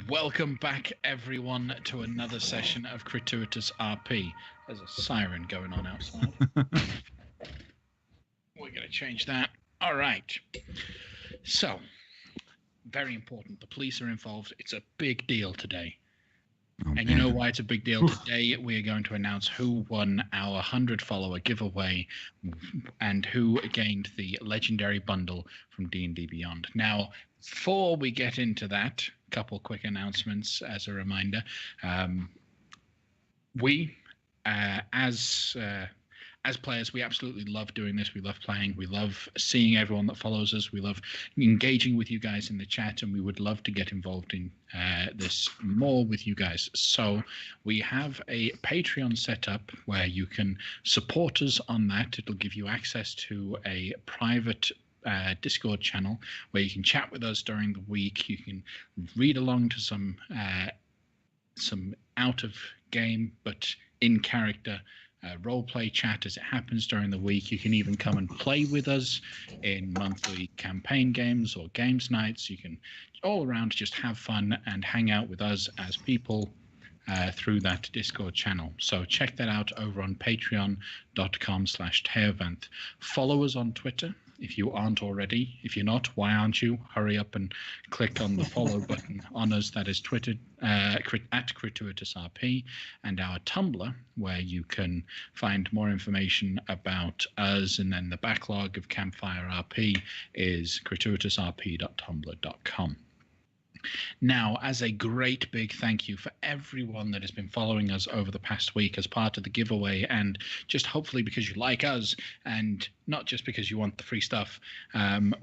Welcome back, everyone, to another session of Crituitous RP. There's a siren going on outside. We're going to change that. All right. So, very important. The police are involved. It's a big deal today. And you know why it's a big deal? Today we are going to announce who won our 100-follower giveaway and who gained the legendary bundle from D&D Beyond. Now, before we get into that, a couple quick announcements as a reminder. As players, we absolutely love doing this. We love playing. We love seeing everyone that follows us. We love engaging with you guys in the chat, and we would love to get involved in this more with you guys. So we have a Patreon set up where you can support us on that. It'll give you access to a private Discord channel where you can chat with us during the week. You can read along to some out of game but in character role-play chat as it happens during the week. You can even come and play with us in monthly campaign games or games nights. You can all around just have fun and hang out with us as people through that Discord channel. So check that out over on patreon.com/Teervanth. Follow us on Twitter if you aren't already. If you're not, why aren't you? Hurry up and click on the follow button on us. That is Twitter at Crituitous RP, and our Tumblr, where you can find more information about us, and then the backlog of Campfire RP is crituitousrp.tumblr.com. Now, as a great big thank you for everyone that has been following us over the past week as part of the giveaway, and just hopefully because you like us and not just because you want the free stuff,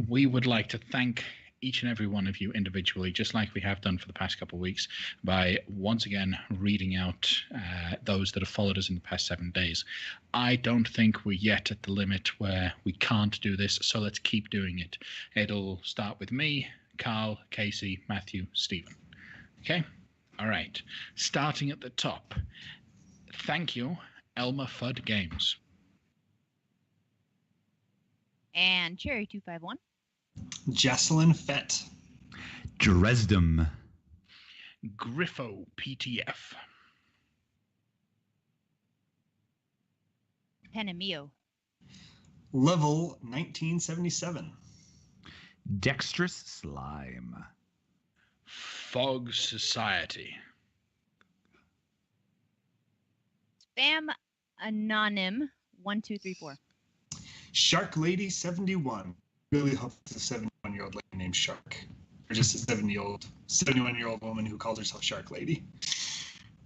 we would like to thank each and every one of you individually, just like we have done for the past couple of weeks, by once again reading out those that have followed us in the past 7 days. I don't think we're yet at the limit where we can't do this, so let's keep doing it. It'll start with me, Karl, Casey, Matthew, Stephen. Okay? All right. Starting at the top. Thank you, Elmer Fudd Games. And Cherry251. Jocelyn Fett. Dresden. Griffo PTF. Penemio. Level 1977. Dexterous Slime. Fog Society. Spam Anonym 1234. Shark Lady 71. Really hope it's a 71-year-old lady named Shark. Or just a 71-year-old woman who calls herself Shark Lady.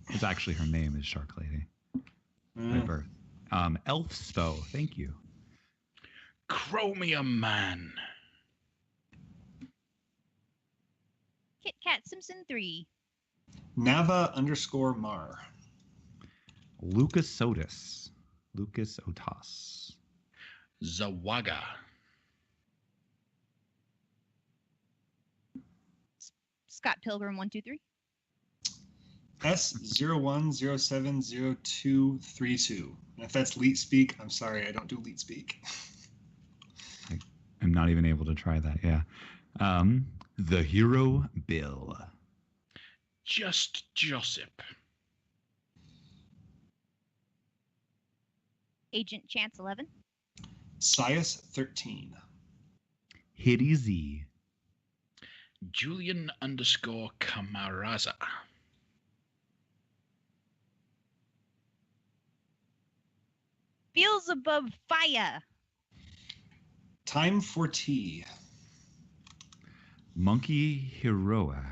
It's actually her name is Shark Lady. By birth. Elf Spo, thank you. Chromium Man. Kit Kat Simpson 3. Nava_Mar. Lucas Otis. Lucas Otas. Zawaga. Scott Pilgrim 123. S01070232. And if that's Leet Speak, I'm sorry, I don't do Leet Speak. I'm not even able to try that, yeah. The Hero Bill. Just Joseph. Agent Chance 11. Sias 13. Hitty Z. Julian_Camaraza. Feels Above Fire. Time for Tea. Monkey Heroa.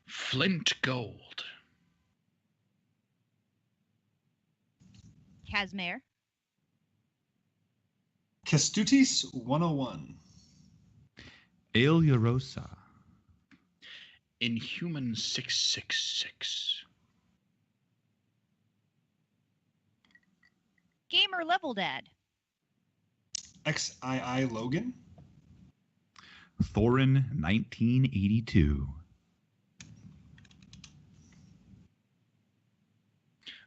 Flint Gold. Casmere. Kestutis 101. Aelia Rosa. Inhuman 666. Gamer Level Dad. XII Logan. Thorin 1982.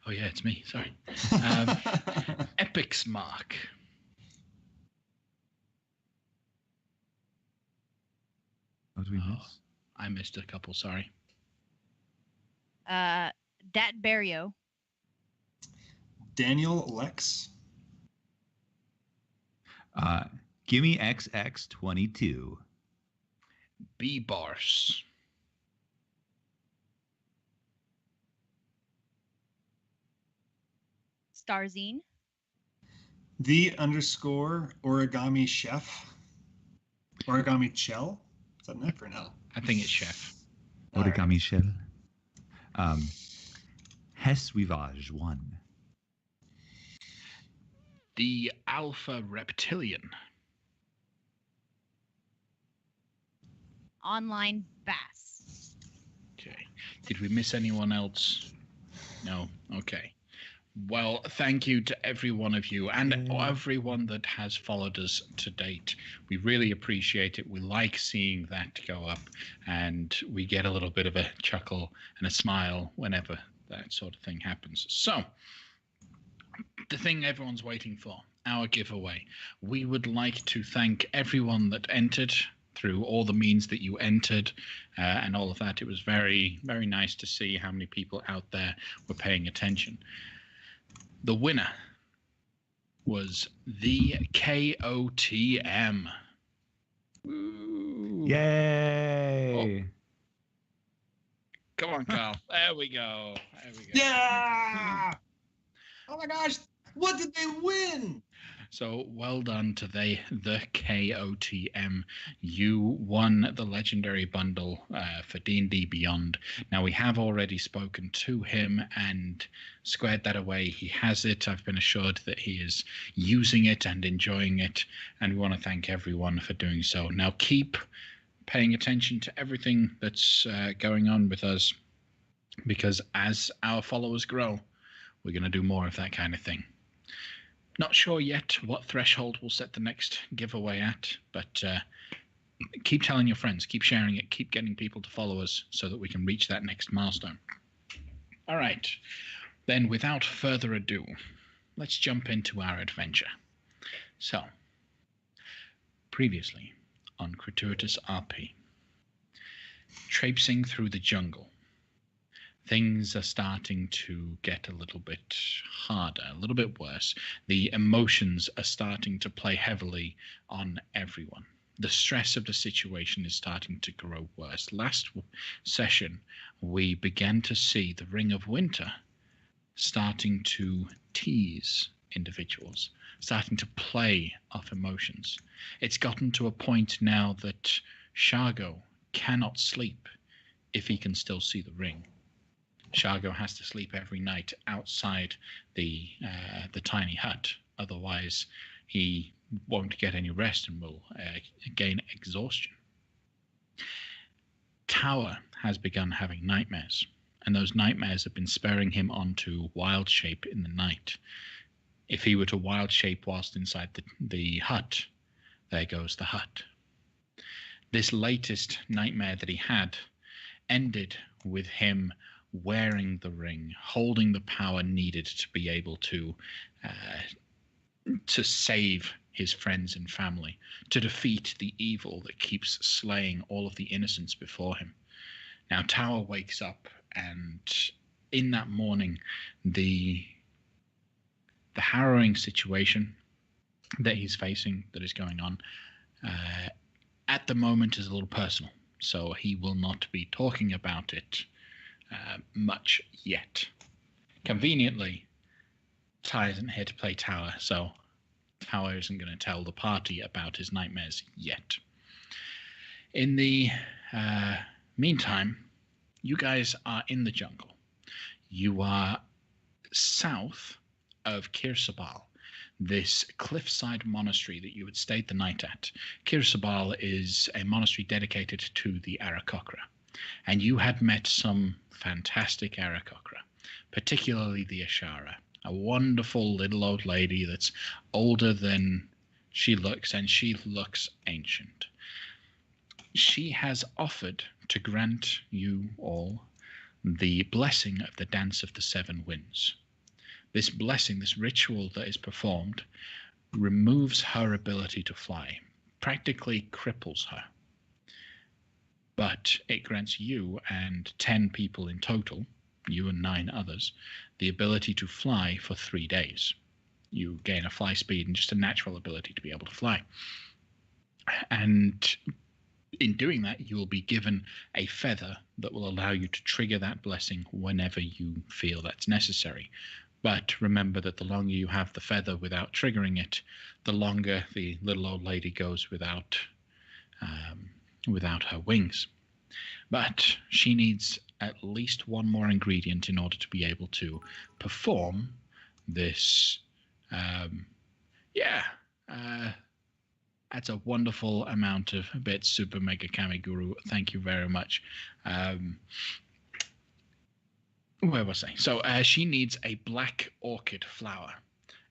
Oh yeah, it's me. Sorry. Epic's Mark. What did we miss? I missed a couple, sorry. Dat Barrio. Daniel Lex. Gimme XX22. B-Bars. Starzine. _origami chef. Origami Chell? Is that an F or an L? I think it's Chef. Origami Shell. Heswivage 1. The Alpha Reptilian. Online Bass. Okay. Did we miss anyone else? No. Okay. Well, thank you to every one of you and everyone that has followed us to date. We really appreciate it. We like seeing that go up, and we get a little bit of a chuckle and a smile whenever that sort of thing happens. So, the thing everyone's waiting for, our giveaway. We would like to thank everyone that entered through all the means that you entered and all of that. It was very, very nice to see how many people out there were paying attention. The winner was the KOTM. Ooh. Yay! Oh. Come on, Karl. There we go. There we go. Yeah! Oh my gosh! What did they win? So well done to the KOTM. You won the legendary bundle for D&D Beyond. Now, we have already spoken to him and squared that away. He has it. I've been assured that he is using it and enjoying it, and we want to thank everyone for doing so. Now, keep paying attention to everything that's going on with us, because as our followers grow, we're going to do more of that kind of thing. Not sure yet what threshold we'll set the next giveaway at, but keep telling your friends, keep sharing it, keep getting people to follow us so that we can reach that next milestone. All right, then without further ado, let's jump into our adventure. So, previously on Crituitous RP, traipsing through the jungle, things are starting to get a little bit harder, a little bit worse. The emotions are starting to play heavily on everyone. The stress of the situation is starting to grow worse. Last session, we began to see the Ring of Winter starting to tease individuals, starting to play off emotions. It's gotten to a point now that Shargo cannot sleep if he can still see the ring. Shargo has to sleep every night outside the tiny hut. Otherwise, he won't get any rest and will gain exhaustion. Tower has begun having nightmares, and those nightmares have been spurring him on to wild shape in the night. If he were to wild shape whilst inside the hut, there goes the hut. This latest nightmare that he had ended with him wearing the ring, holding the power needed to be able to save his friends and family, to defeat the evil that keeps slaying all of the innocents before him. Now, Tower wakes up, and in that morning, the harrowing situation that he's facing, that is going on, at the moment is a little personal, so he will not be talking about it much yet. Conveniently, Ty isn't here to play Tower, so Tower isn't going to tell the party about his nightmares yet. In the meantime, you guys are in the jungle. You are south of Kirsabal, this cliffside monastery that you had stayed the night at. Kirsabal is a monastery dedicated to the Aarakocra, and you had met some fantastic Aarakocra, particularly the Ashara, a wonderful little old lady that's older than she looks, and she looks ancient. She has offered to grant you all the blessing of the Dance of the Seven Winds. This blessing, this ritual that is performed, removes her ability to fly, practically cripples her. but it grants you and 10 people in total, you and 9 others, the ability to fly for 3 days. You gain a fly speed and just a natural ability to be able to fly. And in doing that, you will be given a feather that will allow you to trigger that blessing whenever you feel that's necessary. But remember that the longer you have the feather without triggering it, the longer the little old lady goes without her wings. But she needs at least one more ingredient in order to be able to perform this. That's a wonderful amount of bits, Super Mega Kami Guru. Thank you very much. Where was I? So she needs a black orchid flower.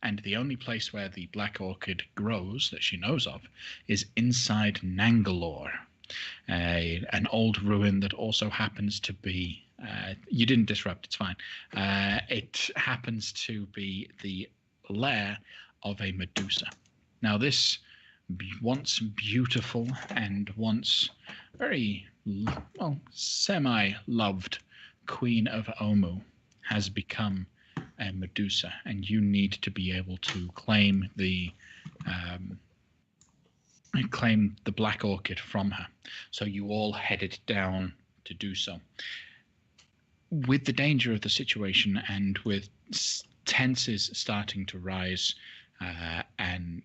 And the only place where the black orchid grows that she knows of is inside Nangalore, an old ruin that also happens to be... you didn't disrupt, it's fine. It happens to be the lair of a Medusa. Now this once beautiful and once very, well, semi-loved Queen of Omu has become a Medusa, and you need to be able to claim the black orchid from her. So you all headed down to do so. With the danger of the situation and with tenses starting to rise, and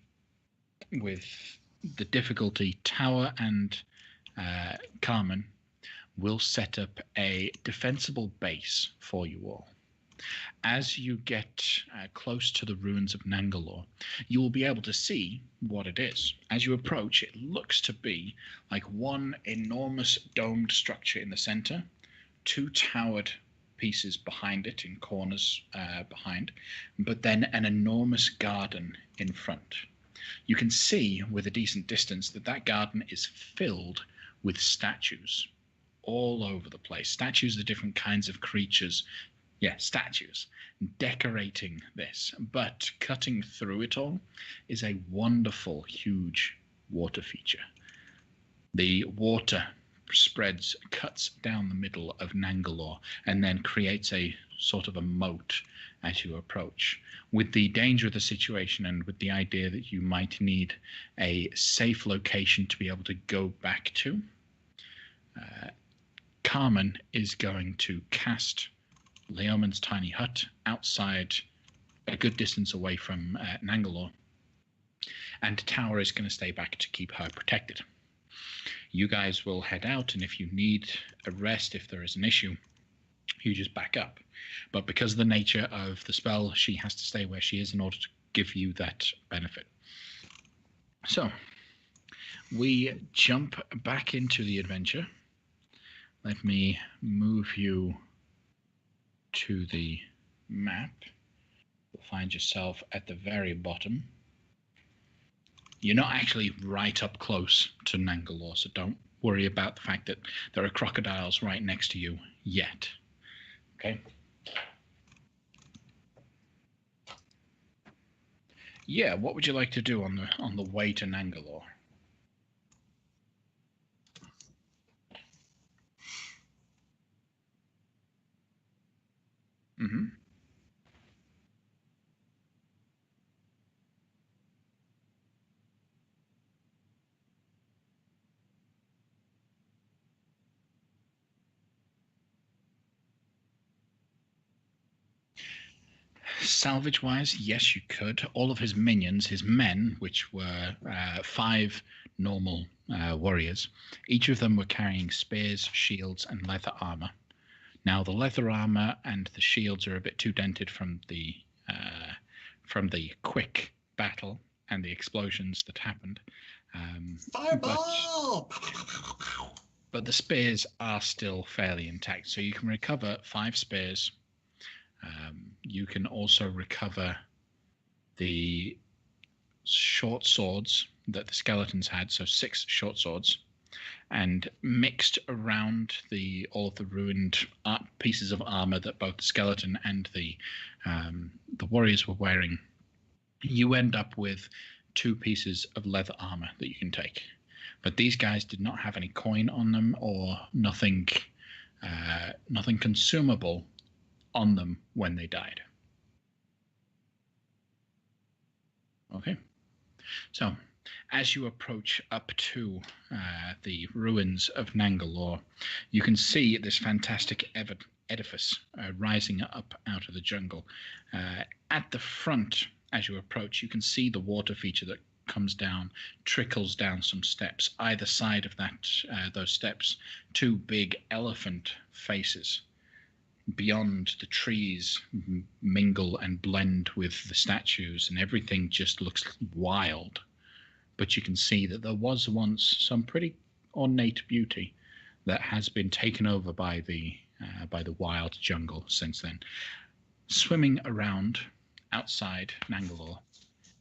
with the difficulty, Tower and Carmen will set up a defensible base for you all. As you get close to the ruins of Nangalore, you will be able to see what it is. As you approach, it looks to be like one enormous domed structure in the center, 2 towered pieces behind it in corners behind, but then an enormous garden in front. You can see with a decent distance that garden is filled with statues all over the place. Statues of different kinds of creatures. Yeah, statues decorating this. But cutting through it all is a wonderful, huge water feature. The water cuts down the middle of Nangalore and then creates a sort of a moat as you approach. With the danger of the situation and with the idea that you might need a safe location to be able to go back to, Carmen is going to cast Leoman's tiny hut outside, a good distance away from Nangalore, and Tower is going to stay back to keep her protected. You guys will head out, and if you need a rest, if there is an issue, you just back up. But because of the nature of the spell, she has to stay where she is in order to give you that benefit. So, we jump back into the adventure. Let me move you to the map. You'll find yourself at the very bottom. You're not actually right up close to Nangalore, so don't worry about the fact that there are crocodiles right next to you yet. Okay? Yeah, what would you like to do on the way to Nangalore? Mm-hmm. Salvage-wise, yes, you could. All of his minions, his men, which were 5 normal warriors, each of them were carrying spears, shields, and leather armor. Now, the leather armor and the shields are a bit too dented from the quick battle and the explosions that happened. Fireball! But the spears are still fairly intact, so you can recover 5 spears. You can also recover the short swords that the skeletons had, so 6 short swords, and mixed around all of the ruined pieces of armor that both the skeleton and the warriors were wearing, you end up with 2 pieces of leather armor that you can take. But these guys did not have any coin on them or nothing consumable on them when they died. Okay. So, as you approach up to the ruins of Nangalore, you can see this fantastic edifice rising up out of the jungle. At the front, as you approach, you can see the water feature that comes down, trickles down some steps. Either side of those steps, two big elephant faces. Beyond, the trees mingle and blend with the statues, and everything just looks wild. But you can see that there was once some pretty ornate beauty that has been taken over by the wild jungle since then. Swimming around outside Nangalore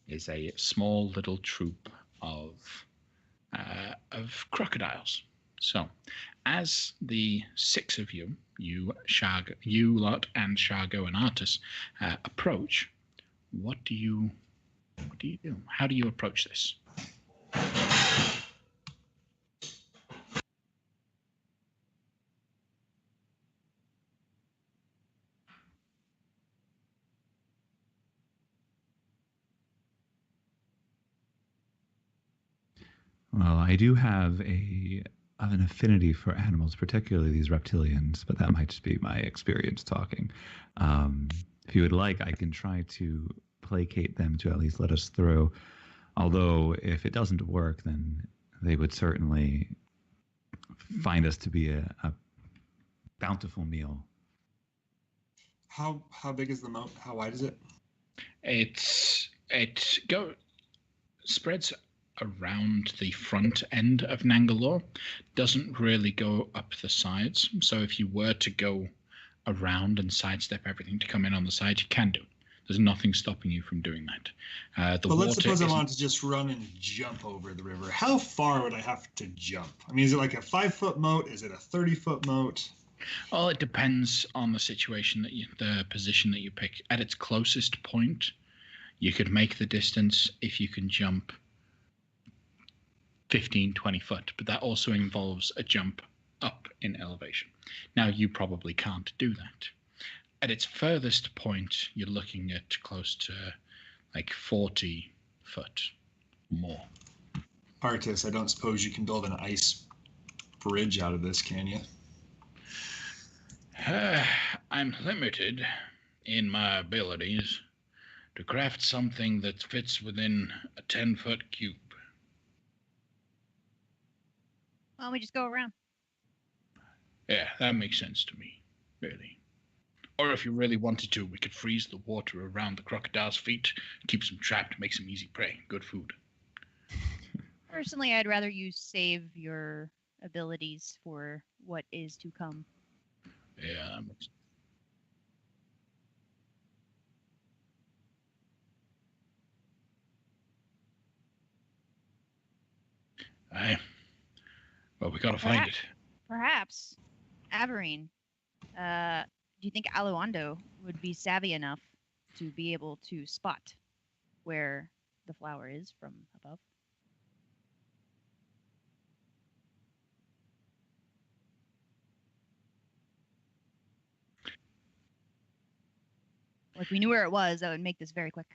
is a small little troop of crocodiles. So, as the six of you, you Lot and Shargo and Artus, approach, what do you do? How do you approach this? Well, I do have an affinity for animals, particularly these reptilians, but that might just be my experience talking. If you would like, I can try to placate them to at least let us through. Although, if it doesn't work, then they would certainly find us to be a bountiful meal. How big is the moat? How wide is it? It spreads around the front end of Nangalore, doesn't really go up the sides. So if you were to go around and sidestep everything to come in on the side, you can do. There's nothing stopping you from doing that. But let's suppose I want to just run and jump over the river. How far would I have to jump? I mean, is it like a 5-foot moat? Is it a 30-foot moat? Well, it depends on the situation the position that you pick. At its closest point, you could make the distance if you can jump 15, 20 foot, but that also involves a jump up in elevation. Now, you probably can't do that. At its furthest point, you're looking at close to like 40 foot more. Artis, I don't suppose you can build an ice bridge out of this, can you? I'm limited in my abilities to craft something that fits within a 10-foot cube. Why don't we just go around? Yeah, that makes sense to me, really. Or if you really wanted to, we could freeze the water around the crocodile's feet, keep them trapped, make some easy prey. Good food. Personally, I'd rather you save your abilities for what is to come. Yeah, that makes sense. Well, we gotta find it. Perhaps. Averine, do you think Aluando would be savvy enough to be able to spot where the flower is from above? Well, if we knew where it was, that would make this very quick.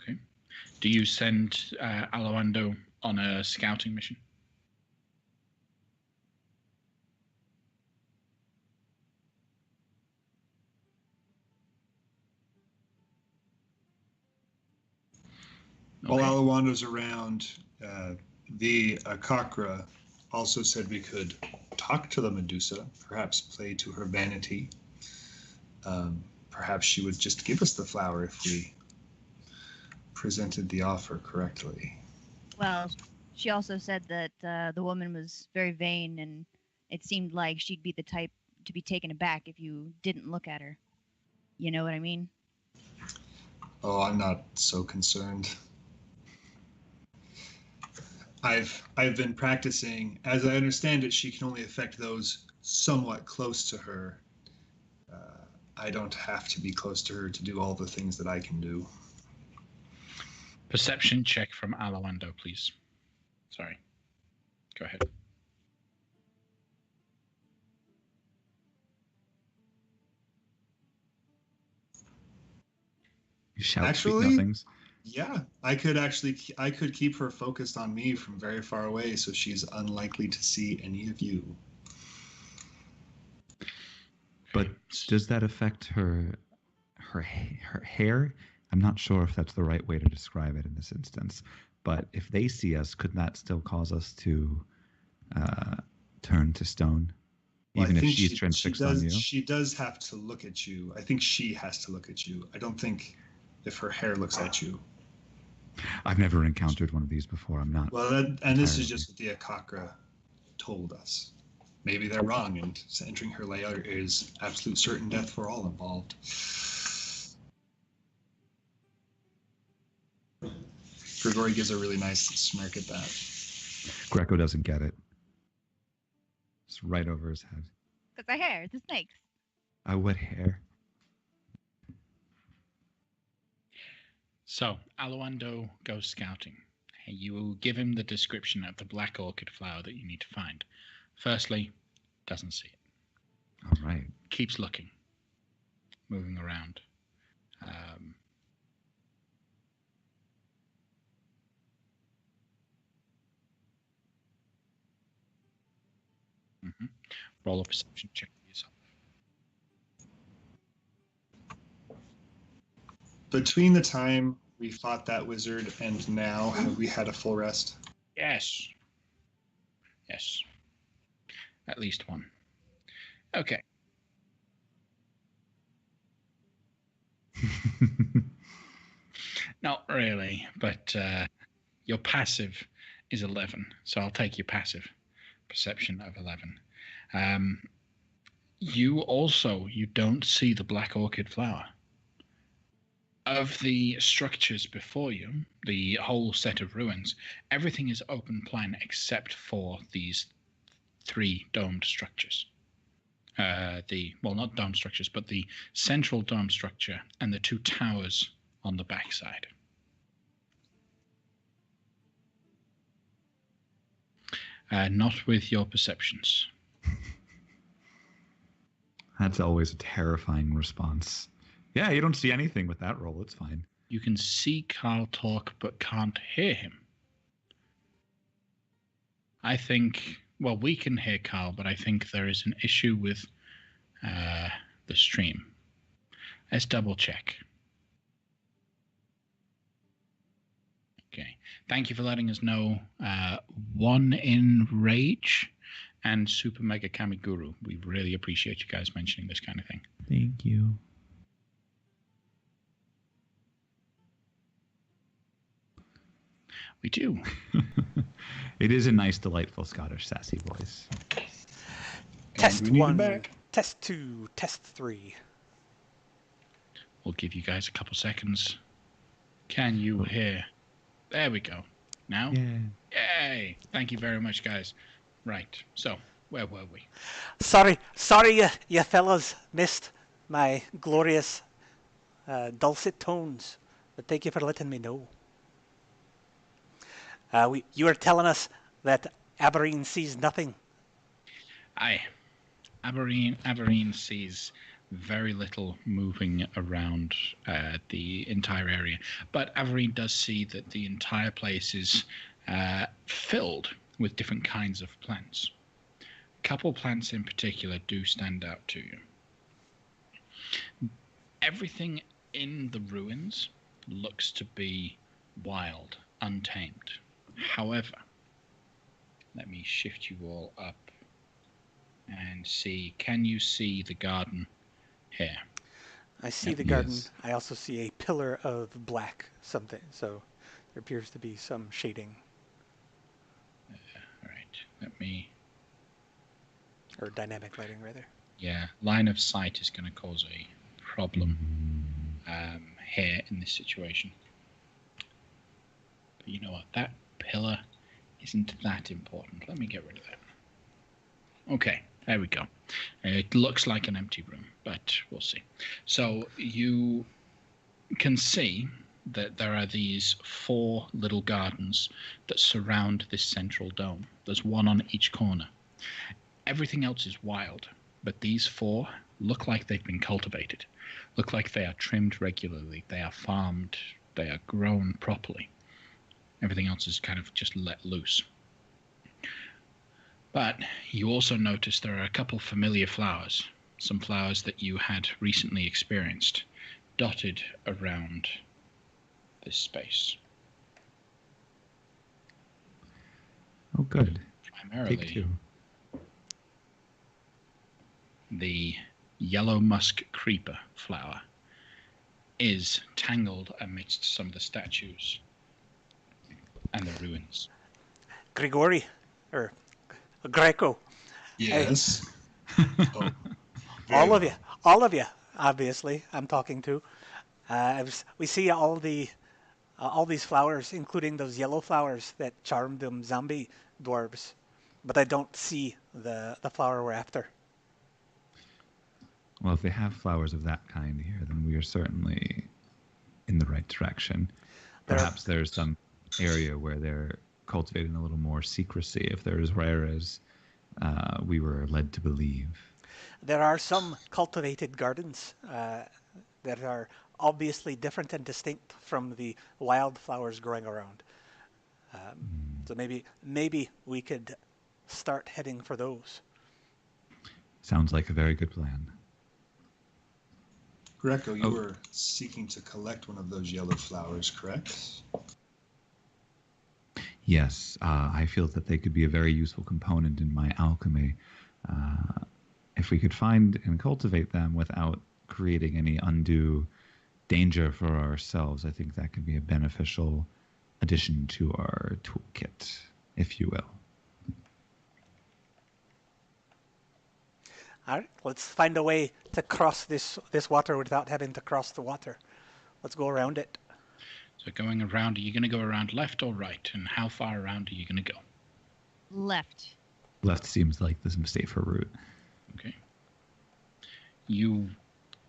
Okay. Do you send Aluando on a scouting mission? While Aluando's around, the Akakra also said we could talk to the Medusa, perhaps play to her vanity. Perhaps she would just give us the flower if we presented the offer correctly. Well, she also said that the woman was very vain, and it seemed like she'd be the type to be taken aback if you didn't look at her. You know what I mean? Oh, I'm not so concerned. I've been practicing. As I understand it, she can only affect those somewhat close to her. I don't have to be close to her to do all the things that I can do. Perception check from Aluando, please. Sorry. Go ahead. You shout Actually, sweet nothings. Yeah, I could keep her focused on me from very far away, so she's unlikely to see any of you. But does that affect her hair? I'm not sure if that's the right way to describe it in this instance. But if they see us, could that still cause us to turn to stone? Well, Even I if think she's transfixed on you? She does have to look at you. I think she has to look at you. I don't think if her hair looks at you. I've never encountered one of these before. I'm not. Well, and this is just what the Akakra told us. Maybe they're wrong, and entering her lair is absolute certain death for all involved. Grigori gives a really nice smirk at that. Greco doesn't get it. It's right over his head. Because the hair, the snakes. What hair? So, Aluando goes scouting. You will give him the description of the black orchid flower that you need to find. Firstly, doesn't see it. All right. Keeps looking. Moving around. Roll a perception check for yourself. Between the time we fought that wizard and now, have we had a full rest? Yes. Yes. At least one. Okay. Not really, but your passive is 11, so I'll take your passive perception of 11. You don't see the black orchid flower. Of the structures before you, the whole set of ruins, everything is open plan except for these 3 domed structures. Not dome structures, but the central dome structure and the 2 towers on the backside. Not with your perceptions. That's always a terrifying response. Yeah, you don't see anything with that roll. It's fine. You can see Karl talk, but can't hear him. I think, we can hear Karl, but I think there is an issue with the stream. Let's double check. Okay. Thank you for letting us know. 1 in Rage and Super Mega Kamiguru. We really appreciate you guys mentioning this kind of thing. Thank you. We do. It is a nice, delightful Scottish sassy voice. Test we need 1, it back. Test 2, Test 3. We'll give you guys a couple seconds. Can you hear? There we go. Now? Yeah. Yay! Thank you very much, guys. Right. So, where were we? Sorry, you fellas missed my glorious dulcet tones, but thank you for letting me know. You were telling us that Aberreen sees nothing. Aye. Aberreen sees very little moving around the entire area. But Aberreen does see that the entire place is filled with different kinds of plants. A couple plants in particular do stand out to you. Everything in the ruins looks to be wild, untamed. However, let me shift you all up and see. Can you see the garden here? I see Yep. the garden. Yes. I also see a pillar of black something, so there appears to be some shading. All right, let me... Or dynamic lighting, rather. Yeah, line of sight is going to cause a problem here in this situation. But you know what? That pillar isn't that important. Let me get rid of that. Okay, there we go. It looks like an empty room, but we'll see. So you can see that there are these 4 little gardens that surround this central dome. There's one on each corner. Everything else is wild, but these 4 look like they've been cultivated, look like they are trimmed regularly, they are farmed, they are grown properly. Everything else is kind of just let loose. But you also notice there are a couple familiar flowers, some flowers that you had recently experienced, dotted around this space. Oh, good. Primarily, Take 2. the yellow musk creeper flower is tangled amidst some of the statues and the ruins. Grigori, or Greco. Yes. Oh, All of you, obviously, I'm talking to. We see all these flowers, including those yellow flowers that charm them zombie dwarves, but I don't see the flower we're after. Well, if they have flowers of that kind here, then we are certainly in the right direction. Perhaps there's some area where they're cultivating a little more secrecy, if they're as rare as we were led to believe. There are some cultivated gardens that are obviously different and distinct from the wildflowers growing around. So maybe we could start heading for those. Sounds like a very good plan. Greco, you were seeking to collect one of those yellow flowers, correct? Yes, I feel that they could be a very useful component in my alchemy. If we could find and cultivate them without creating any undue danger for ourselves, I think that could be a beneficial addition to our toolkit, if you will. All right, let's find a way to cross this water without having to cross the water. Let's go around it. So going around, are you going to go around left or right? And how far around are you going to go? Left. Left seems like the safer route. Okay.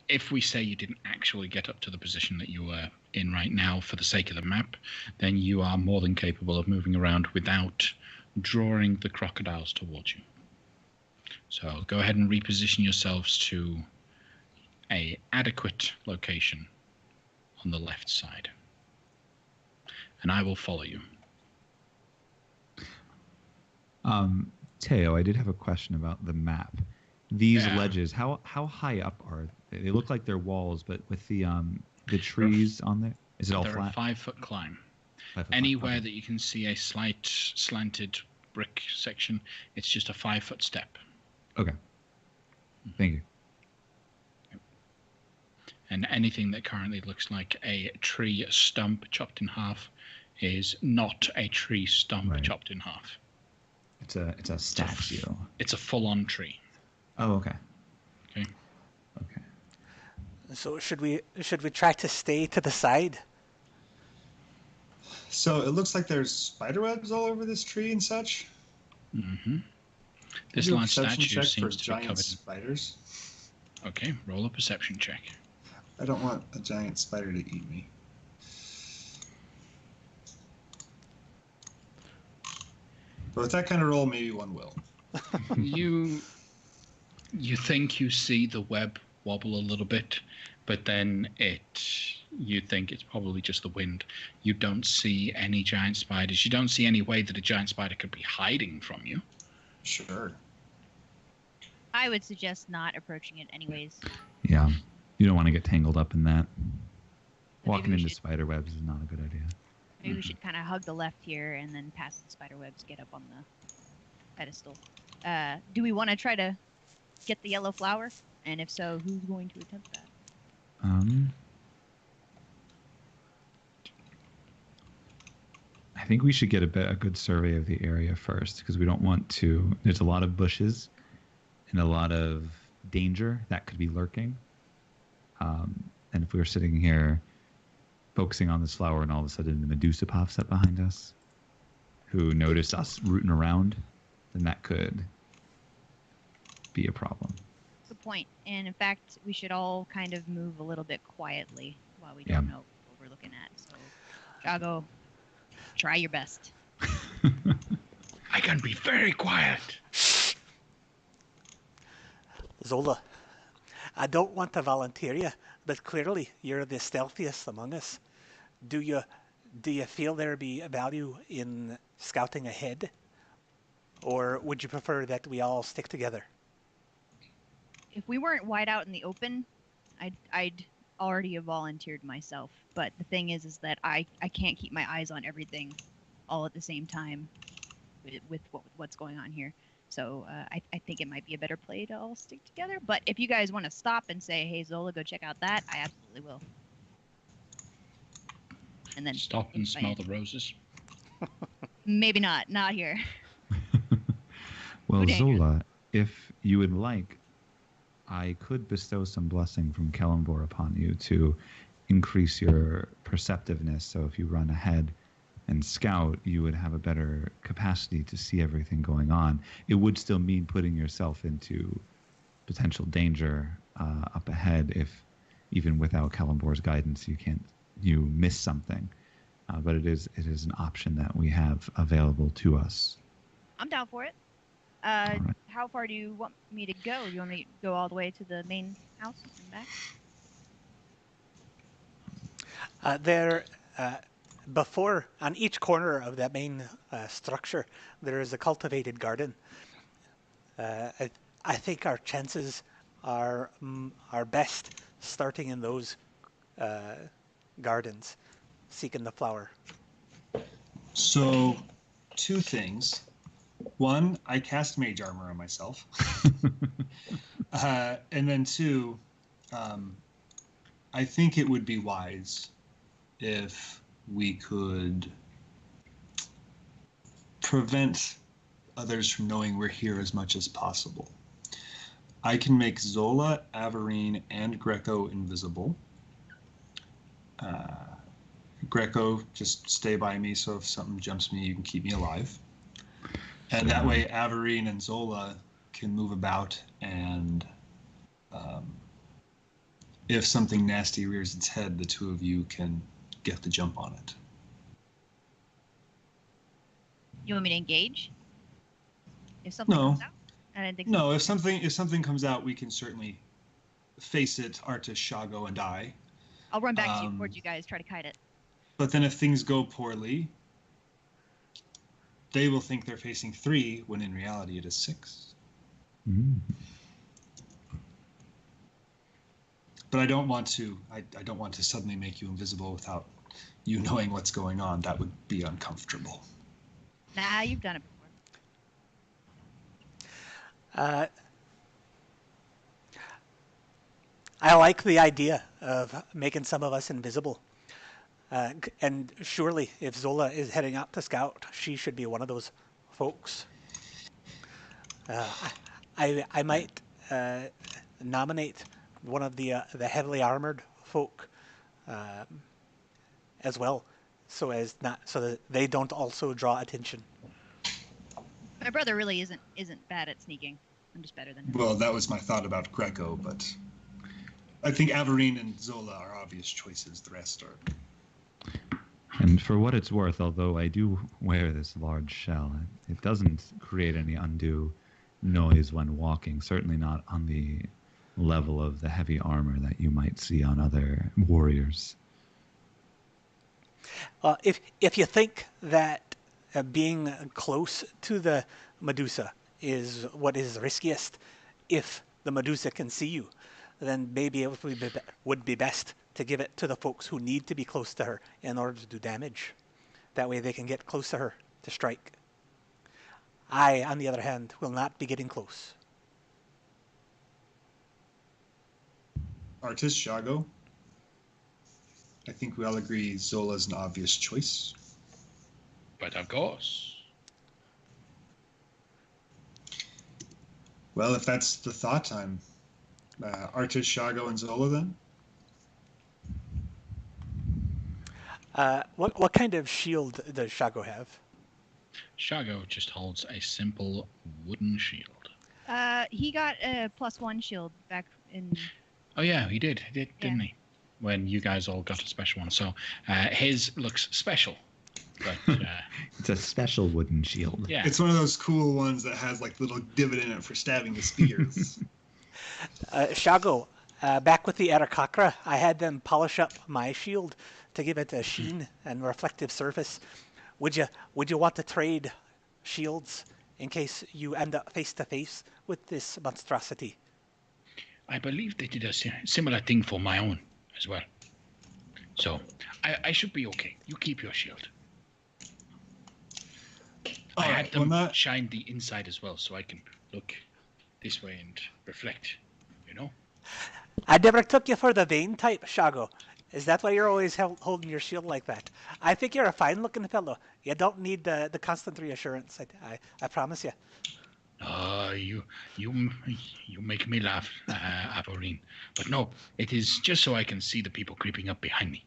If we say you didn't actually get up to the position that you are in right now for the sake of the map, then you are more than capable of moving around without drawing the crocodiles towards you. So go ahead and reposition yourselves to an adequate location on the left side. And I will follow you. Teo, I did have a question about the map. These Yeah. ledges, how high up are they? They look like they're walls, but with the trees on there, is it all They're flat? a 5-foot climb. 5 foot Anywhere okay. that you can see a slight slanted brick section, it's just a 5-foot step. Okay. Thank you. And anything that currently looks like a tree stump chopped in half is not a tree stump Right. chopped in half. It's a statue. It's a full-on tree. Oh, okay. Okay. Okay. So should we try to stay to the side? So it looks like there's spiderwebs all over this tree and such. Mm-hmm. This Do a large perception statue check for seems to be giant covered. spiders. Okay, roll a perception check. I don't want a giant spider to eat me. But with that kind of roll, maybe one will. You think you see the web wobble a little bit, but then you think it's probably just the wind. You don't see any giant spiders. You don't see any way that a giant spider could be hiding from you. Sure. I would suggest not approaching it anyways. Yeah. You don't want to get tangled up in that. Maybe Walking we into should- spider webs is not a good idea. Maybe we should kind of hug the left here and then past the spider webs, get up on the pedestal. Do we want to try to get the yellow flower? And if so, who's going to attempt that? I think we should get a good survey of the area first, because we don't want to. There's a lot of bushes and a lot of danger that could be lurking. And if we were sitting here focusing on this flower and all of a sudden the Medusa pops up behind us, who noticed us rooting around, then that could be a problem. Good point. And in fact, we should all kind of move a little bit quietly while we Yeah. don't know what we're looking at. So, Shago, try your best. I can be very quiet. Zola, I don't want to volunteer you, but clearly you're the stealthiest among us. Do you feel there be a value in scouting ahead? Or would you prefer that we all stick together? If we weren't wide out in the open, I'd already have volunteered myself. But the thing is that I can't keep my eyes on everything all at the same time with what's going on here. So I think it might be a better play to all stick together. But if you guys want to stop and say, hey, Zola, go check out that, I absolutely will. And then Stop and smell the roses. Maybe not. Not here. Well, Too dangerous. Zola, if you would like, I could bestow some blessing from Kellenvor upon you to increase your perceptiveness. So if you run ahead and scout, you would have a better capacity to see everything going on. It would still mean putting yourself into potential danger up ahead if, even without Kellenvor's guidance, you miss something. But it is an option that we have available to us. I'm down for it. Right. How far do you want me to go? Do you want me to go all the way to the main house and back? Before, on each corner of that main structure, there is a cultivated garden. I think our chances are best starting in those gardens, seeking the flower. So, two things. One, I cast mage armor on myself. And then two, I think it would be wise if we could prevent others from knowing we're here as much as possible. I can make Zola, Averine, and Greco invisible. Greco, just stay by me, so if something jumps me, you can keep me alive. And that way, Averine and Zola can move about, and if something nasty rears its head, the two of you can get the jump on it. You want me to engage? If something No. comes out? I didn't think so. No, if something comes out, we can certainly face it, Artis, Shago, and I. I'll run back to you towards you guys, try to kite it. But then if things go poorly, they will think they're facing 3, when in reality it is 6. Mm. But I don't want to suddenly make you invisible without you knowing what's going on. That would be uncomfortable. Nah, you've done it before. I like the idea of making some of us invisible. And surely, if Zola is heading out to scout, she should be one of those folks. I might nominate one of the heavily armored folk as well, so that they don't also draw attention. My brother really isn't bad at sneaking. I'm just better than him. Well, that was my thought about Greco, but I think Averine and Zola are obvious choices. The rest are... And for what it's worth, although I do wear this large shell, it doesn't create any undue noise when walking, certainly not on the level of the heavy armor that you might see on other warriors. If you think that being close to the Medusa is what is riskiest, if the Medusa can see you, then maybe it would be best to give it to the folks who need to be close to her in order to do damage. That way they can get close to her to strike. I, on the other hand, will not be getting close. Artis, Shago, I think we all agree Zola's an obvious choice. But of course. Well, if that's the thought, I'm Artis, Shago, and Zola then? What kind of shield does Shago have? Shago just holds a simple wooden shield. He got a +1 shield back in... Oh yeah, he did, didn't he? when you guys all got a special one. So his looks special. But, It's a special wooden shield. yeah. It's one of those cool ones that has like little divot in it for stabbing the spears. Shago, back with the Arakakra, I had them polish up my shield to give it a sheen and reflective surface. Would you want to trade shields in case you end up face to face with this monstrosity? I believe they did a similar thing for my own as well. So I should be okay. You keep your shield. I had them shine the inside as well, so I can look this way and reflect, you know? I never took you for the vain type, Shago. Is that why you're always holding your shield like that? I think you're a fine-looking fellow. You don't need the constant reassurance. I promise you. You make me laugh, Avorine. But no, it is just so I can see the people creeping up behind me.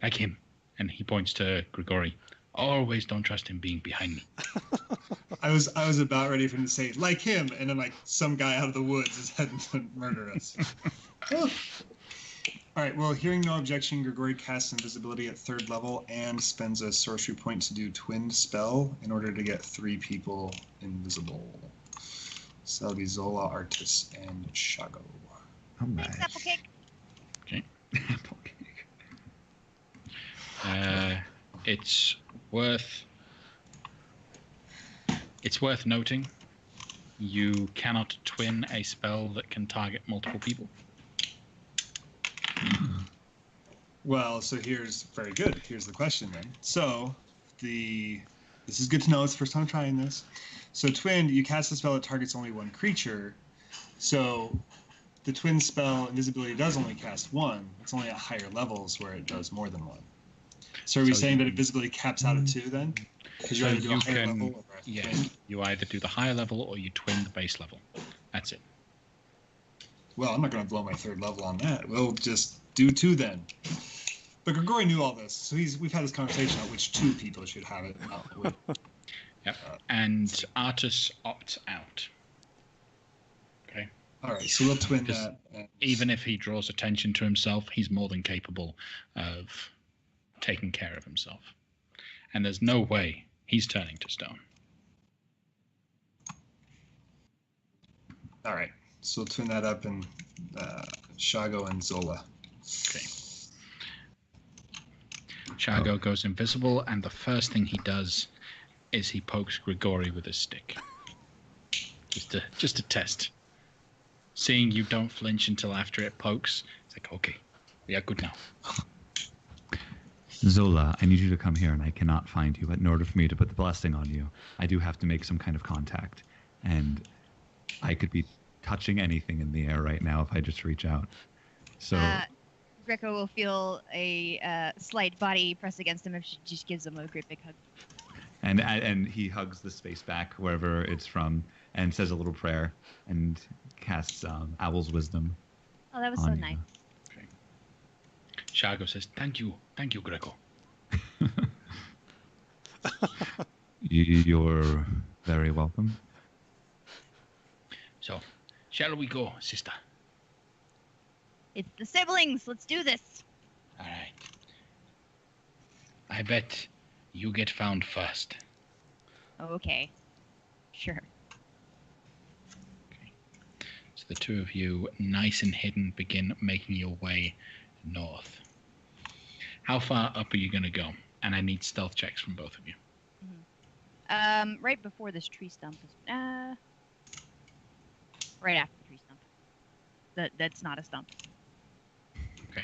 Like him. And he points to Grigori. Always don't trust him being behind me. I was about ready for him to say, like him, and then like some guy out of the woods is heading to murder us. All right, well, hearing no objection, Grigori casts invisibility at 3rd level and spends a sorcery point to do twinned spell in order to get 3 people invisible. So that'll be Zola, Artis, and Shago. All right. Thanks, Apple Cake. Okay. Apple cake. It's worth noting you cannot twin a spell that can target multiple people. Well, so here's very good. Here's the question then. So this is good to know. It's the first time trying this. So twinned, you cast a spell that targets only one creature. So the twin spell invisibility does only cast one. It's only at higher levels where it does more than one. So are we saying that invisibility caps out at 2 then? Because you either do a higher level or a twin? You either do the higher level or you twin the base level. That's it. Well, I'm not going to blow my 3rd level on that. We'll just do 2 then. But Grigori knew all this, so we've had this conversation about which 2 people should have it. Yep. And Artus opts out. Okay. All right, so we'll twin that. Even if he draws attention to himself, he's more than capable of taking care of himself. And there's no way he's turning to stone. All right, so we'll twin that up in Shago and Zola. Okay. Shago goes invisible, and the first thing he does is he pokes Grigori with his stick. Just to test. Seeing you don't flinch until after it pokes, it's like, okay, we are good now. Zola, I need you to come here, and I cannot find you. But in order for me to put the blessing on you, I do have to make some kind of contact. And I could be touching anything in the air right now if I just reach out. So Greco will feel a slight body press against him if she just gives him a great big hug. And he hugs the space back wherever it's from and says a little prayer and casts Owl's Wisdom. Oh, that was so nice. Okay. Shago says, thank you, Greco. You're very welcome. So, shall we go, sister? It's the siblings. Let's do this. All right. I bet you get found first. Okay. Sure. Okay. So the 2 of you, nice and hidden, begin making your way north. How far up are you going to go? And I need stealth checks from both of you. Mm-hmm. Right before this tree stump is... right after the tree stump. That's not a stump. Okay.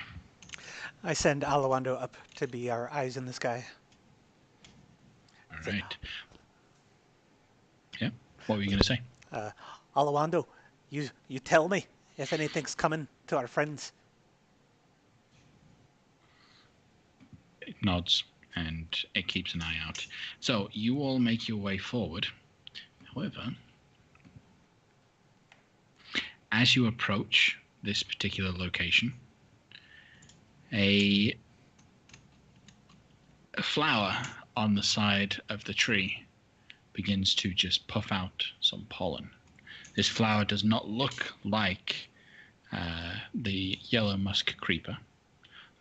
I send Alawando up to be our eyes in the sky. All right. Yeah. What were you going to say? Alawando, you tell me if anything's coming to our friends. It nods and it keeps an eye out. So you all make your way forward. However, as you approach this particular location, a flower on the side of the tree begins to just puff out some pollen. This flower does not look like the yellow musk creeper,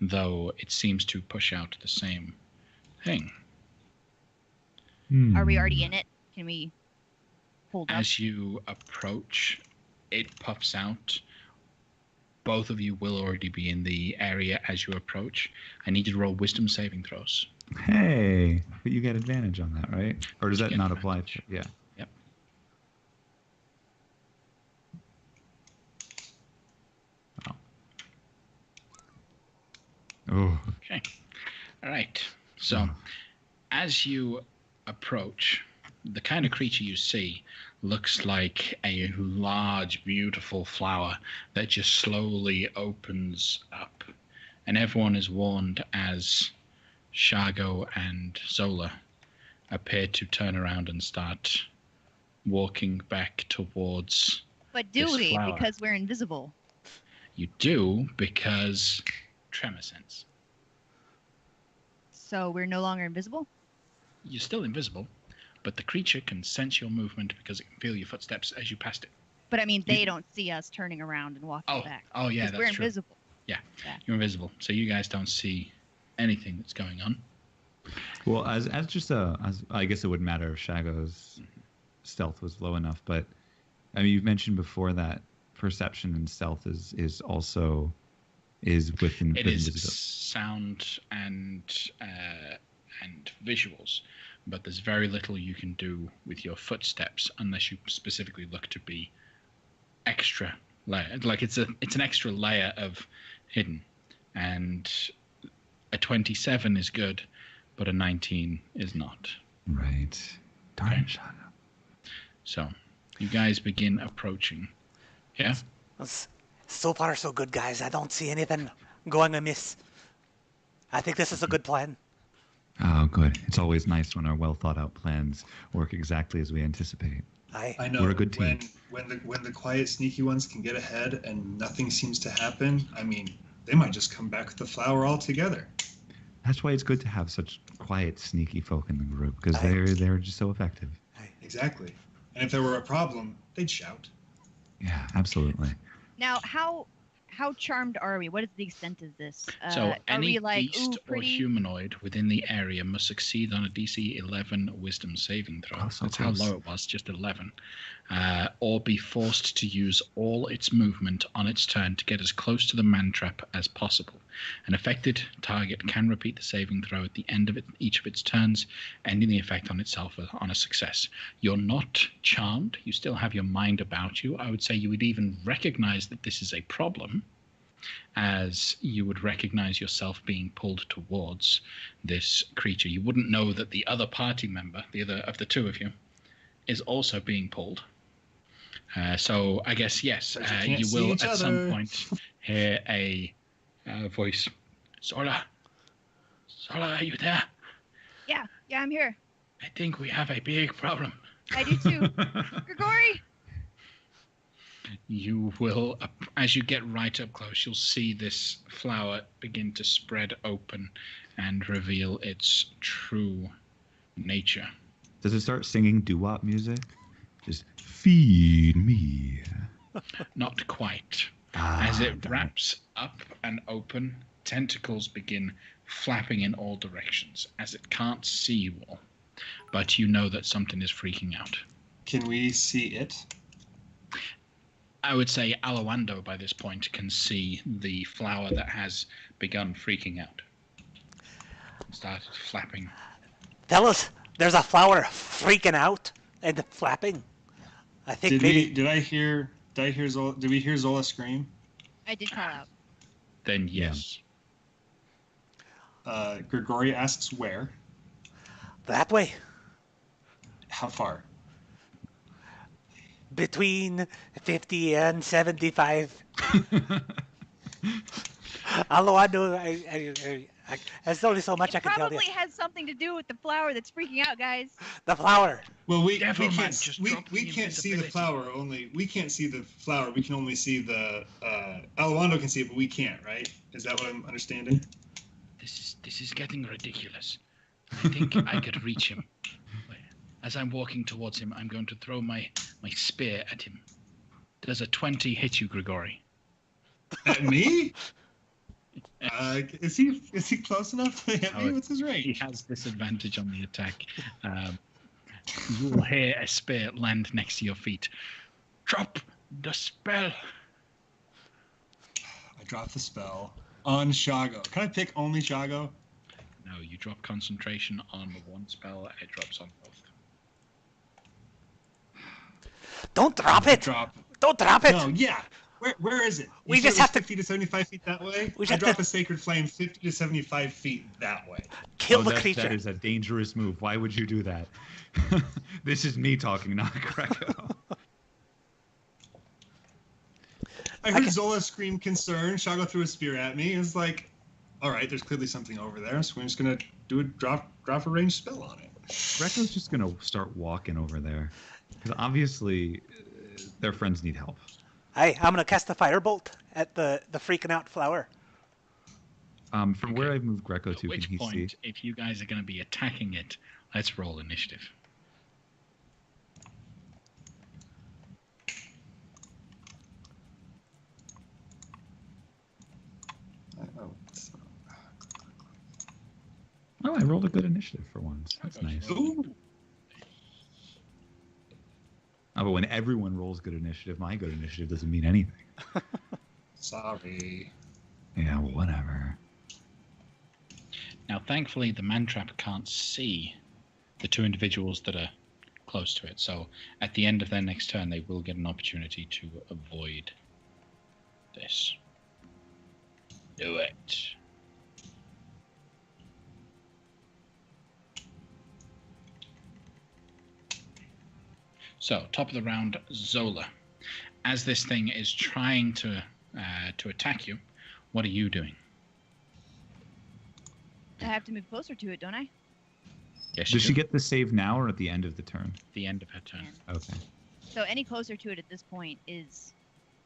though it seems to push out the same thing. Are we already in it? Can we hold up? As you approach, it puffs out. Both of you will already be in the area as you approach. I need you to roll wisdom saving throws. Hey, but you get advantage on that, right? Or does You that get not apply? advantage. Yeah. Yep. Oh. Okay. All right. So, as you approach, the kind of creature you see looks like a large, beautiful flower that just slowly opens up. And everyone is warned as Shargo and Zola appear to turn around and start walking back towards But do this we? flower. Because we're invisible. You do because tremor sense. So we're no longer invisible? You're still invisible, but the creature can sense your movement because it can feel your footsteps as you passed it. But I mean, they don't see us turning around and walking back. Oh yeah, 'Cause that's we're true. invisible. Yeah, Yeah. you're invisible, so you guys don't see anything that's going on. Well, as I guess it wouldn't matter if Shago's stealth was low enough, but I mean, you've mentioned before that perception and stealth is within. It is sound and visuals, but there's very little you can do with your footsteps unless you specifically look to be extra layer. Like it's an extra layer of hidden, and a 27 is good, but a 19 is not. Right. Darn Okay. Shago. So you guys begin approaching. Yeah. So far, so good, guys. I don't see anything going amiss. I think this is a good plan. Oh, good. It's always nice when our well thought out plans work exactly as we anticipate. I know. We're a good team. When the quiet, sneaky ones can get ahead and nothing seems to happen, I mean, they might just come back with the flower altogether. That's why it's good to have such quiet, sneaky folk in the group because they're just so effective. Exactly. And if there were a problem, they'd shout. Yeah, absolutely. Now, how charmed are we? What is the extent of this? So are any we like, beast ooh, or pretty? humanoid within the area must succeed on a DC 11 Wisdom saving throw. Oh, so That's close. how low it was, just 11. Or be forced to use all its movement on its turn to get as close to the man trap as possible. An affected target can repeat the saving throw at the end of each of its turns, ending the effect on itself on a success. You're not charmed. You still have your mind about you. I would say you would even recognize that this is a problem, as you would recognize yourself being pulled towards this creature. You wouldn't know that the other party member, the other of the two of you, is also being pulled. So I guess, yes, you will at some point hear a voice. Zola, are you there? Yeah, I'm here. I think we have a big problem. I do too. Grigori! You will, as you get right up close, you'll see this flower begin to spread open and reveal its true nature. Does it start singing doo-wop music? Just feed me. Not quite. Ah, As it darn wraps up and open, tentacles begin flapping in all directions, as it can't see you all. But you know that something is freaking out. Can we see it? I would say Alawando by this point can see the flower that has begun freaking out. Started flapping. Fellas, there's a flower freaking out and flapping. I think Did we hear Zola scream? I did call out. Then yes. Grigori asks where. that way. How far? Between 50 and 75. Alawando, there's only so much I can tell you. Probably has something to do with the flower that's freaking out, guys. The flower. Well, we Never can't mind, just we drop the can't see the invisibility. flower. We can't see the flower. We can only see the Alawando can see it, but we can't. Right? Is that what I'm understanding? This is getting ridiculous. I think I could reach him. As I'm walking towards him, I'm going to throw my spear at him. Does a 20 hit you, Grigori? At me? Is he close enough to hit me? What's his range? He has disadvantage on the attack. You will hear a spear land next to your feet. Drop the spell. I drop the spell on Shago. Can I pick only Shago? No, you drop concentration on one spell. It drops on both. Don't drop it. Don't drop it. No, yeah. Where is it? We just have 50 to 75 feet that way. I drop a sacred flame 50 to 75 feet that way. Kill the creature. That is a dangerous move. Why would you do that? This is me talking, not Greco. I heard Zola scream concern. Shago threw a spear at me. It's like, all right, there's clearly something over there, so we're just gonna drop a ranged spell on it. Greco's just gonna start walking over there, because obviously their friends need help. Hey, I'm gonna cast a firebolt at the freaking out flower. From where I've moved Greco to, At can he which point, see? if you guys are going to be attacking it, let's roll initiative. Oh, I rolled a good initiative for once. That's nice. Ooh. Oh, but when everyone rolls good initiative, my good initiative doesn't mean anything. Sorry. Yeah, whatever. Now, thankfully, the man-trap can't see the two individuals that are close to it. So at the end of their next turn, they will get an opportunity to avoid this. Do it. So, top of the round, Zola. As this thing is trying to attack you, what are you doing? I have to move closer to it, don't I? Yes, Does she get the save now or at the end of the turn? the end of her turn? Okay. So any closer to it at this point is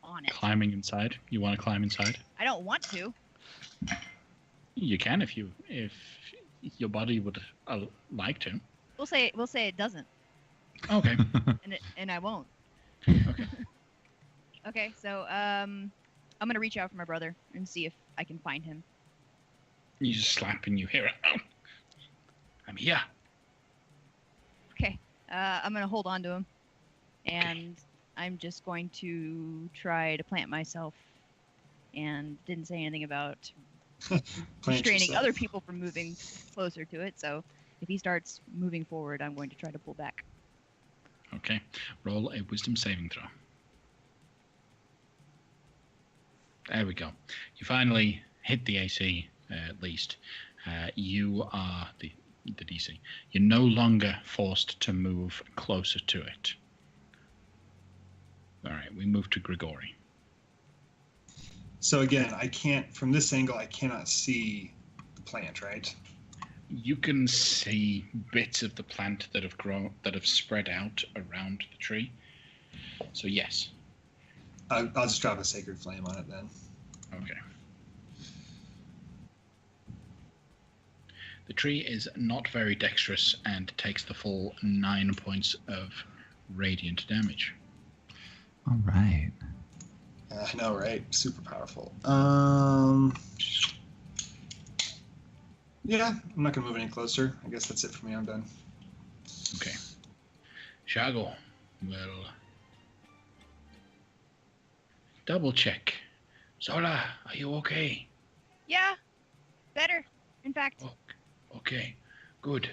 on it. Climbing inside. You want to climb inside? I don't want to. You can if your body would like to. We'll say it doesn't, Okay. and I won't. Okay. Okay, so I'm gonna reach out for my brother and see if I can find him. You just slap and you hear it. Oh, I'm here. Okay, I'm gonna hold on to him, and I'm just going to try to plant myself. And didn't say anything about restraining other people from moving closer to it. So if he starts moving forward, I'm going to try to pull back. Okay. Roll a wisdom saving throw. There we go. You finally hit the AC, at least. You are the DC. You're no longer forced to move closer to it. All right, we move to Grigori. So again, I can't, from this angle, I cannot see the plant, right? You can see bits of the plant that have grown, that have spread out around the tree. So yes. I'll just drop a sacred flame on it then. Okay. The tree is not very dexterous and takes the full 9 points of radiant damage. All right. I know, right? Super powerful. Yeah, I'm not gonna move any closer. I guess that's it for me. I'm done. Okay. Shago will double check. Zola, are you okay? Yeah, better. In fact, Okay. Good.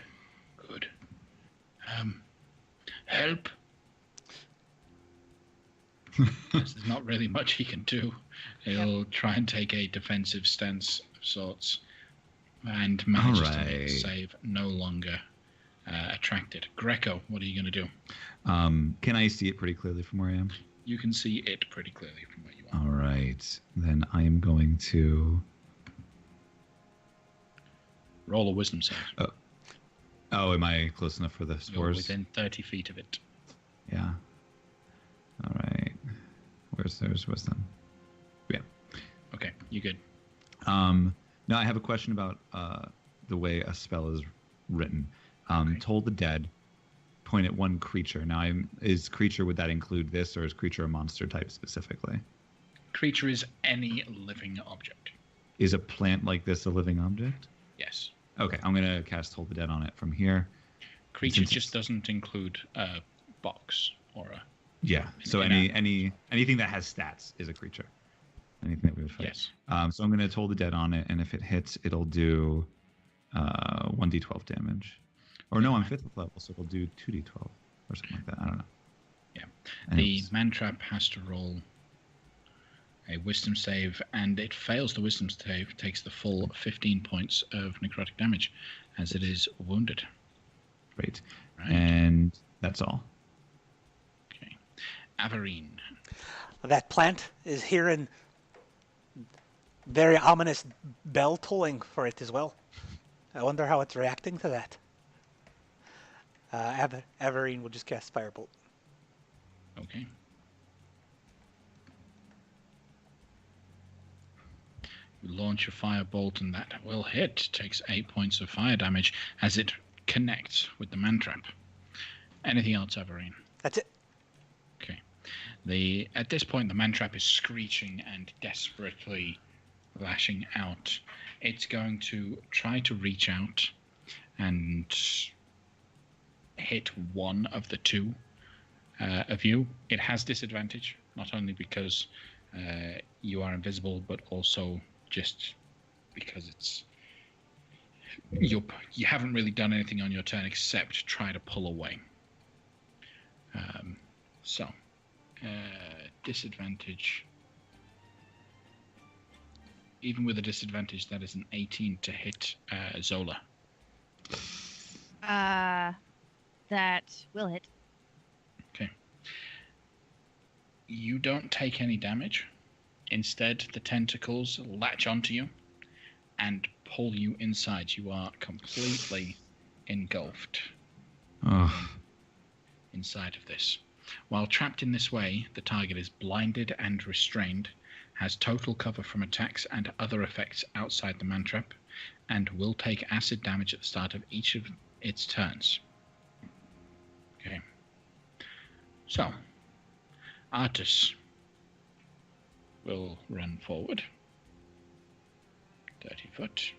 Help. There's not really much he can do. He'll try and take a defensive stance of sorts, and manages to make a save. No longer attracted. Greco, what are you going to do? Can I see it pretty clearly from where I am? You can see it pretty clearly from where you are. All right. Then I am going to... Roll a wisdom save. Oh, am I close enough for the You're spores? within 30 feet of it. Yeah. All right. There's wisdom? Yeah. Okay, you good. Now I have a question about the way a spell is written. Toll the dead, point at one creature. Now, is creature, would that include this, or is creature a monster type specifically? Creature is any living object. Is a plant like this a living object? Yes. Okay, I'm gonna cast Hold the Dead on it from here. Creature just doesn't include a box or a. Yeah. So anything that has stats is a creature. Anything that we would fight. Yes. So I'm gonna Hold the Dead on it, and if it hits, it'll do 1d12 damage. Or no, I'm 5th level, so it'll do 2d12 or something like that. I don't know. Yeah. And The man-trap has to roll a wisdom save, and it fails the wisdom save, takes the full 15 points of necrotic damage, as it is wounded. Great. Right. And that's all. Okay. Averine. That plant is hearing very ominous bell tolling for it as well. I wonder how it's reacting to that. Averine will just cast Firebolt. Okay. You launch a firebolt, and that will hit. Takes 8 points of fire damage as it connects with the man-trap. Anything else, Averine? That's it. Okay. At this point, the man-trap is screeching and desperately lashing out. It's going to try to reach out and hit one of the two of you. It has disadvantage, not only because you are invisible, but also just because it's you haven't really done anything on your turn except try to pull away. Disadvantage. Even with a disadvantage, that is an 18 to hit Zola. That will hit. Okay. You don't take any damage. Instead, the tentacles latch onto you and pull you inside. You are completely engulfed inside of this. While trapped in this way, the target is blinded and restrained, has total cover from attacks and other effects outside the man-trap, and will take acid damage at the start of each of its turns. Okay. So, Artus will run forward 30 foot,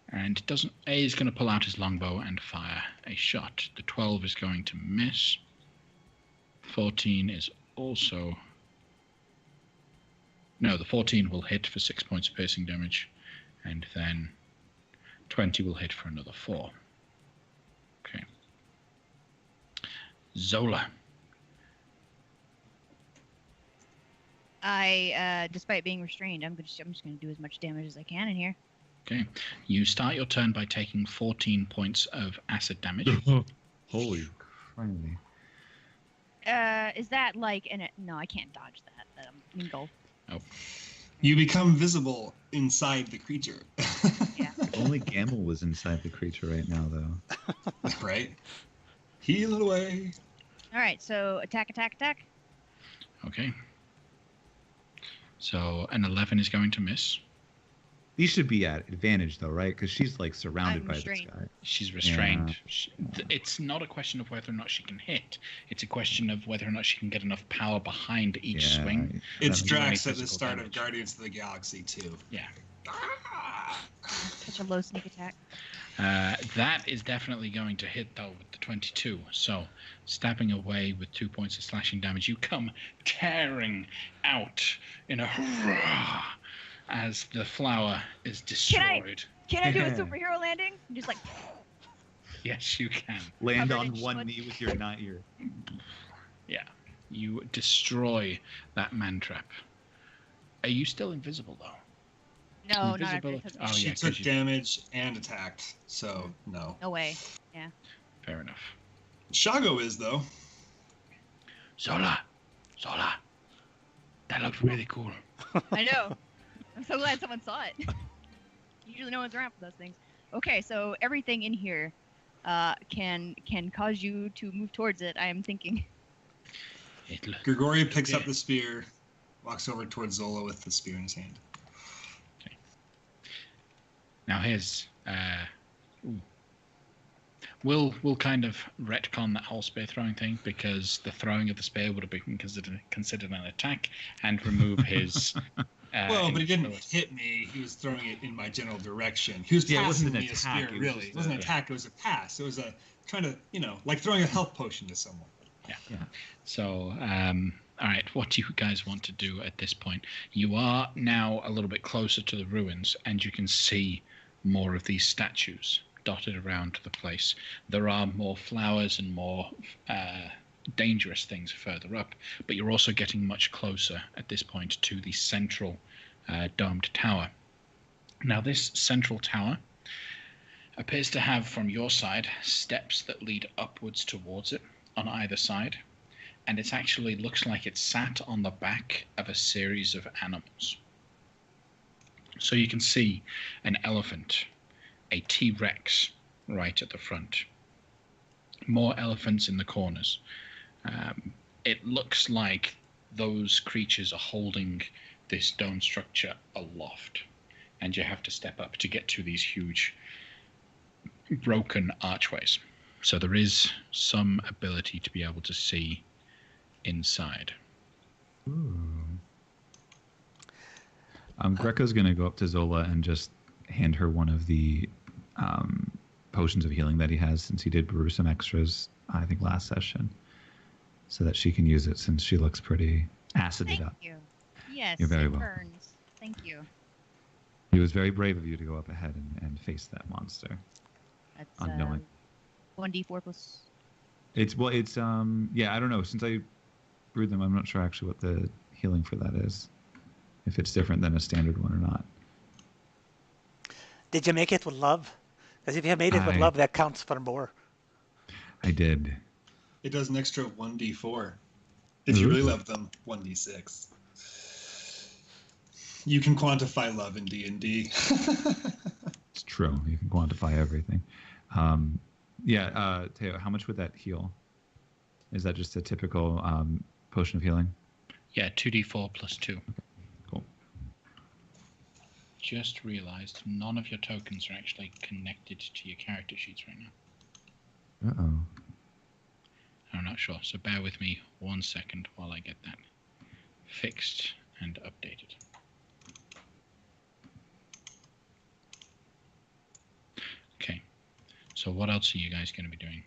and is going to pull out his longbow and fire a shot. The 12 is going to miss. 14 is also the 14 will hit for 6 points of piercing damage, and then 20 will hit for another 4. Okay. Zola. Despite being restrained, I'm just going to do as much damage as I can in here. Okay. You start your turn by taking 14 points of acid damage. Holy criminy. Is that like no, I can't dodge that. I'm engulfed. Oh. You become visible inside the creature. Yeah. If only Gamble was inside the creature right now, though. Right? Heal it away. All right, so attack. Okay. So an 11 is going to miss. These should be at advantage, though, right? Because she's like surrounded I'm by restrained. this guy. She's restrained. Yeah. It's not a question of whether or not she can hit. It's a question of whether or not she can get enough power behind each swing. It's Doesn't do any Drax at the physical start damage. of Guardians of the Galaxy, too. Yeah. Such a low sneak attack. That is definitely going to hit, though, with the 22. So, stabbing away with 2 points of slashing damage, you come tearing out in a hurrah as the flower is destroyed. Can I do a superhero landing? Just like. Yes, you can. Land Covered on in one blood. knee with your not your. Yeah. You destroy that man-trap. Are you still invisible, though? No, not after Invisibility. it took Oh, She yeah, took 'cause you- damage and attacked, so no. No way. Fair enough. Shago is, though. Zola! That looked really cool. I know. I'm so glad someone saw it. Usually no one's around for those things. Okay, so everything in here can cause you to move towards it, I am thinking. Grigori picks up the spear, walks over towards Zola with the spear in his hand. Now here's We'll kind of retcon that whole spear throwing thing, because the throwing of the spear would have been considered an attack, and remove his. Well, but he didn't hit me. He was throwing it in my general direction. He was passing me a spear, really. It wasn't an attack. It was a pass. It was a trying to, like throwing a health potion to someone. Yeah. So, all right, what do you guys want to do at this point? You are now a little bit closer to the ruins, and you can see more of these statues dotted around the place. There are more flowers and more dangerous things further up, but you're also getting much closer at this point to the central domed tower. Now, this central tower appears to have, from your side, steps that lead upwards towards it on either side, and it actually looks like it's sat on the back of a series of animals. So you can see an elephant, a T-Rex right at the front, more elephants in the corners. It looks like those creatures are holding this dome structure aloft, and you have to step up to get to these huge broken archways. So there is some ability to be able to see inside. Greco's going to go up to Zola and just hand her one of the potions of healing that he has, since he did brew some extras, I think, last session, so that she can use it, since she looks pretty acided up. Thank you. Yes, You're very it welcome. burns. Thank you. It was very brave of you to go up ahead and face that monster. That's Unknowing. 1d4 plus. I don't know. Since I brewed them, I'm not sure actually what the healing for that is. If it's different than a standard one or not. Did you make it with love? Because if you made it with love, that counts for more. I did. It does an extra 1d4. If you really love them, 1d6. You can quantify love in D&D. It's true. You can quantify everything. Teo, how much would that heal? Is that just a typical potion of healing? Yeah, 2d4 plus 2. Okay, cool. Just realized none of your tokens are actually connected to your character sheets right now. Uh-oh. I'm not sure, so bear with me 1 second while I get that fixed and updated. Okay, so what else are you guys going to be doing?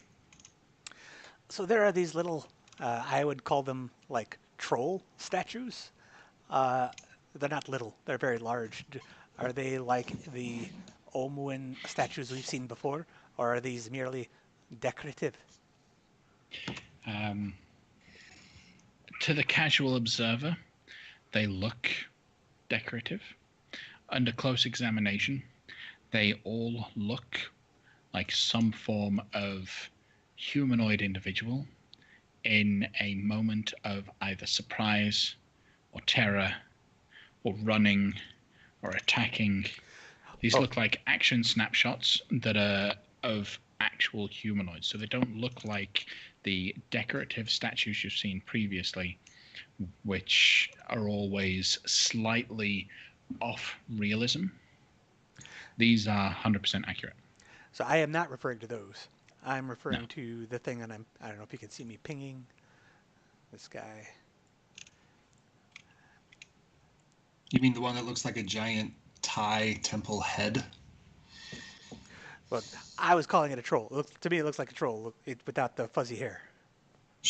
So there are these little, I would call them like troll statues. They're not little, they're very large. Are they like the Omuin statues we've seen before, or are these merely decorative? To the casual observer, they look decorative. Under close examination, they all look like some form of humanoid individual in a moment of either surprise or terror or running or attacking. These look like action snapshots that are of actual humanoids. So they don't look like the decorative statues you've seen previously, which are always slightly off realism. These are 100% accurate. So I am not referring to those. I'm referring to the thing, and I don't know if you can see me pinging this guy. You mean the one that looks like a giant Thai temple head? Well, I was calling it a troll. To me, it looks like a troll without the fuzzy hair.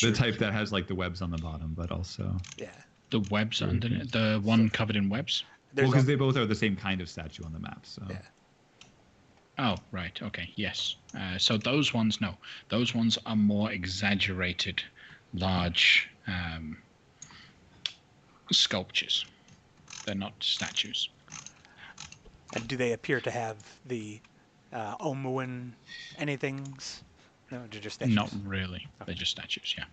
The type that has like the webs on the bottom, but also... Yeah. The webs underneath, the one covered in webs? Because they both are the same kind of statue on the map, so... Yeah. Oh, right. Okay. Yes. So those ones, no. Those ones are more exaggerated, large sculptures. They're not statues. And do they appear to have the Omuin anythings? No, they're just statues. Not really. Okay. They're just statues, yeah.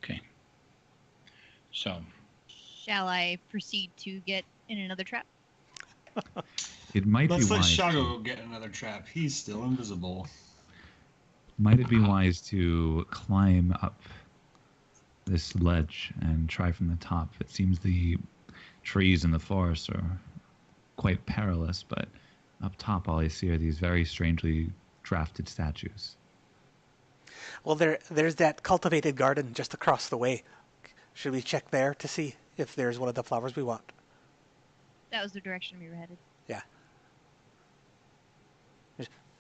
Okay. So. Shall I proceed to get in another trap? It might Let's be let wise. Shago go get another trap. He's still invisible. Might it be wise to climb up this ledge and try from the top? It seems the trees in the forest are quite perilous, but Up top, all I see are these very strangely drafted statues. Well, there's that cultivated garden just across the way. Should we check there to see if there's one of the flowers we want? That was the direction we were headed. Yeah.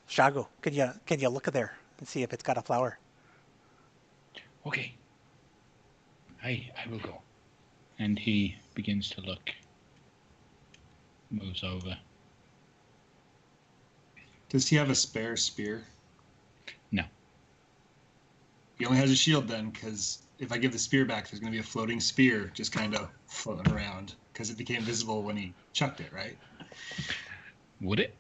Shago, can you look at there and see if it's got a flower? Okay. I will go. And he begins to look. Moves over. Does he have a spare spear? No. He only has a shield then, because if I give the spear back, there's going to be a floating spear just kind of floating around, because it became visible when he chucked it, right? Would it?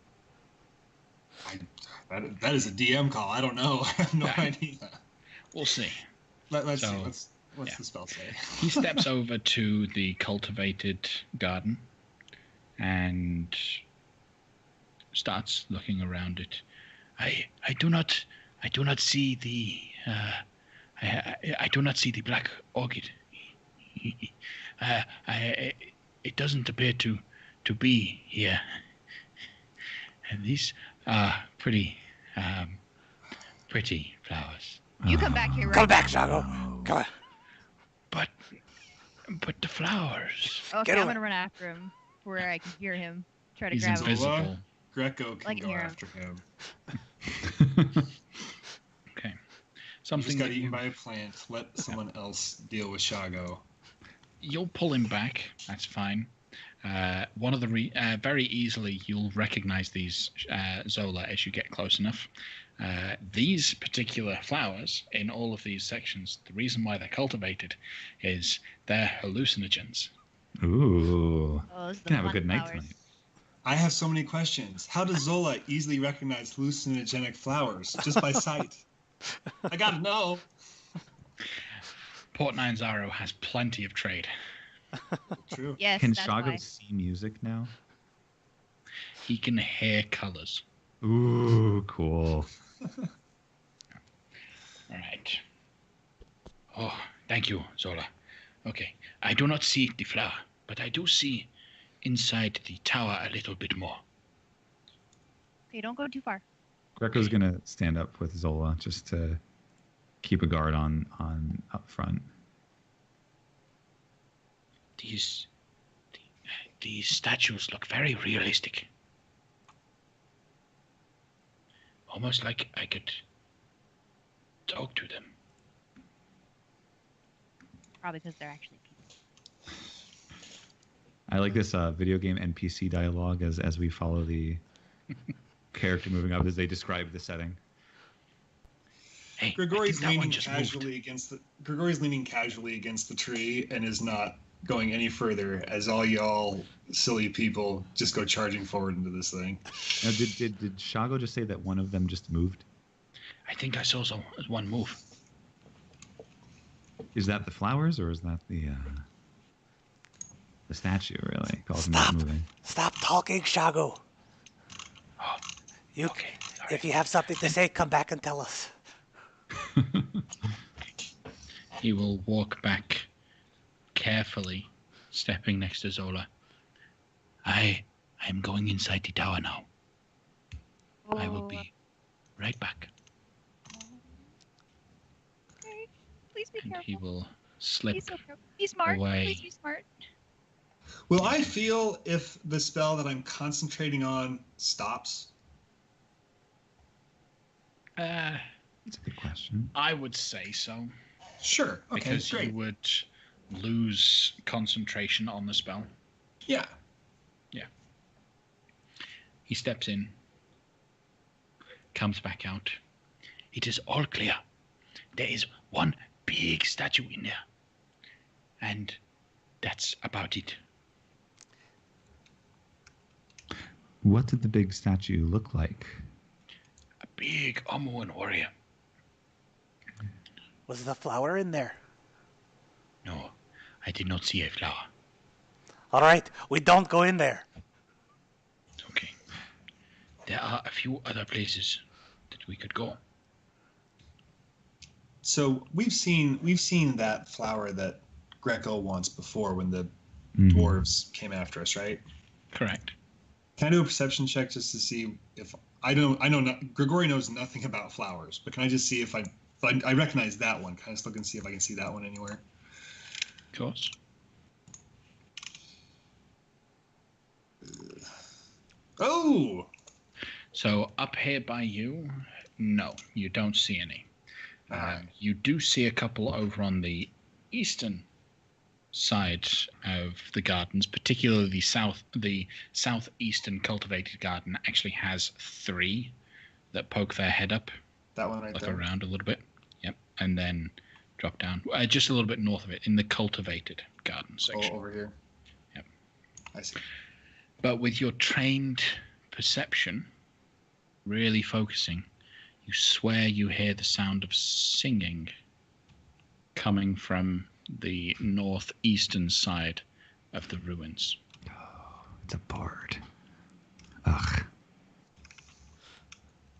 That is a DM call. I don't know. I have no idea. We'll see. Let's So, see. What's the spell say? He steps over to the cultivated garden and starts looking around it. I do not see the I do not see the black orchid. It doesn't appear to be here. And these are pretty flowers. You come back here right Come back, now. Shago. Come on. But the flowers. Okay, Get I'm away. gonna run after him where I can hear him. Try to He's grab him. invisible. Greco can Like go Nero. after him. Okay. He Something just got that eaten by a plant. Let someone else deal with Shago. you'll pull him back. That's fine. One of the very easily you'll recognize these Zola as you get close enough. These particular flowers in all of these sections, the reason why they're cultivated is they're hallucinogens. Ooh. Oh, those are the Can have a fun good night flowers. tonight. I have so many questions. How does Zola easily recognize hallucinogenic flowers just by sight? I gotta know. Port Nyanzaro has plenty of trade. True. Yes, Can that's Shago why. see music now? He can hear colors. Ooh, cool. All right. Oh, thank you, Zola. Okay, I do not see the flower, but I do see inside the tower a little bit more. Okay, don't go too far. Greco's gonna stand up with Zola just to keep a guard on up front. These statues look very realistic. Almost like I could talk to them. Probably because they're actually people. I like this video game NPC dialogue as we follow the character moving up as they describe the setting. Hey, Grigori's I think that one leaning just casually moved. against the tree and is not going any further as all y'all silly people just go charging forward into this thing. Now, did Shago just say that one of them just moved? I think I saw one move. Is that the flowers or is that the statue? Really, calls him Stop. moving. Stop talking, Shago. Oh, You, okay. Sorry. if you have something to say, come back and tell us. He will walk back carefully, stepping next to Zola. I am going inside the tower now. I will be right back. Okay, please be And careful. he will slip He's so careful. Be smart. away. Please be smart. Will I feel if the spell that I'm concentrating on stops? That's a good question. I would say so, Sure. Okay, because great. you would lose concentration on the spell. Yeah. He steps in, comes back out. It is all clear. There is one big statue in there. And that's about it. What did the big statue look like? A big Omuan warrior. Was the flower in there? No, I did not see a flower. All right, we don't go in there. Okay. There are a few other places that we could go. So we've seen that flower that Greco wants before when the Mhm. dwarves came after us, right? Correct. Can I do a perception check just to see if I know Grigori knows nothing about flowers, but can I just see if I recognize that one? Can I just look and see if I can see that one anywhere? Of course. Oh! So up here by you, no, you don't see any. You do see a couple over on the eastern side of the gardens, particularly the southeastern cultivated garden actually has 3 that poke their head up. That one right look there. Around a little bit. Yep. And then drop down just a little bit north of it in the cultivated garden section. Oh, over here. Yep. I see. But with your trained perception, really focusing, you swear you hear the sound of singing coming from the northeastern side of the ruins. Oh, it's a bard. Ugh.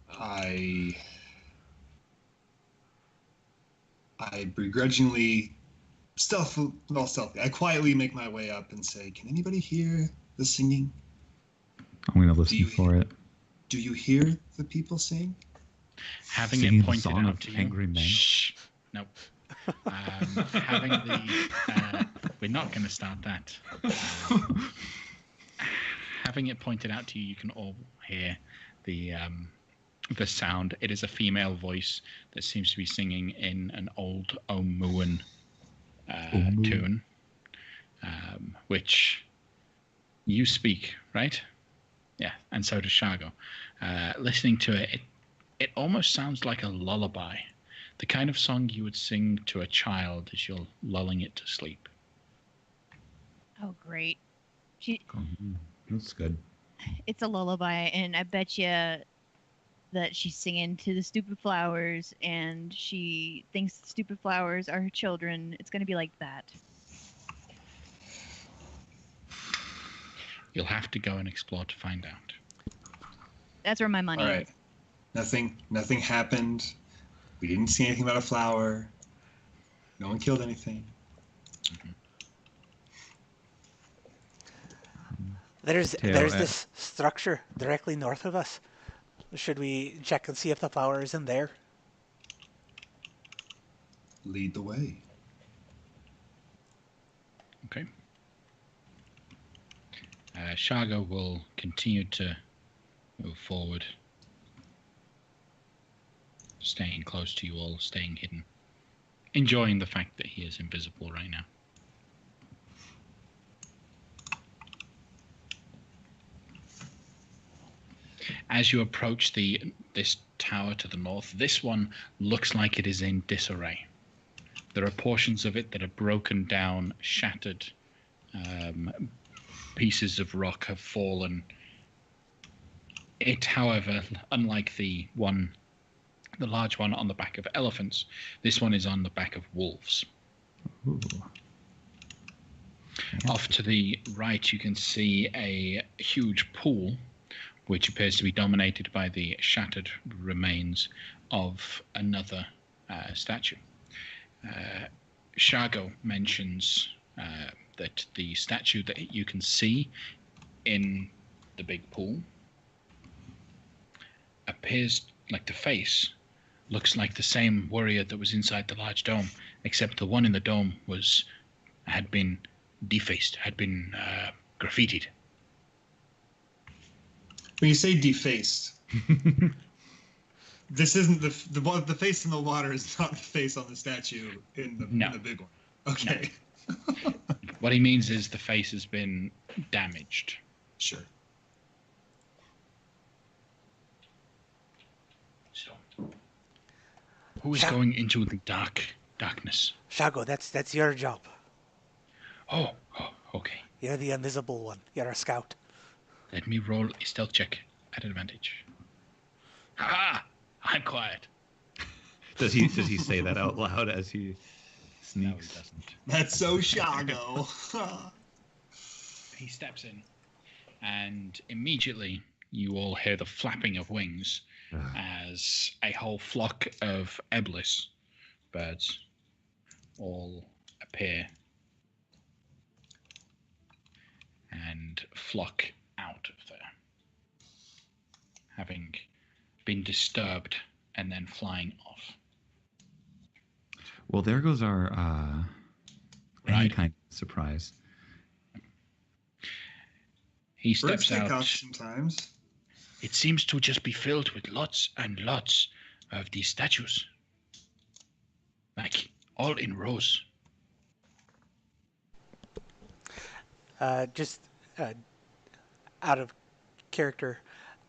I begrudgingly I quietly make my way up and say, "Can anybody hear the singing? I'm going to listen for it. Do you hear the people sing?" Having Singing it pointed the song out of to you. angry men. Shh. Nope. Having the we're not going to start that. Having it pointed out to you, you can all hear the sound. It is a female voice that seems to be singing in an old Omuan tune, which you speak, right? Yeah, and so does Shargo. Listening to it, it almost sounds like a lullaby. The kind of song you would sing to a child as you're lulling it to sleep. Oh, great. That's good. It's a lullaby, and I bet you that she's singing to the stupid flowers, and she thinks the stupid flowers are her children. It's going to be like that. You'll have to go and explore to find out. That's where my money All right. is. Nothing happened. We didn't see anything about a flower. No one killed anything. There's Tail, this structure directly north of us. Should we check and see if the flower is in there? Lead the way. Okay. Shargo will continue to move forward, staying close to you all, staying hidden, enjoying the fact that he is invisible right now. As you approach this tower to the north, this one looks like it is in disarray. There are portions of it that are broken down, shattered. Pieces of rock have fallen. It, however, unlike the large one on the back of elephants, this one is on the back of wolves. Ooh. Off to the right, you can see a huge pool, which appears to be dominated by the shattered remains of another statue. Shargo mentions that the statue that you can see in the big pool appears like the face looks like the same warrior that was inside the large dome, except the one in the dome had been defaced, had been graffitied. When you say defaced, this isn't the face in the water is not the face on the statue in the big one. Okay. No. What he means is the face has been damaged. Sure. So, who is going into the darkness? Shago, that's your job. Oh, okay. You're the invisible one. You're a scout. Let me roll a stealth check at advantage. Ha! I'm quiet. Does he say that out loud as he sneaks? No, he doesn't. That's so Shago. He steps in, and immediately you all hear the flapping of wings as a whole flock of Eblis birds all appear and flock out of there. having been disturbed and then flying off. Well, there goes our any Right. kind of surprise. He Birds steps take out. off sometimes. It seems to just be filled with lots and lots of these statues. Like, all in rows. Just out of character,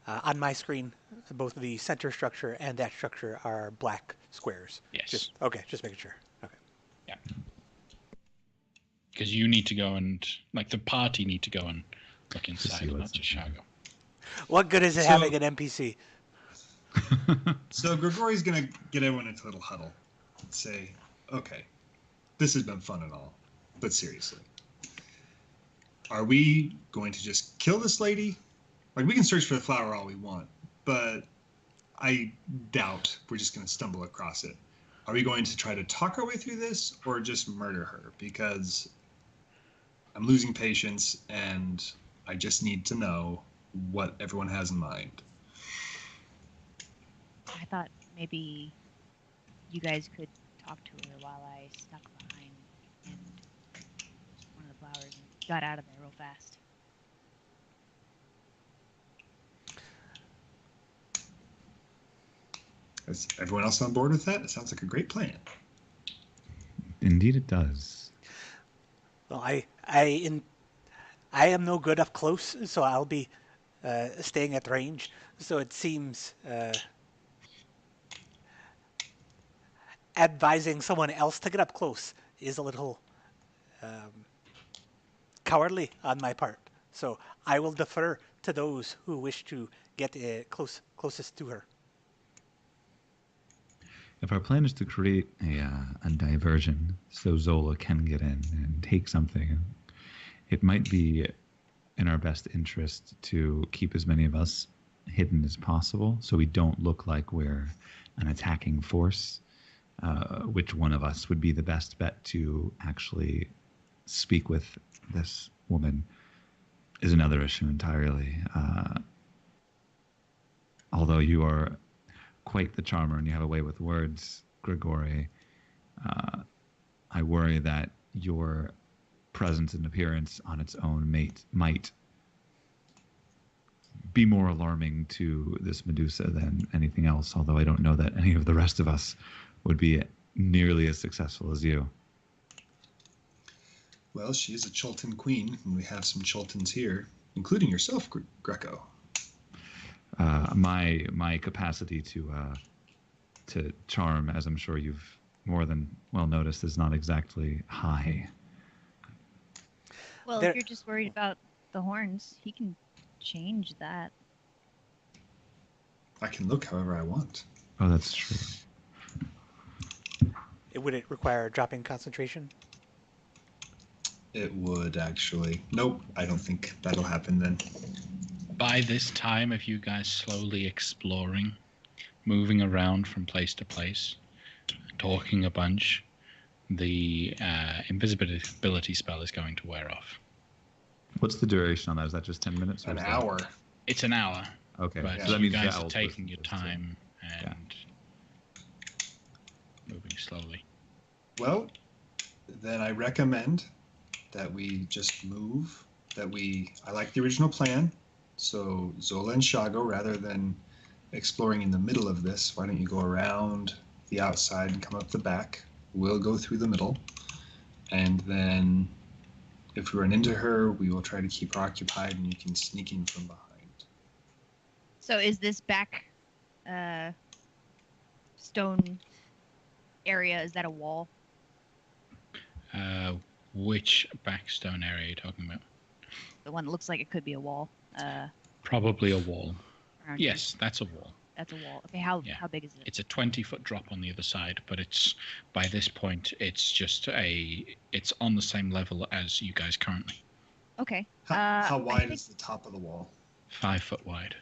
on my screen, both the center structure and that structure are black squares. Yes. Just making sure. Okay. Yeah. Because you need to go and, like, the party need to go and look inside, what's not just inside. Shago. What good is it So- having an NPC? So Grigori's going to get everyone into a little huddle and say, okay, this has been fun and all, but seriously, are we going to just kill this lady? Like, we can search for the flower all we want, but I doubt we're just going to stumble across it. Are we going to try to talk our way through this or just murder her? Because I'm losing patience and I just need to know what everyone has in mind. I thought maybe you guys could talk to her while I snuck behind and one of the flowers and got out of there real fast. Is everyone else on board with that? It sounds like a great plan. Indeed, it does. Well, I am no good up close, so I'll be staying at range. So it seems advising someone else to get up close is a little cowardly on my part. So I will defer to those who wish to get closest to her. If our plan is to create a diversion so Zola can get in and take something, it might be in our best interest to keep as many of us hidden as possible so we don't look like we're an attacking force. Which one of us would be the best bet to actually speak with this woman is another issue entirely. Although you are quite the charmer and you have a way with words, Grigori, I worry that your presence and appearance on its own might be more alarming to this Medusa than anything else, although I don't know that any of the rest of us would be nearly as successful as you. Well, she is a Chultan queen, and we have some Chultans here, including yourself, Greco. My capacity to charm, as I'm sure you've more than well noticed, is not exactly high. Well, There- if you're just worried about the horns, he can change that. I can look however I want. Oh, that's true. Would it require dropping concentration? It would actually. Nope, I don't think that'll happen then. By this time of you guys slowly exploring, moving around from place to place, talking a bunch, the invisibility spell is going to wear off. What's the duration on that? Is that just 10 minutes? Or An is that- hour. It's an hour, Okay. but So that you means guys the are owl's taking listening your to us, so- time and moving slowly. Well, then I recommend that we just move. I like the original plan. So Zola and Shago, rather than exploring in the middle of this, why don't you go around the outside and come up the back? We'll go through the middle. And then if we run into her, we will try to keep her occupied and you can sneak in from behind. So is this back stone area, is that a wall? Which backstone area are you talking about? The one that looks like it could be a wall. Probably a wall. Around here? Yes, that's a wall. That's a wall. Okay, how big is it? It's a 20-foot drop on the other side, but it's by this point it's just it's on the same level as you guys currently. Okay. How I wide think- is the top of the wall? 5 foot wide.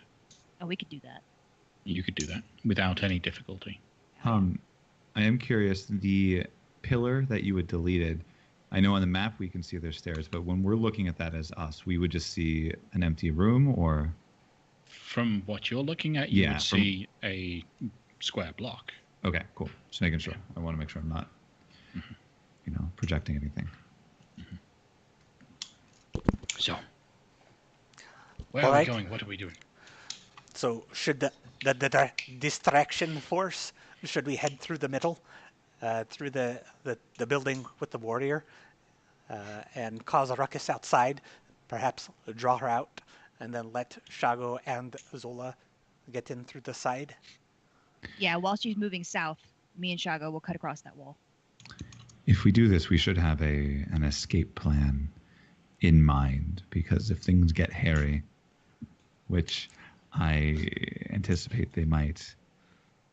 Oh, we could do that. You could do that without any difficulty. I am curious, the pillar that you had deleted, I know on the map we can see there's stairs, but when we're looking at that as us, we would just see an empty room or... From what you're looking at, you Yeah, would see a square block. Okay, cool. Just making sure. I want to make sure I'm not, projecting anything. So, where All are we right. going? What are we doing? So should the distraction force, should we head through the middle, through the building with the warrior, and cause a ruckus outside, perhaps draw her out, and then let Shago and Zola get in through the side? Yeah, while she's moving south, me and Shago will cut across that wall. If we do this, we should have an escape plan in mind, because if things get hairy, which I anticipate they might,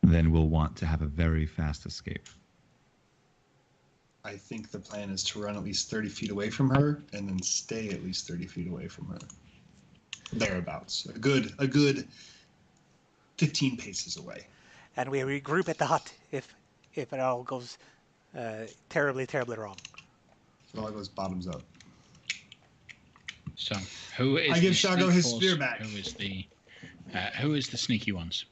then we'll want to have a very fast escape. I think the plan is to run at least 30 feet away from her and then stay at least 30 feet away from her. Thereabouts. A good 15 paces away. And we regroup at the hut if it all goes terribly, terribly wrong. It all goes bottoms up. So, who is? I give the Shago sneak his force? spear back. Who is the sneaky ones?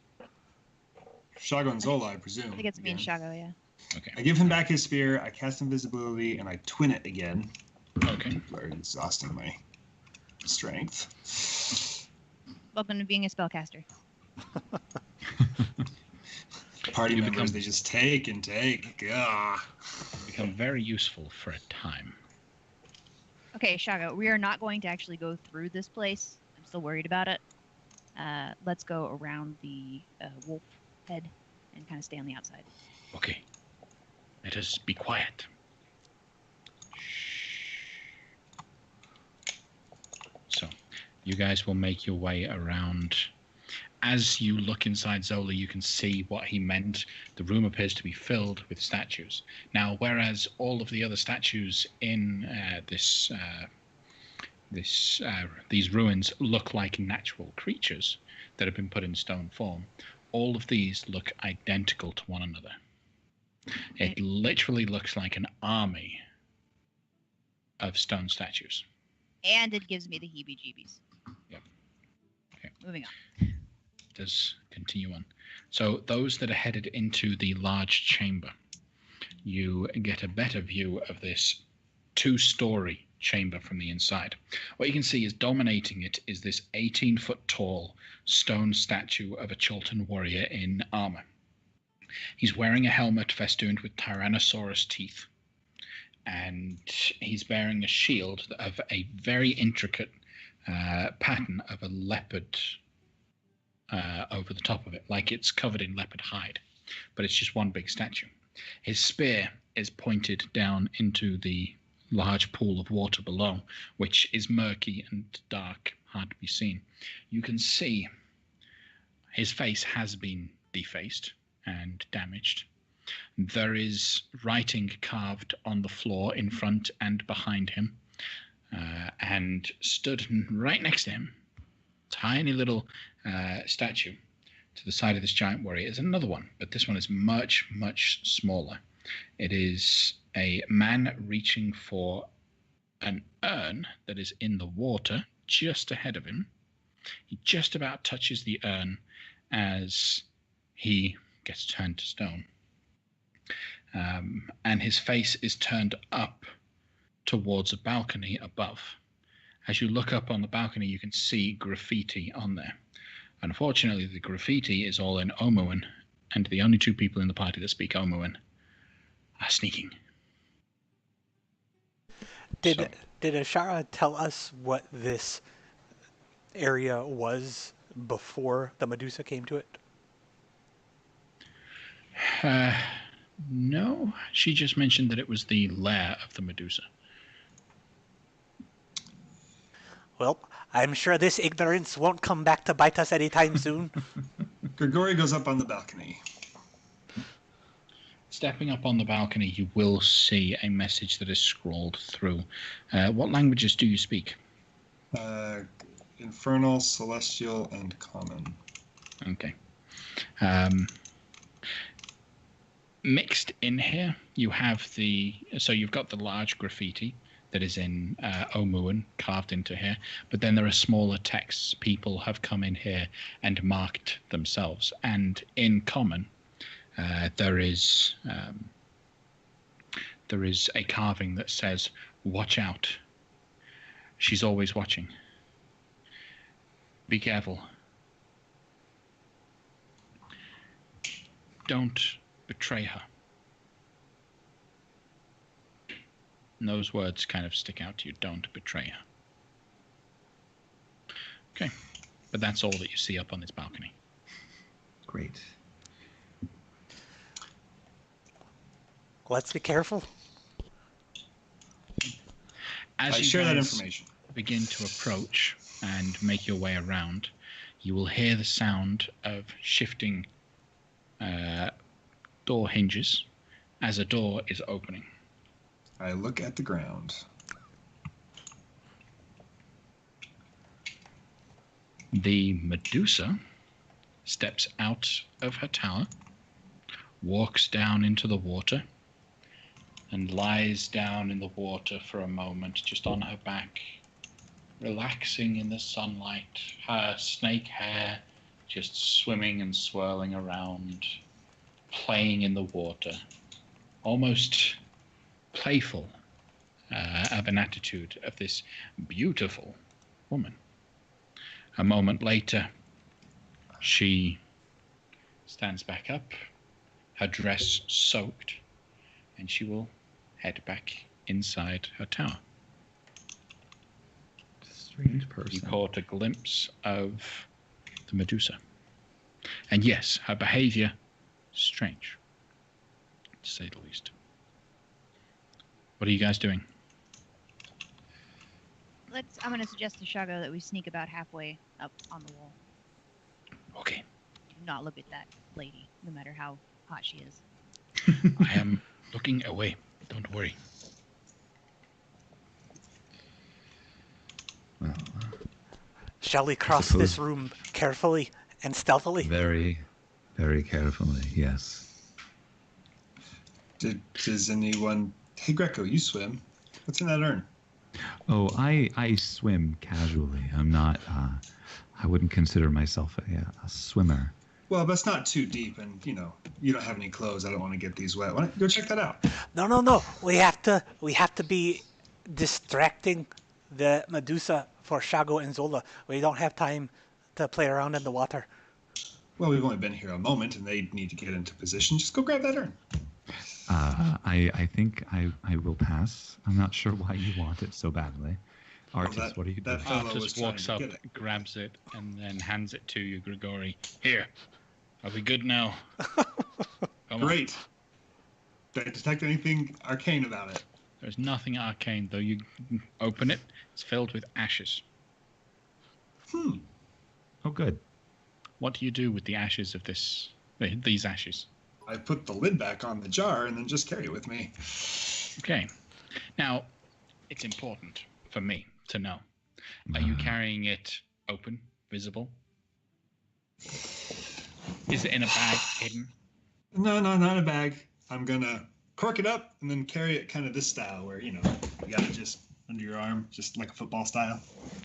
Shago and Zola, I presume. I think it's me and again. Shago, yeah. Okay. I give him back his spear, I cast invisibility, and I twin it again. Okay. People are exhausting my strength. Welcome to being a spellcaster. Party You members, become- they just take and take. Ah. Become very useful for a time. Okay, Shago, we are not going to actually go through this place. I'm still worried about it. Let's go around the wolf head and kind of stay on the outside. Okay. Let us be quiet. So, you guys will make your way around. As you look inside Zola, you can see what he meant. The room appears to be filled with statues. Now, whereas all of the other statues in these ruins look like natural creatures that have been put in stone form, all of these look identical to one another. It literally looks like an army of stone statues. And it gives me the heebie-jeebies. Yep. Okay. Moving on. Does continue on. So those that are headed into the large chamber, you get a better view of this 2-story chamber from the inside. What you can see is dominating it is this 18-foot tall stone statue of a Chultan warrior in armor. He's wearing a helmet festooned with Tyrannosaurus teeth, and he's bearing a shield of a very intricate pattern of a leopard over the top of it, like it's covered in leopard hide, but it's just one big statue. His spear is pointed down into the large pool of water below, which is murky and dark, hard to be seen. You can see his face has been defaced and damaged. There is writing carved on the floor in front and behind him, and stood right next to him, tiny little statue to the side of this giant warrior is another one, but this one is much, much smaller. It is a man reaching for an urn that is in the water just ahead of him. He just about touches the urn as he gets turned to stone. And his face is turned up towards a balcony above. As you look up on the balcony, you can see graffiti on there. Unfortunately, the graffiti is all in Omuan, and the only 2 people in the party that speak Omuan are sneaking. Did Ashara tell us what this area was before the Medusa came to it? No, she just mentioned that it was the lair of the Medusa. Well, I'm sure this ignorance won't come back to bite us anytime soon. Grigori goes up on the balcony. Stepping up on the balcony, you will see a message that is scrawled through. What languages do you speak? Infernal, Celestial, and Common. Okay. Mixed in here, you have you've got the large graffiti that is in Omuan carved into here. But then there are smaller texts. People have come in here and marked themselves. And in common, there is a carving that says, "Watch out. She's always watching. Be careful. Don't betray her." And those words kind of stick out to you. Don't betray her. Okay. But that's all that you see up on this balcony. Great. Let's be careful. As I you share that guys information. begin to approach and make your way around, you will hear the sound of shifting door hinges as a door is opening. I look at the ground. The Medusa steps out of her tower, walks down into the water, and lies down in the water for a moment, just on her back, relaxing in the sunlight, her snake hair just swimming and swirling around, playing in the water, almost playful of an attitude of this beautiful woman. A moment later, she stands back up, her dress soaked, and she will head back inside her tower. Strange person. You caught a glimpse of the Medusa. And yes, her behavior, strange, to say the least. What are you guys doing? I'm going to suggest to Shago that we sneak about halfway up on the wall. Okay. Do not look at that lady, no matter how hot she is. I am looking away. Don't worry. Well, Shall we cross suppose- this room carefully and stealthily? very, very carefully, yes. Does anyone... Hey, Greco, you swim. What's in that urn? Oh, I swim casually. I'm not, I wouldn't consider myself a swimmer. Well, that's not too deep, and, you don't have any clothes. I don't want to get these wet. Why don't you go check that out? No. We have to be distracting the Medusa for Shago and Zola. We don't have time to play around in the water. Well, we've only been here a moment, and they need to get into position. Just go grab that urn. I think I will pass. I'm not sure why you want it so badly. Artis, what are you doing? that fellow was Artis trying walks to up, get it. grabs it, and then hands it to you, Grigori. Here. Are we good now? Come on. Great. Did I detect anything arcane about it? There's nothing arcane, though. You open it, it's filled with ashes. Oh, good. What do you do with the ashes of these ashes? I put the lid back on the jar and then just carry it with me. Okay. Now, it's important for me to know. Are you carrying it open, visible? Is it in a bag, hidden? No, not a bag. I'm gonna cork it up and then carry it kind of this style where, you got it just under your arm, just like a football style.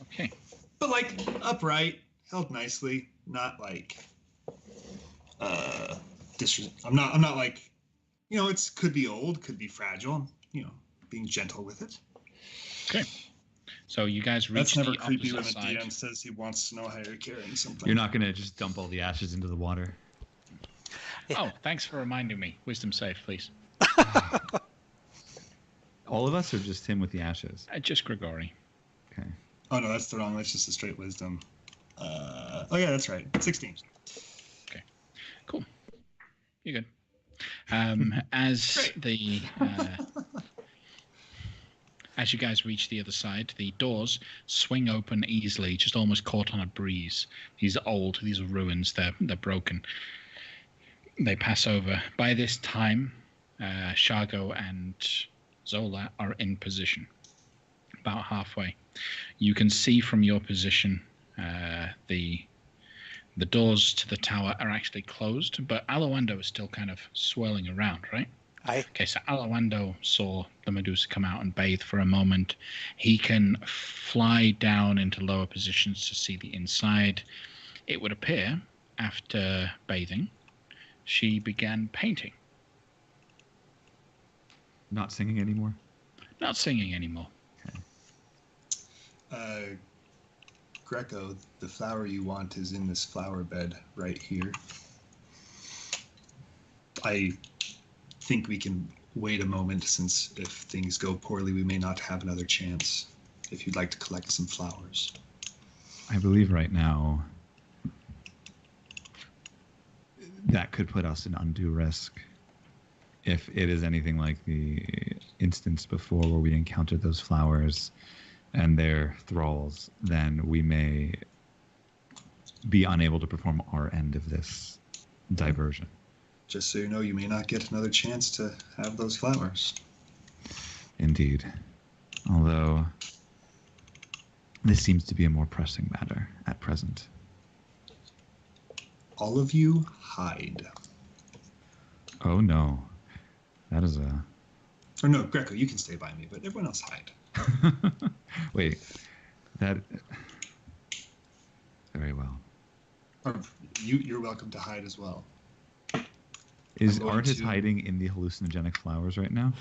Okay. But like upright, held nicely, not like I'm not like, it's could be old, could be fragile, being gentle with it. Okay. So you guys reach That's never the creepy when opposite the side. DM says he wants to know how you're carrying something. You're not going to just dump all the ashes into the water? Oh, thanks for reminding me. Wisdom save, please. All of us, or just him with the ashes? Just Grigori. Okay. Oh no, that's the wrong. That's just a straight wisdom. Oh yeah, that's right. 16. Cool. You're good. As the as you guys reach the other side, the doors swing open easily, just almost caught on a breeze. These are ruins. They're broken. They pass over. By this time, Shago and Zola are in position, about halfway. You can see from your position the doors to the tower are actually closed, but Alawando is still kind of swirling around, right? Aye. Okay, so Alawando saw the Medusa come out and bathe for a moment. He can fly down into lower positions to see the inside. It would appear, after bathing, she began painting. Not singing anymore? Not singing anymore. Greco, the flower you want is in this flower bed right here. I think we can wait a moment, since if things go poorly, we may not have another chance. If you'd like to collect some flowers. I believe right now that could put us in undue risk. If it is anything like the instance before where we encountered those flowers and their thralls, then we may be unable to perform our end of this diversion. Just so you know, you may not get another chance to have those flowers. Indeed. Although this seems to be a more pressing matter at present. All of you hide. Oh no. That is a... Or no, Greco, you can stay by me, but everyone else hide. Wait. That... Very well. Or you're welcome to hide as well. Is I'm going Artis to- hiding in the hallucinogenic flowers right now?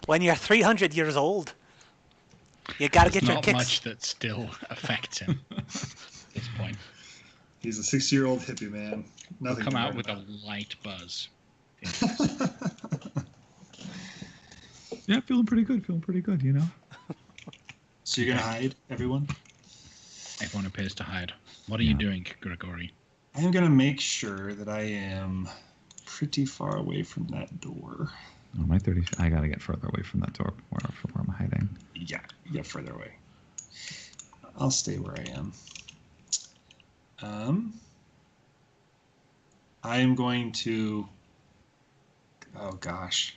When you're 300 years old, you got to There's get your not kicks. much that still affects him at this point. He's a 60-year-old hippie man. He'll Nothing come to out worry with about. a light buzz. Yeah, feeling pretty good, you know? So you're gonna hide, everyone? Everyone appears to hide. What are you doing, Gregory? I am gonna make sure that I am pretty far away from that door. Oh, my 30... I gotta get further away from that door where I'm hiding. Yeah, get further away. I'll stay where I am. I am going to... Oh, gosh.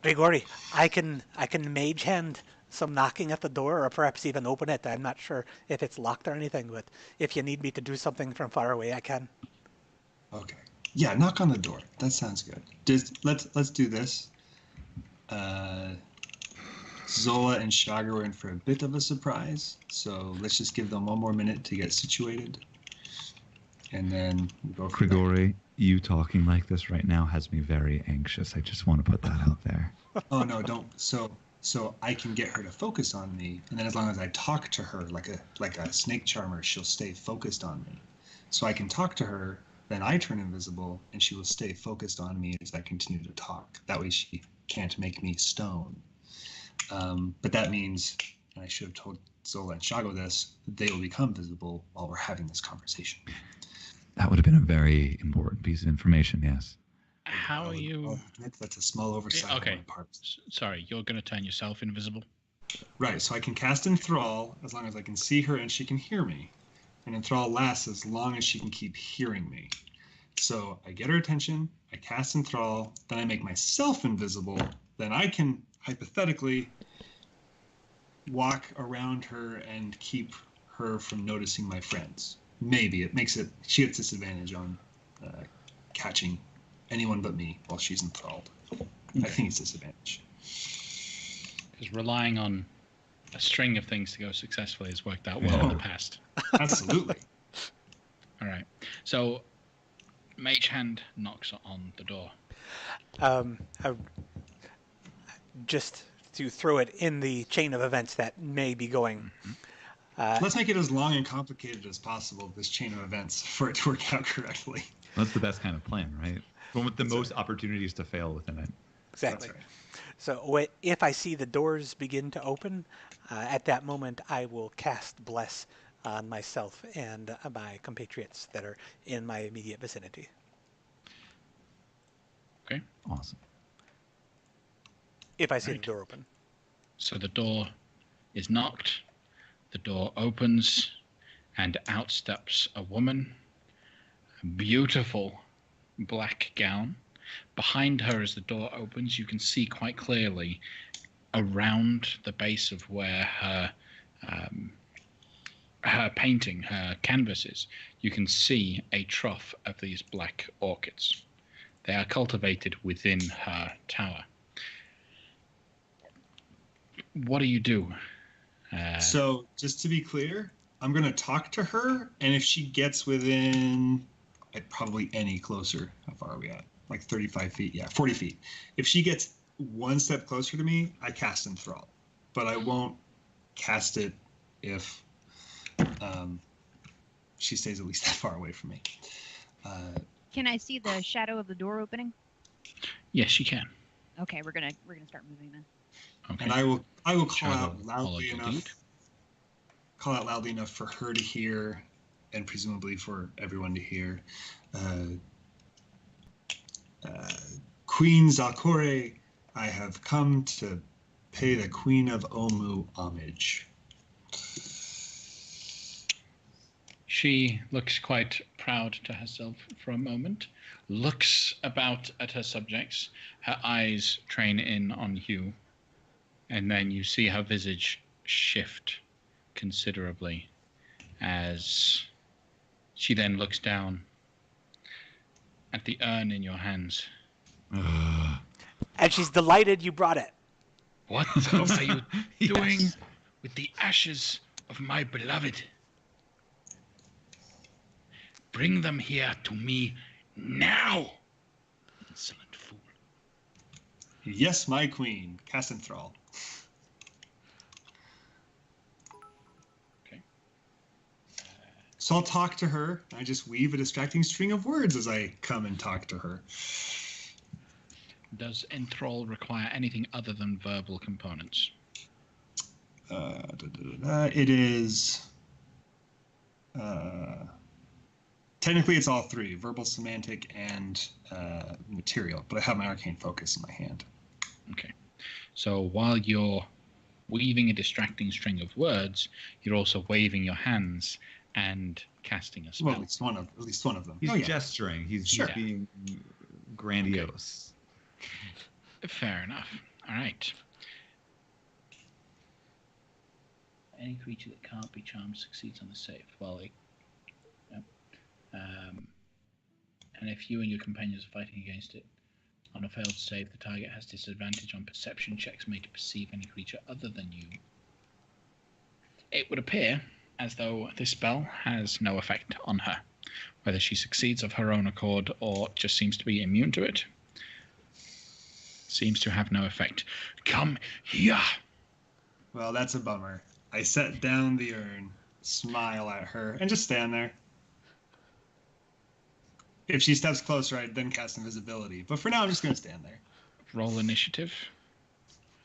Grigori, I can mage hand some knocking at the door, or perhaps even open it. I'm not sure if it's locked or anything, but if you need me to do something from far away, I can. Okay. Yeah, knock on the door. That sounds good. Just let's do this. Zola and Shaga were in for a bit of a surprise, so let's just give them one more minute to get situated, and then we'll go from there. Grigori, you talking like this right now has me very anxious. I just want to put that out there. Oh no, don't. So I can get her to focus on me, and then as long as I talk to her like a snake charmer, she'll stay focused on me. So I can talk to her, then I turn invisible, and she will stay focused on me as I continue to talk. That way she can't make me stone. But that means, and I should have told Zola and Shago this, they will become visible while we're having this conversation. That would have been a very important piece of information, yes. How are you... That's a small oversight on Okay. my part. Sorry, you're going to turn yourself invisible? Right, so I can cast Enthrall as long as I can see her and she can hear me. And Enthrall lasts as long as she can keep hearing me. So I get her attention, I cast Enthrall, then I make myself invisible, then I can, hypothetically, walk around her and keep her from noticing my friends. Maybe. It makes it... She gets disadvantage on catching anyone but me while she's enthralled. I think it's disadvantage. Because relying on a string of things to go successfully has worked out well in the past. Absolutely. All right. So, Mage Hand knocks on the door. Just to throw it in the chain of events that may be going. Let's make it as long and complicated as possible, this chain of events, for it to work out correctly. That's the best kind of plan, right? One with the That's most opportunities to fail within it. Exactly. That's right. So if I see the doors begin to open, at that moment I will cast Bless on myself and my compatriots that are in my immediate vicinity. Okay. Awesome. If I see Right. the door open. So the door is knocked. The door opens, and out steps a woman. A beautiful black gown. Behind her, as the door opens, you can see quite clearly around the base of where her painting, her canvas is. You can see a trough of these black orchids. They are cultivated within her tower. What do you do? So, just to be clear, I'm going to talk to her, and if she gets within probably any closer, how far are we at? Like 35 feet? Yeah, 40 feet. If she gets one step closer to me, I cast Enthrall. But I won't cast it if she stays at least that far away from me. Can I see the shadow of the door opening? Yes, you can. Okay, we're gonna start moving then. Okay. And I will call Shadow out loudly follows your enough. lead. Call out loudly enough for her to hear, and presumably for everyone to hear. Queen Zakore, I have come to pay the Queen of Omu homage. She looks quite proud to herself for a moment, looks about at her subjects, her eyes train in on you, and then you see her visage shift considerably as she then looks down at the urn in your hands. And she's delighted you brought it. What are you doing Yes. with the ashes of my beloved? Bring them here to me now, insolent fool. Yes, my queen. Cast Enthrall. Okay. So I'll talk to her. I just weave a distracting string of words as I come and talk to her. Does Enthrall require anything other than verbal components? It is... technically, it's all three: verbal, semantic, and material. But I have my arcane focus in my hand. Okay. So while you're weaving a distracting string of words, you're also waving your hands and casting a spell. Well, at least one of them. He's Oh, yeah. gesturing. He's Sure. being grandiose. Fair enough. All right. Any creature that can't be charmed succeeds on the save. Well, yep. And if you and your companions are fighting against it, on a failed save, the target has disadvantage on perception checks made to perceive any creature other than you. It would appear as though this spell has no effect on her, whether she succeeds of her own accord or just seems to be immune to it. Seems to have no effect. Come here! Well, that's a bummer. I set down the urn, smile at her, and just stand there. If she steps closer, I'd then cast invisibility. But for now, I'm just going to stand there. Roll initiative.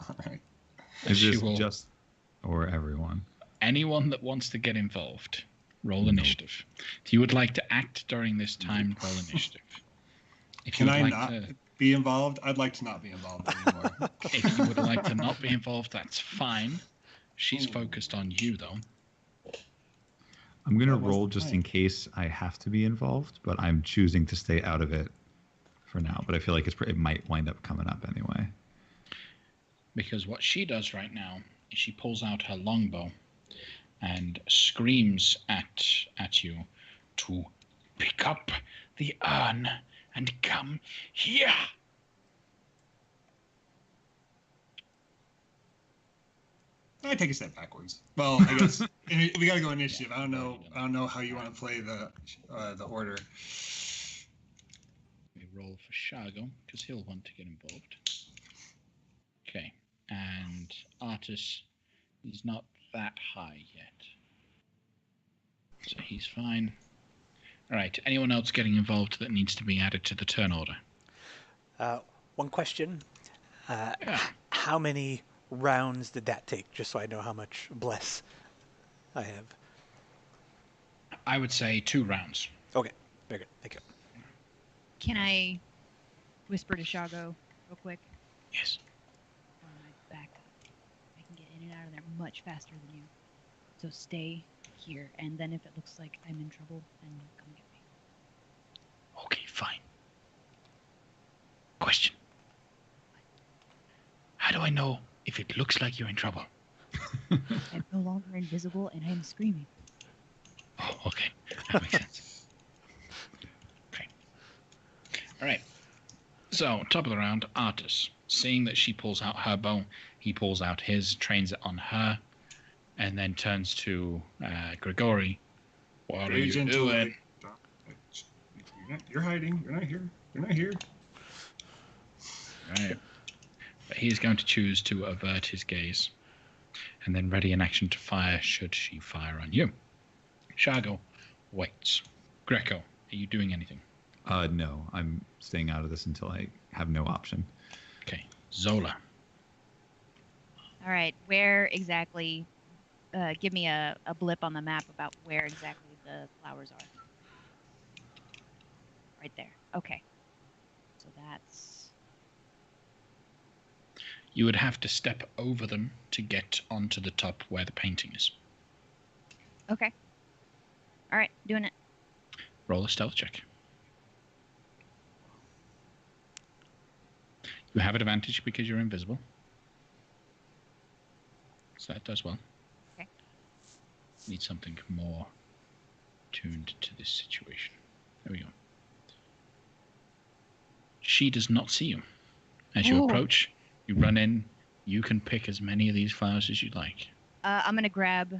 All right. And Is she this will- just or everyone? Anyone that wants to get involved, roll initiative. If you would like to act during this time, roll initiative. If you Can would I like not to, be involved? I'd like to not be involved anymore. if you would like to not be involved, that's fine. She's focused on you, though. I'm going to That was roll the just plan. in case I have to be involved, but I'm choosing to stay out of it for now. But I feel like it might wind up coming up anyway. Because what she does right now is she pulls out her longbow and screams at you to pick up the urn and come here. I take a step backwards. Well, I guess we got to go initiative. I don't know how you want to play the order. We roll for Shargo because he'll want to get involved. Okay, and Artus, he's not that high yet, so he's fine. All right, anyone else getting involved that needs to be added to the turn order? One question. Yeah. How many rounds did that take? Just so I know how much bless I have. I would say 2 rounds. Okay, very good. Thank you. Can I whisper to Shago real quick? Yes. On my back. I can get in and out of there much faster than you. So stay here, and then if it looks like I'm in trouble, then come get me. Okay, fine. Question. How do I know if it looks like you're in trouble? I'm no longer invisible, and I'm screaming. Oh, okay. That makes sense. Okay. All right. So, top of the round, Artus. Seeing that she pulls out her bow, he pulls out his, trains it on her, and then turns to Grigori. What Very are you gentle. doing? You're hiding. You're not here. You're not here. Right. But he's going to choose to avert his gaze, and then ready in action to fire should she fire on you. Shargo waits. Greco, are you doing anything? No, I'm staying out of this until I have no option. Okay. Zola. All right, where exactly? Give me a blip on the map about where exactly the flowers are. Right there. Okay. So that's. You would have to step over them to get onto the top where the painting is. Okay. All right, doing it. Roll a stealth check. You have an advantage because you're invisible. So that does well. Okay. Need something more tuned to this situation. There we go. She does not see you. As you Ooh. approach, you run in. You can pick as many of these flowers as you like. I'm gonna grab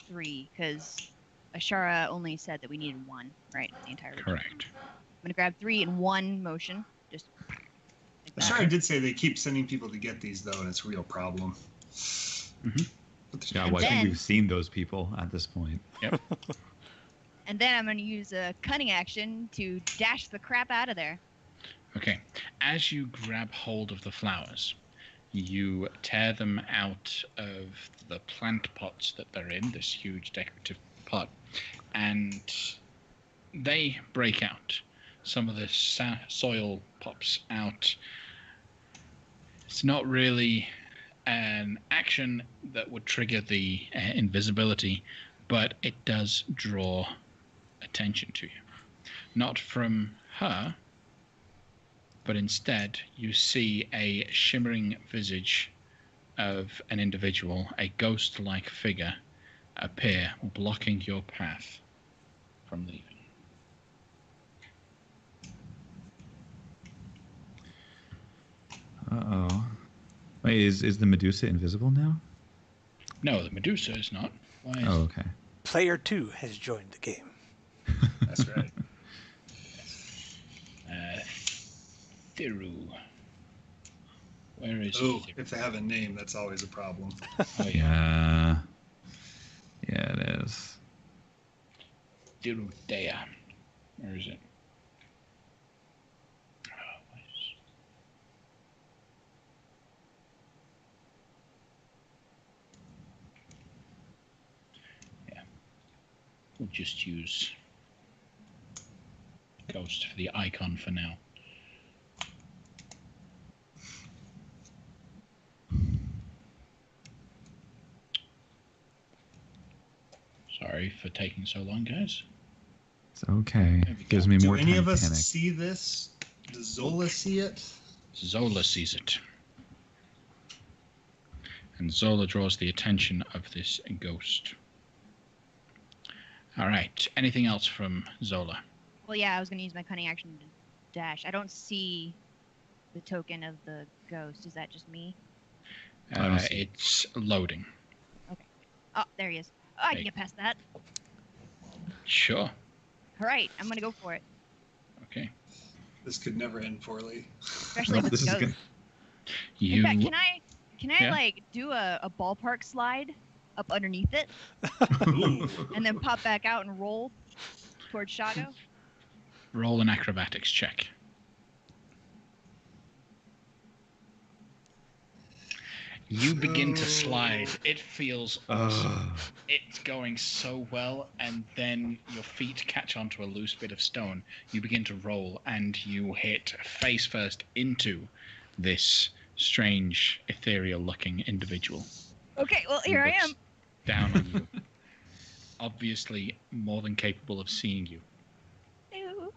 3 because Ashara only said that we needed 1, right? The entire region. Correct. I'm gonna grab 3 in one motion. Just. Like that. Ashara did say they keep sending people to get these, though, and it's a real problem. Mm-hmm. Yeah, well, I think we've seen those people at this point. Yep. And then I'm gonna use a cunning action to dash the crap out of there. Okay. As you grab hold of the flowers, you tear them out of the plant pots that they're in, this huge decorative pot, and they break out. Some of the soil pops out. It's not really an action that would trigger the invisibility, but it does draw attention to you. Not from her, but instead you see a shimmering visage of an individual, a ghost-like figure, appear, blocking your path from leaving. Uh-oh. Wait, is the Medusa invisible now? No, the Medusa is not. Why is Oh, okay. Player 2 has joined the game. That's right. Thiru. Where is Oh, Thiru? if they have a name, that's always a problem. Oh, yeah. Yeah, it is. Thirudea. Where is it? Oh, yeah. We'll just use Ghost for the icon for now. Sorry for taking so long, guys. It's okay. There we Gives go. me Do more any time of to us panic. see this? Does Zola see it? Zola sees it. And Zola draws the attention of this ghost. All right. Anything else from Zola? Well, yeah, I was gonna use my cunning action to dash. I don't see the token of the ghost. Is that just me? I don't see it. It's loading. Oh, there he is. Oh, I Hey. can get past that. Sure. All right, I'm gonna go for it. Okay. This could never end poorly. Especially No, with this the is ghost. good. You. In fact, can I Yeah. like do a ballpark slide up underneath it Ooh. and then pop back out and roll towards Shago? Roll an acrobatics check. You begin to slide. It feels awesome. It's going so well, and then your feet catch onto a loose bit of stone. You begin to roll, and you hit face first into this strange, ethereal-looking individual. Okay, well who here I looks am. Down on you. Obviously more than capable of seeing you. Ew.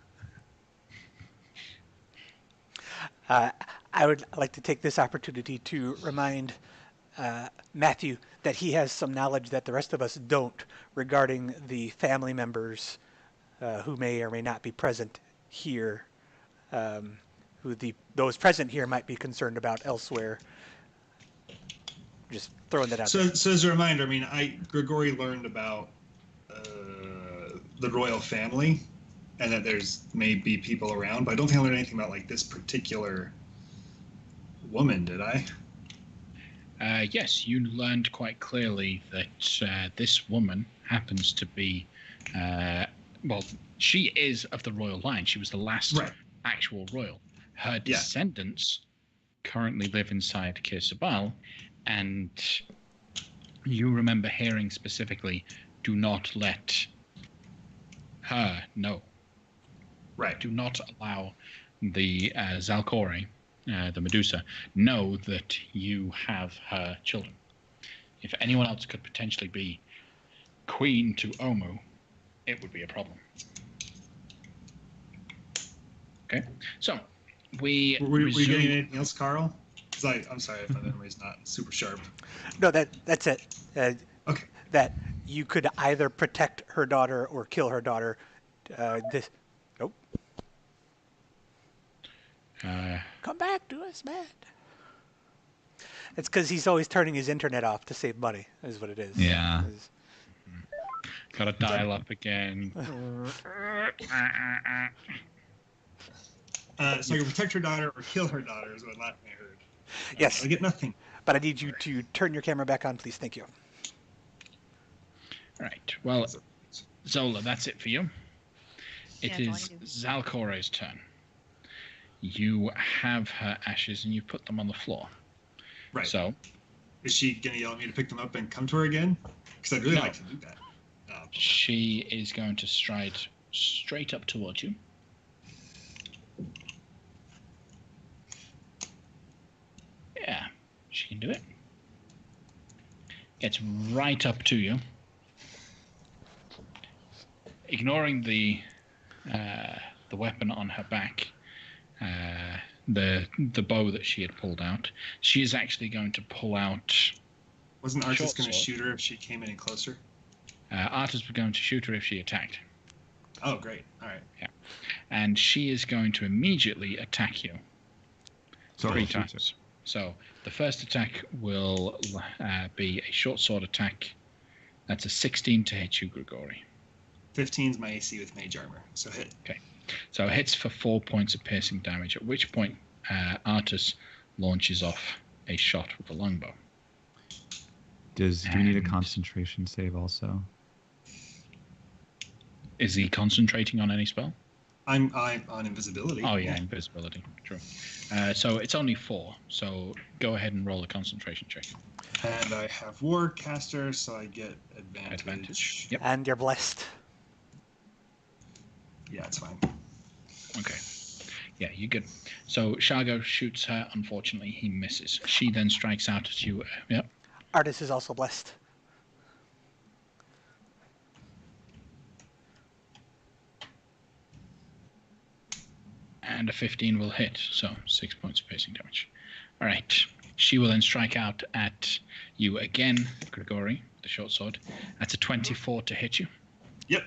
I would like to take this opportunity to remind Matthew that he has some knowledge that the rest of us don't regarding the family members who may or may not be present here who those present here might be concerned about elsewhere. Just throwing that out So, there. so as a reminder, I mean, Grigori learned about the royal family, and that there's may be people around, but I don't think I learned anything about like this particular woman, did I? Yes, you learned quite clearly that this woman happens to be, well, she is of the royal line. She was the last actual royal. Her descendants currently live inside Kirsabal, and you remember hearing specifically, do not let her know. Right. Do not allow the Zalkori, the Medusa, know that you have her children. If anyone else could potentially be queen to Omu, it would be a problem. Okay, so Were you getting anything else, Karl? Because I'm sorry if my memory's not super sharp. No, that's it. Okay. That you could either protect her daughter or kill her daughter. Come back to us, man. It's because he's always turning his internet off to save money, is what it is. Yeah. Gotta dial up again. So you can protect her daughter or kill her daughter is what last I heard. Yes. I get nothing. But I need you to turn your camera back on, please. Thank you. All right. Well, Zola, that's it for you. It Yeah, is Zalkore's turn. You have her ashes and you put them on the floor. Right. So, is she going to yell at me to pick them up and come to her again? Because I'd really like to do that. She is going to stride straight up towards you. Yeah, she can do it. Gets right up to you. Ignoring the weapon on her back, the bow that she had pulled out, she is actually going to pull out. Wasn't Artis going to shoot her if she came any closer? Artis was going to shoot her if she attacked. Oh, great! All right. Yeah, and she is going to immediately attack you. So 3 times. So the first attack will be a short sword attack. That's a 16 to hit you, Grigori. 15's my AC with mage armor, so hit. Okay. So it hits for 4 points of piercing damage, at which point Artis launches off a shot with a longbow. Do we need a concentration save also? Is he concentrating on any spell? I'm on invisibility. Oh, yeah, invisibility. True. So it's only 4, so go ahead and roll a concentration check. And I have Warcaster, so I get advantage. Yep. And you're blessed. Yeah, it's fine. Okay. Yeah, you're good. So Shargo shoots her. Unfortunately, he misses. She then strikes out at you. Yep. Artis is also blessed. And a 15 will hit, so 6 points of piercing damage. All right. She will then strike out at you again, Grigori, the short sword. That's a 24 to hit you. Yep.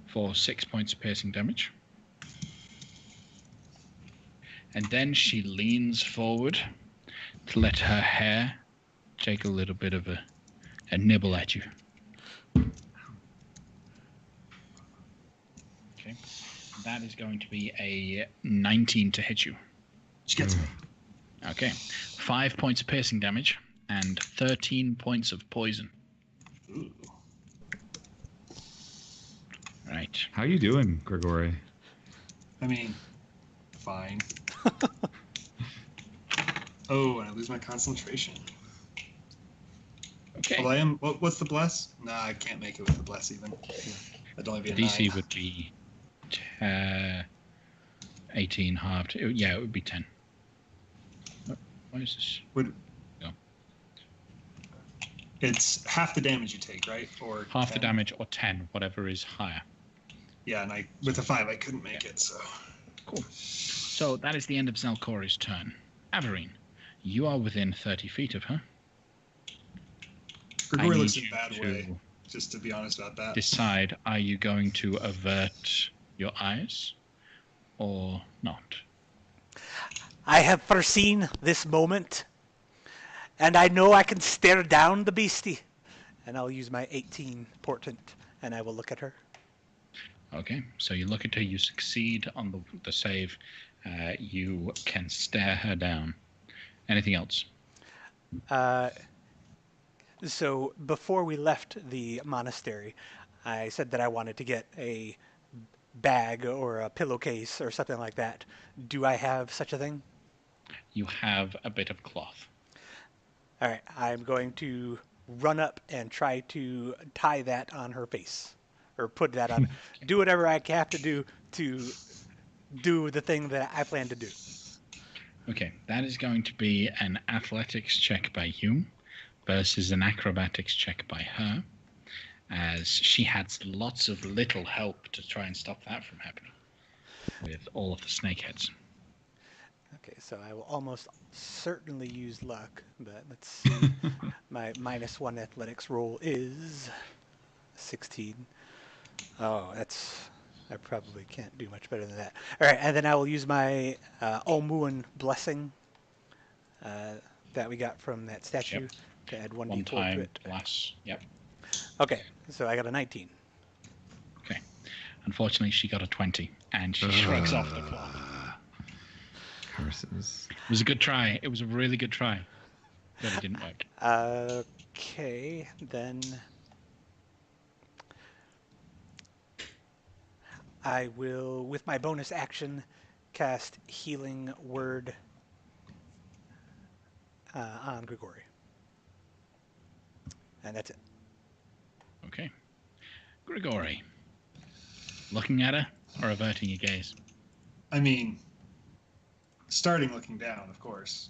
For 6 points of piercing damage. And then she leans forward to let her hair take a little bit of a nibble at you. Okay. That is going to be a 19 to hit you. She gets me. Okay. 5 points of piercing damage and 13 points of poison. Ooh. Right. How you doing, Grigori? I mean, fine. Oh, and I lose my concentration. Okay. Well, I am. What's the bless? Nah, I can't make it with the bless even. That'd only be a DC 9. would be 18 halved. Yeah, it would be 10. Why is this? No. It's half the damage you take, right? Or Half 10? the damage or 10, whatever is higher. Yeah, and with a 5 I couldn't make it, so. Cool. So that is the end of Zalkori's turn. Averine, you are within 30 feet of her. Grigori looks need in a bad you way, just to be honest about that. Decide, are you going to avert your eyes or not? I have foreseen this moment, and I know I can stare down the beastie. And I'll use my 18 portent, and I will look at her. Okay, so you look at her, you succeed on the save. You can stare her down. Anything else? So before we left the monastery, I said that I wanted to get a bag or a pillowcase or something like that. Do I have such a thing? You have a bit of cloth. All right, I'm going to run up and try to tie that on her face, or put that on. Do whatever I have to do the thing that I plan to do. Okay, that is going to be an athletics check by you versus an acrobatics check by her, as she had lots of little help to try and stop that from happening with all of the snakeheads. Okay, so I will almost certainly use luck, but let's see. My -1 athletics roll is 16. Oh, I probably can't do much better than that. All right, and then I will use my Olmuan blessing that we got from that statue. Yep. To add 1d4 One to time it. plus. Yep. Okay, so I got a 19. Okay. Unfortunately, she got a 20, and she shrugs off the cloth. Curses. It was a good try. It was a really good try, but it didn't work. Okay, then I will, with my bonus action, cast Healing Word on Grigori. And that's it. Okay. Grigori. Looking at her or averting your gaze? I mean, starting looking down, of course.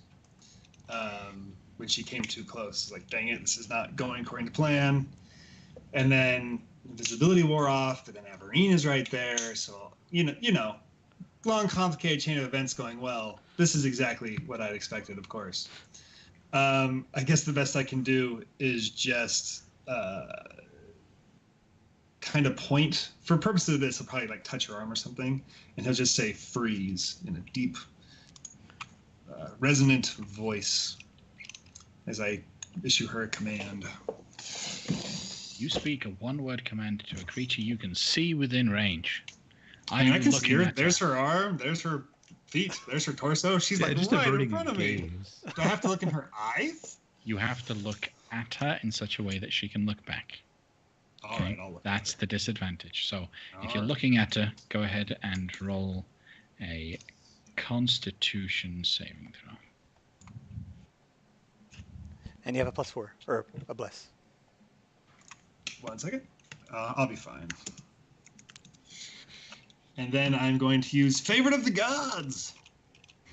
When she came too close, like, dang it, this is not going according to plan. And then visibility wore off, but then Averine is right there. So, you know, long, complicated chain of events going well. This is exactly what I'd expected, of course. I guess the best I can do is just kind of point. For purposes of this, I'll probably like touch her arm or something, and he'll just say freeze in a deep, resonant voice as I issue her a command. You speak a one-word command to a creature you can see within range. I mean, I can see looking her. at There's her arm. There's her feet. There's her torso. She's like just right in averting front a of me. gaze. Do I have to look in her eyes? You have to look at her in such a way that she can look back. All right, I'll look. That's the disadvantage. So if you're Alright. looking at her, go ahead and roll a Constitution saving throw. And you have a +4, or a bless. 1 second. I'll be fine. And then I'm going to use Favorite of the Gods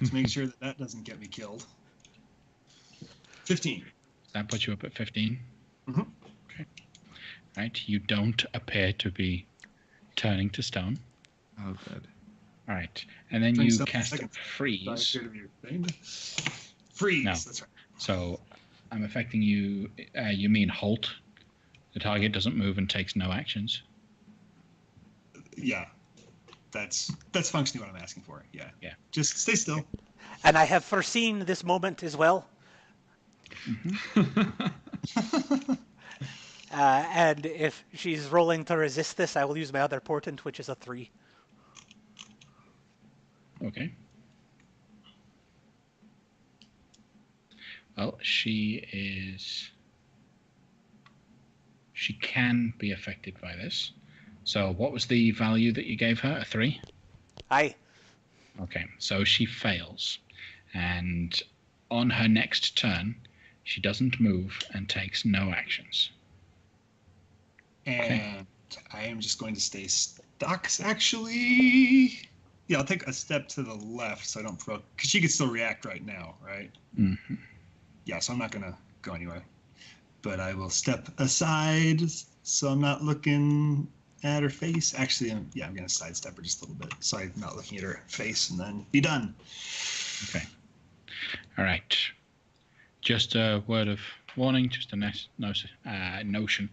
to make sure that that doesn't get me killed. 15. That puts you up at 15. Mhm. Okay. Right. You don't appear to be turning to stone. Oh, good. All right. And then Turning you stone cast second. freeze. Do I appear to be famed? Freeze. No. That's right. So I'm affecting you. You mean halt. The target doesn't move and takes no actions. Yeah. That's functionally what I'm asking for. Yeah. Yeah. Just stay still. And I have foreseen this moment as well. And if she's rolling to resist this, I will use my other portent, which is a 3. Okay. Well, she can be affected by this. So what was the value that you gave her? A 3? Aye. Okay, so she fails. And on her next turn, she doesn't move and takes no actions. And I am just going to stay stuck, actually. Yeah, I'll take a step to the left so I don't provoke, because she can still react right now, right? Mm-hmm. Yeah, so I'm not going to go anywhere. But I will step aside so I'm not looking at her face. Actually, I'm going to sidestep her just a little bit so I'm not looking at her face and then be done. Okay. All right. Just a word of warning, just a notion.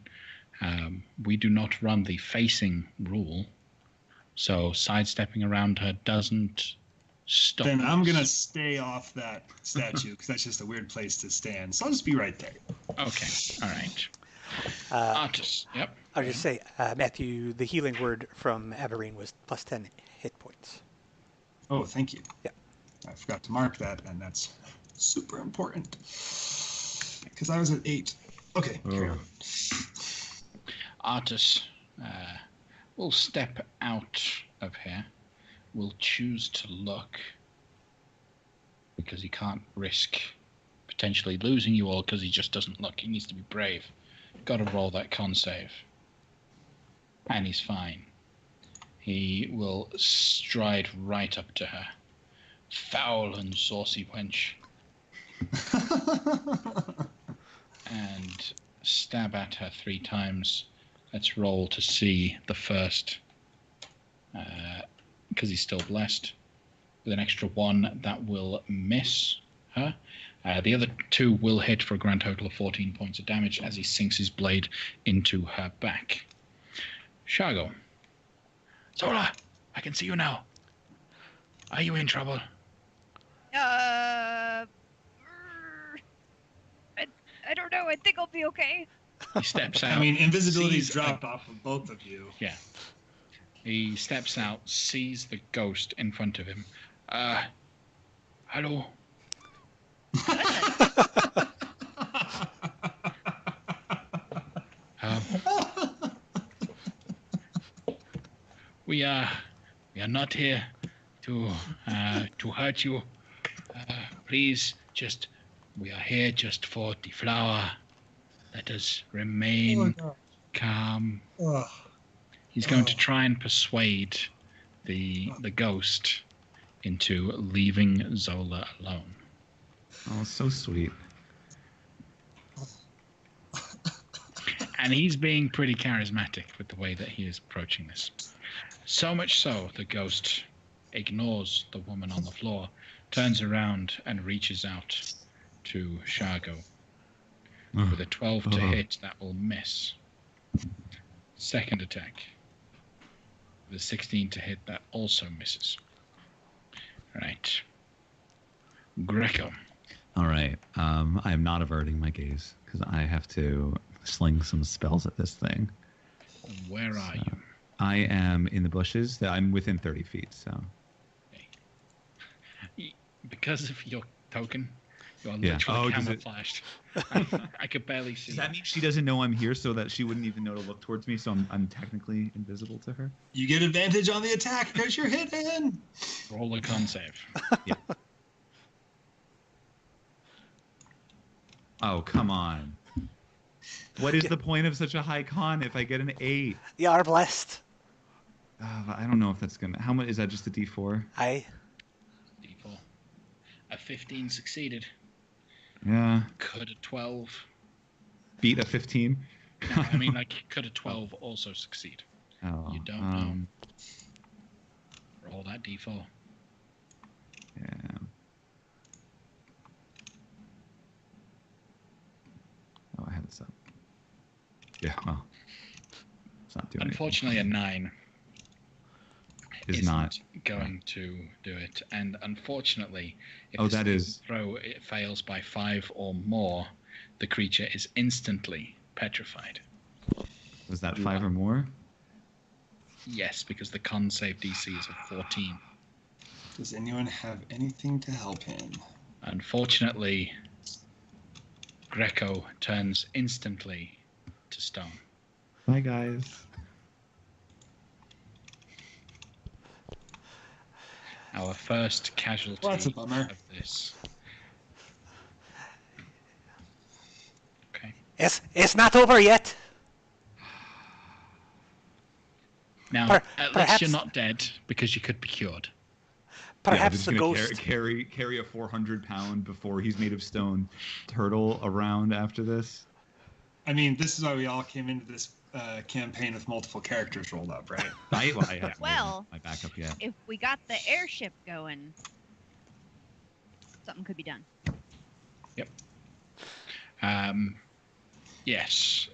We do not run the facing rule, so sidestepping around her doesn't stop. Then I'm this. gonna stay off that statue because that's just a weird place to stand. So I'll just be right there. Okay. All right. Uh, Artus. Yep. I'll just say, Matthew, the healing word from Aberreen was plus 10 hit points. Oh, thank you. Yeah. I forgot to mark that, and that's super important because I was at 8. Okay, carry on. Artus will step out of here. Will choose to look because he can't risk potentially losing you all because he just doesn't look. He needs to be brave. Got to roll that con save. And he's fine. He will stride right up to her. Foul and saucy wench. And stab at her 3 times. Let's roll to see the first. Because he's still blessed. With an extra 1, that will miss her. The other 2 will hit for a grand total of 14 points of damage as he sinks his blade into her back. Shargo. Zola, I can see you now. Are you in trouble? I don't know. I think I'll be okay. He steps out. I mean, invisibility's sees dropped off of both of you. Yeah. He steps out, sees the ghost in front of him. Hello. We are not here to hurt you. Please, we are here just for the flower. Let us remain calm. He's going to try and persuade the ghost into leaving Zola alone. Oh, so sweet. And he's being pretty charismatic with the way that he is approaching this. So much so, the ghost ignores the woman on the floor, turns around and reaches out to Shargo. With a 12 to hit, that will miss. Second attack. With a 16 to hit, that also misses. Right. Greco. All right. I am not averting my gaze because I have to sling some spells at this thing. Where are you? I am in the bushes. I'm within 30 feet, so. Okay. Because of your token, you're Yeah. literally Does camouflaged. I could barely see. Does that mean she doesn't know I'm here so that she wouldn't even know to look towards me, so I'm technically invisible to her? You get advantage on the attack because you're hidden. Roll a con save. Yeah. Oh, come on. What is the point of such a high con if I get an 8? You are blessed. I don't know if that's gonna. How much is that? Just a D4? Aye. D4. A 15 succeeded. Yeah. Could a 12? Beat a 15? No, I mean, like, could a 12 also succeed? Oh, You don't know. Roll that D4. Yeah. Oh, I had this up. Yeah, well. It's not doing Unfortunately, a 9 Is isn't not going to do it. And unfortunately, if Oh, the that saving is- throw it fails by 5 or more, the creature is instantly petrified. Was that 5 or more? Yes, because the con save DC is a 14. Does anyone have anything to help him? Unfortunately, Greco turns instantly to stone. Bye, guys. Our first casualty Well, that's a bummer. of this. Okay. It's not over yet. Now, Per- at least perhaps- you're not dead because you could be cured. Perhaps yeah, the gonna ghost. carry a 400-pound before he's made of stone turtle around after this. I mean, this is why we all came into this campaign with multiple characters rolled up, right? I have Well, my backup yet. If we got the airship going, something could be done. Yes,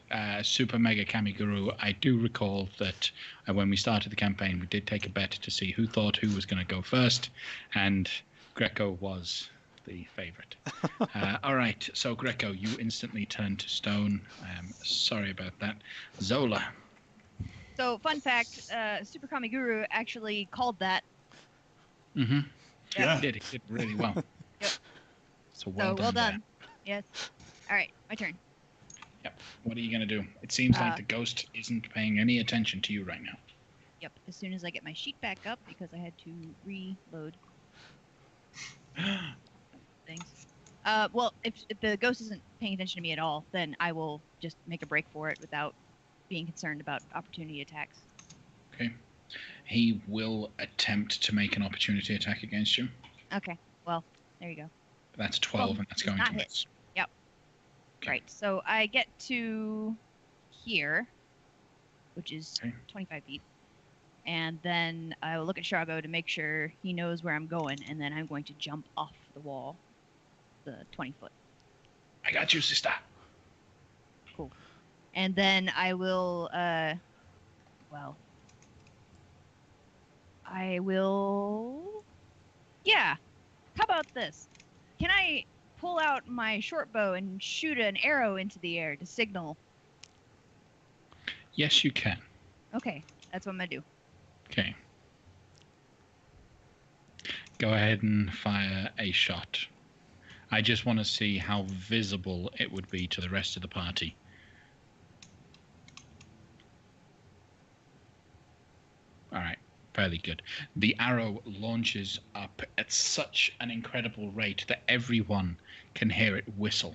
Super Mega Kamiguru. I do recall that when we started the campaign, we did take a bet to see who thought who was going to go first, and Greco was the favorite. All right, so Greco, you instantly turned to stone. Sorry about that. Zola. So, fun fact, Super Kamiguru actually called that. Mm-hmm. Yeah. He did really well. Yep. So well Well done. done. Yes. All right, my turn. Yep. What are you going to do? It seems like the ghost isn't paying any attention to you right now. Yep. As soon as I get my sheet back up, because I had to reload things. Well, if the ghost isn't paying attention to me at all, then I will just make a break for it without being concerned about opportunity attacks. Okay. He will attempt to make an opportunity attack against you. Okay. Well, there you go. That's 12, and that's going not to hit. miss. Yep. Okay. Right. So I get to here, which is Okay. 25 feet. And then I will look at Shargo to make sure he knows where I'm going, and then I'm going to jump off the wall, the 20 foot. I got you, sister. Cool. And then I will, yeah. How about this? Can I pull out my short bow and shoot an arrow into the air to signal? Yes, you can. Okay, that's what I'm gonna do. Okay. Go ahead and fire a shot. I just want to see how visible it would be to the rest of the party. All right, fairly good. The arrow launches up at such an incredible rate that everyone can hear it whistle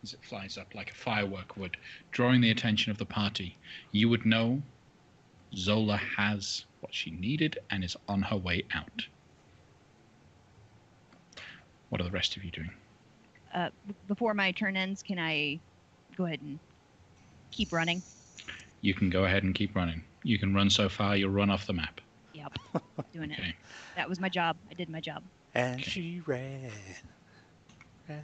as it flies up like a firework would, drawing the attention of the party. You would know Zola has what she needed and is on her way out. What are the rest of you doing? Before my turn ends, can I go ahead and keep running? You can go ahead and keep running. You can run so far, you'll run off the map. Yep, doing it. Okay. That was my job. I did my job. And Okay. she ran so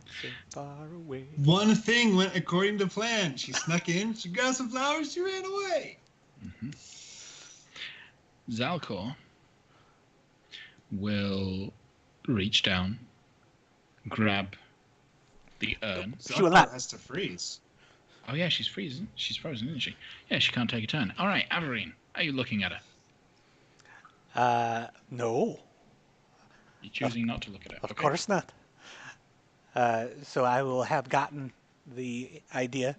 far away. One thing went according to plan. She snuck in, she grabbed some flowers, she ran away. Mm-hmm. Zalcor will reach down, grab the urn. She will not. Has to freeze. Oh yeah, she's frozen. She's frozen, isn't she? Yeah, she can't take a turn. All right, Averine, are you looking at her? No, You're choosing not to look at her. of Okay. course not. So I will have gotten the idea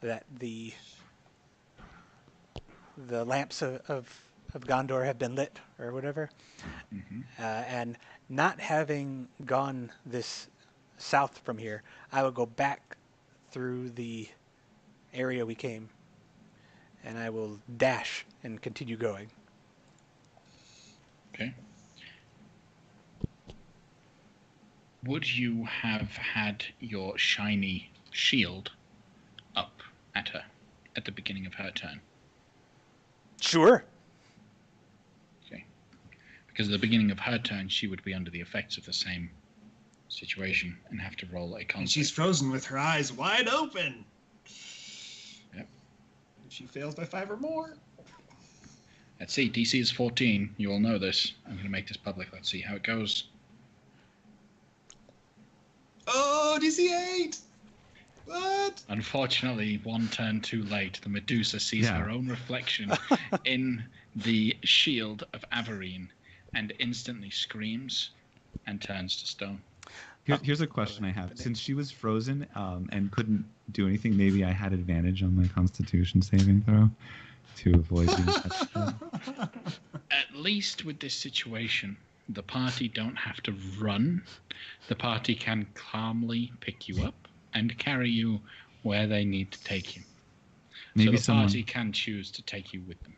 that the lamps of Gondor have been lit or whatever, Mm-hmm. and not having gone this south from here, I will go back through the area we came, and I will dash and continue going. Okay. Would you have had your shiny shield up at her at the beginning of her turn? Sure. Okay. Because at the beginning of her turn, she would be under the effects of the same situation and have to roll a con And she's save. frozen with her eyes wide open. Yep. If she fails by 5 or more. Let's see. DC is 14. You all know this. I'm going to make this public. Let's see how it goes. Oh, DC 8! What? Unfortunately, one turn too late, the Medusa sees Yeah. her own reflection in the shield of Averine and instantly screams and turns to stone. Here's a question I have. Since she was frozen and couldn't do anything, maybe I had advantage on my Constitution saving throw to avoid being touched. At least with this situation, the party don't have to run. The party can calmly pick you up and carry you where they need to take you. Maybe so the someone, party can choose to take you with them.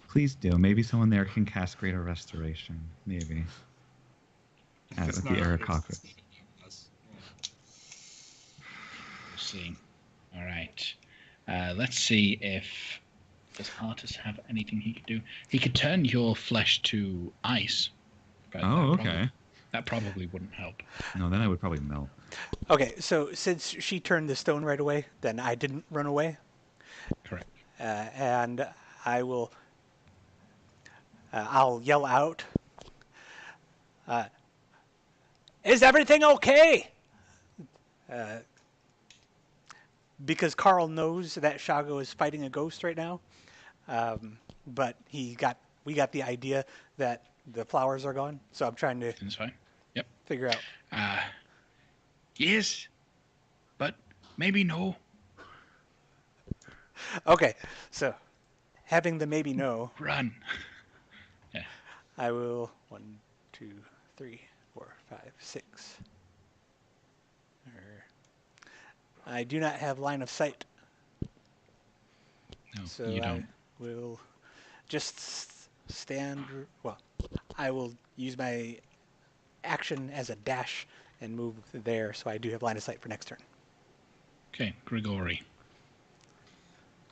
please do. Maybe someone there can cast Greater Restoration. Maybe. It's With not- the it's- Aarakocra. We'll see. All right. Let's see if does Artus have anything he could do. He could turn your flesh to ice. But Oh, that okay. That probably wouldn't help. No, then I would probably melt. Okay, so since she turned the stone right away, then I didn't run away, Correct. and I will. I'll yell out. Is everything okay? Because Karl knows that Shago is fighting a ghost right now, but we got the idea that the flowers are gone, so I'm trying to That's fine. Yep. figure out. Yes, but maybe no. Okay, so having the maybe no, Run. Yeah. I will 1, 2, 3, 4, 5, 6. I do not have line of sight, No, so you I don't. will just stand. Well, I will use my action as a dash and move there, so I do have line of sight for next turn. Okay, Grigori.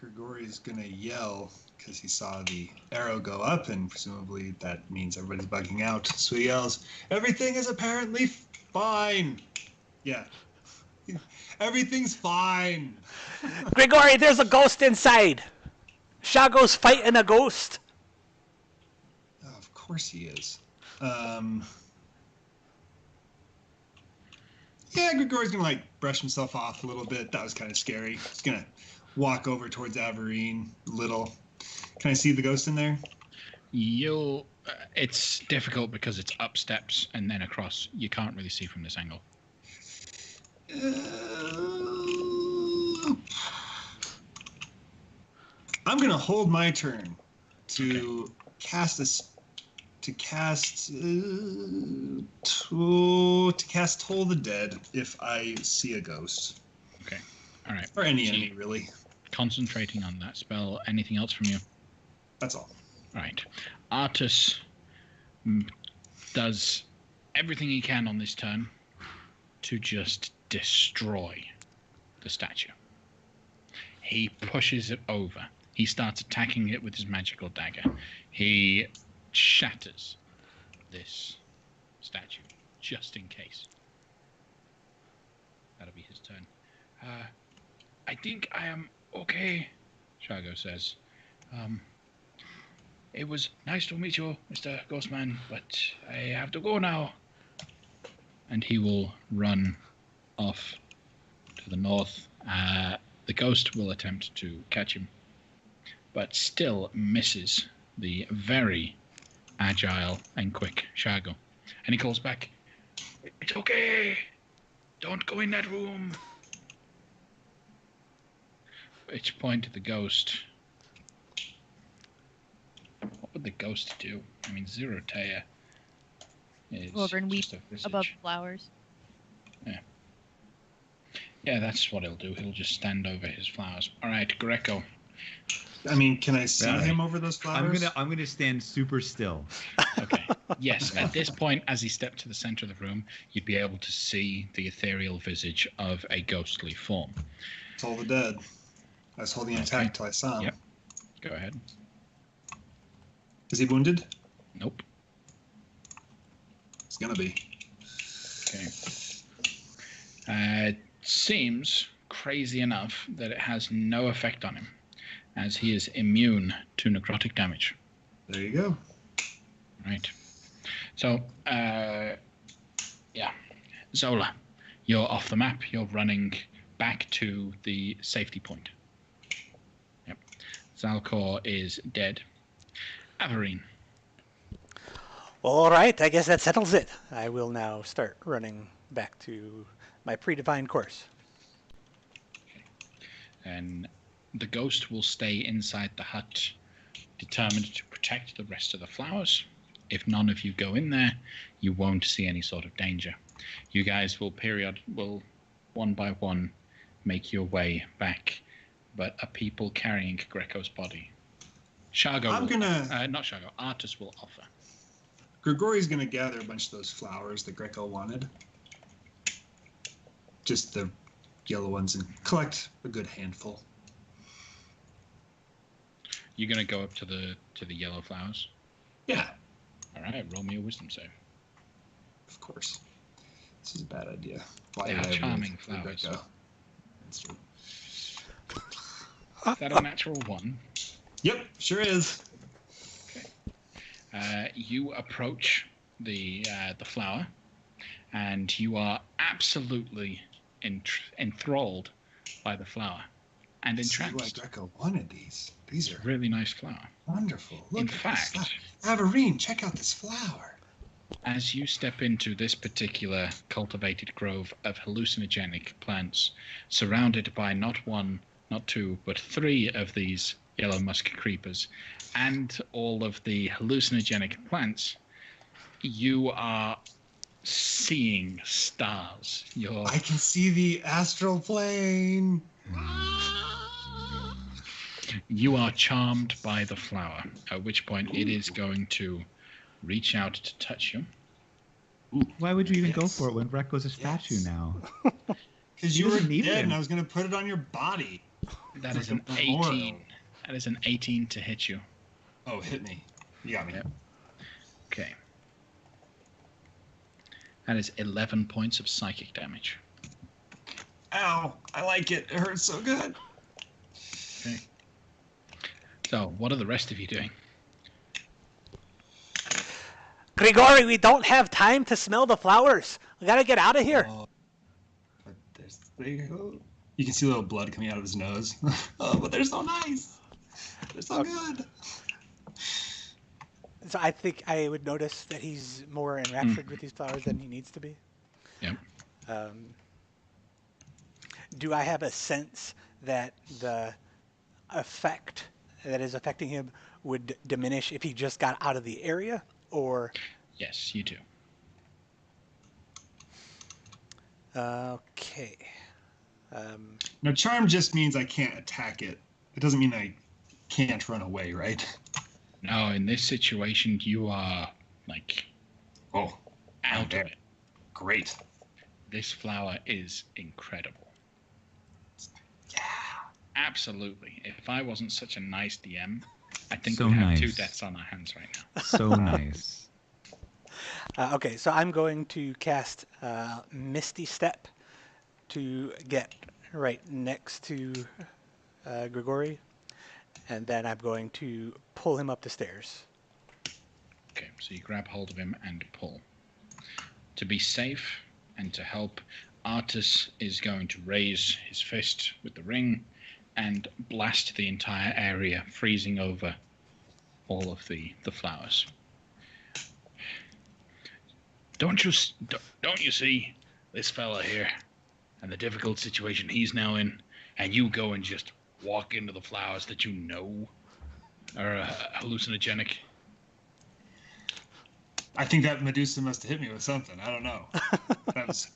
Grigori's gonna yell because he saw the arrow go up, and presumably that means everybody's bugging out. So he yells, "Everything is apparently fine." Yeah. Everything's fine. Grigori, there's a ghost inside. Shago's fighting a ghost. Oh, of course he is. Yeah, Grigori's gonna brush himself off a little bit. That was kind of scary. He's gonna walk over towards Averine a little. Can I see the ghost in there? It's difficult because it's up steps and then across. You can't really see from this angle. I'm gonna hold my turn to cast Toll the Dead if I see a ghost. Okay. All right. Or any So enemy, really. Concentrating on that spell. Anything else from you? That's all. All right. Artus does everything he can on this turn to just destroy the statue. He pushes it over. He starts attacking it with his magical dagger. He shatters this statue just in case. That'll be his turn. I think I am okay, Shago says. It was nice to meet you, Mr. Ghostman, but I have to go now. And he will run off to the north. The ghost will attempt to catch him, but still misses the very agile and quick Shago. And he calls back, "It's okay. Don't go in that room." At which point the ghost... What would the ghost do? I mean, Zerotea is Go over and weep just a visage. above flowers. Yeah, that's what he'll do. He'll just stand over his flowers. All right, Greco. I mean, can I see Right. him over those flowers? I'm gonna stand super still. Okay. Yes, at this point, as he stepped to the center of the room, you'd be able to see the ethereal visage of a ghostly form. Toll the Dead. I was holding attack till I saw him. Yep. Go ahead. Is he wounded? Nope. He's gonna be. Okay. It seems, crazy enough, that it has no effect on him, as he is immune to necrotic damage. There you go. Right. So, yeah. Zola, you're off the map. You're running back to the safety point. Yep. Zalcor is dead. Averine. All right, I guess that settles it. I will now start running back to my predefined course. And the ghost will stay inside the hut, determined to protect the rest of the flowers. If none of you go in there, you won't see any sort of danger. You guys will one by one make your way back, but are people carrying Greco's body? Shago not Shago, Artus will offer. Grigori's gonna gather a bunch of those flowers that Greco wanted. Just the yellow ones, and collect a good handful. You're gonna go up to the yellow flowers? Yeah, All right, roll me a wisdom save. of course. This is a bad idea. Why They did are I charming roll for flowers. Greco? That's true. Is that a natural 1? Yep, sure is. You approach the flower, and you are absolutely enthralled by the flower and See why entranced. Greco wanted these. These are Really nice flower. wonderful. Look In at fact, this flower. Averine, check out this flower. as you step into this particular cultivated grove of hallucinogenic plants, surrounded by not 1, not 2, but 3 of these yellow musk creepers, and all of the hallucinogenic plants, you are seeing stars. I can see the astral plane. You are charmed by the flower, at which point it is going to reach out to touch you. Why would you even go for it when Greco's a statue now? Because You you were doesn't need dead him. and I was going to put it on your body. That Like is an a memorial. 18. That is an 18 to hit you. Oh, hit me. You got me. Yep. Okay. That is 11 points of psychic damage. Ow, I like it. It hurts so good. Okay. So, what are the rest of you doing? Grigori, we don't have time to smell the flowers. We gotta get out of here. Oh, but there you go. You can see a little blood coming out of his nose. Oh, but they're so nice. They're so good. So I think I would notice that he's more enraptured with these flowers than he needs to be. Yep. Do I have a sense that the effect that is affecting him would diminish if he just got out of the area, or? Yes, you do. Okay. Now, charm just means I can't attack it. It doesn't mean I can't run away, right? No, in this situation, you are, like, Oh, out of okay. it. Great. This flower is incredible. Yeah. Absolutely. If I wasn't such a nice DM, I think So we'd have nice. 2 deaths on our hands right now. So nice. Okay, so I'm going to cast Misty Step to get right next to Grigori, and then I'm going to pull him up the stairs. Okay, so you grab hold of him and pull. To be safe and to help, Artus is going to raise his fist with the ring and blast the entire area, freezing over all of the flowers. Don't you see this fella here and the difficult situation he's now in, and you go and just walk into the flowers that you know are hallucinogenic? I think that Medusa must have hit me with something. I don't know. That was,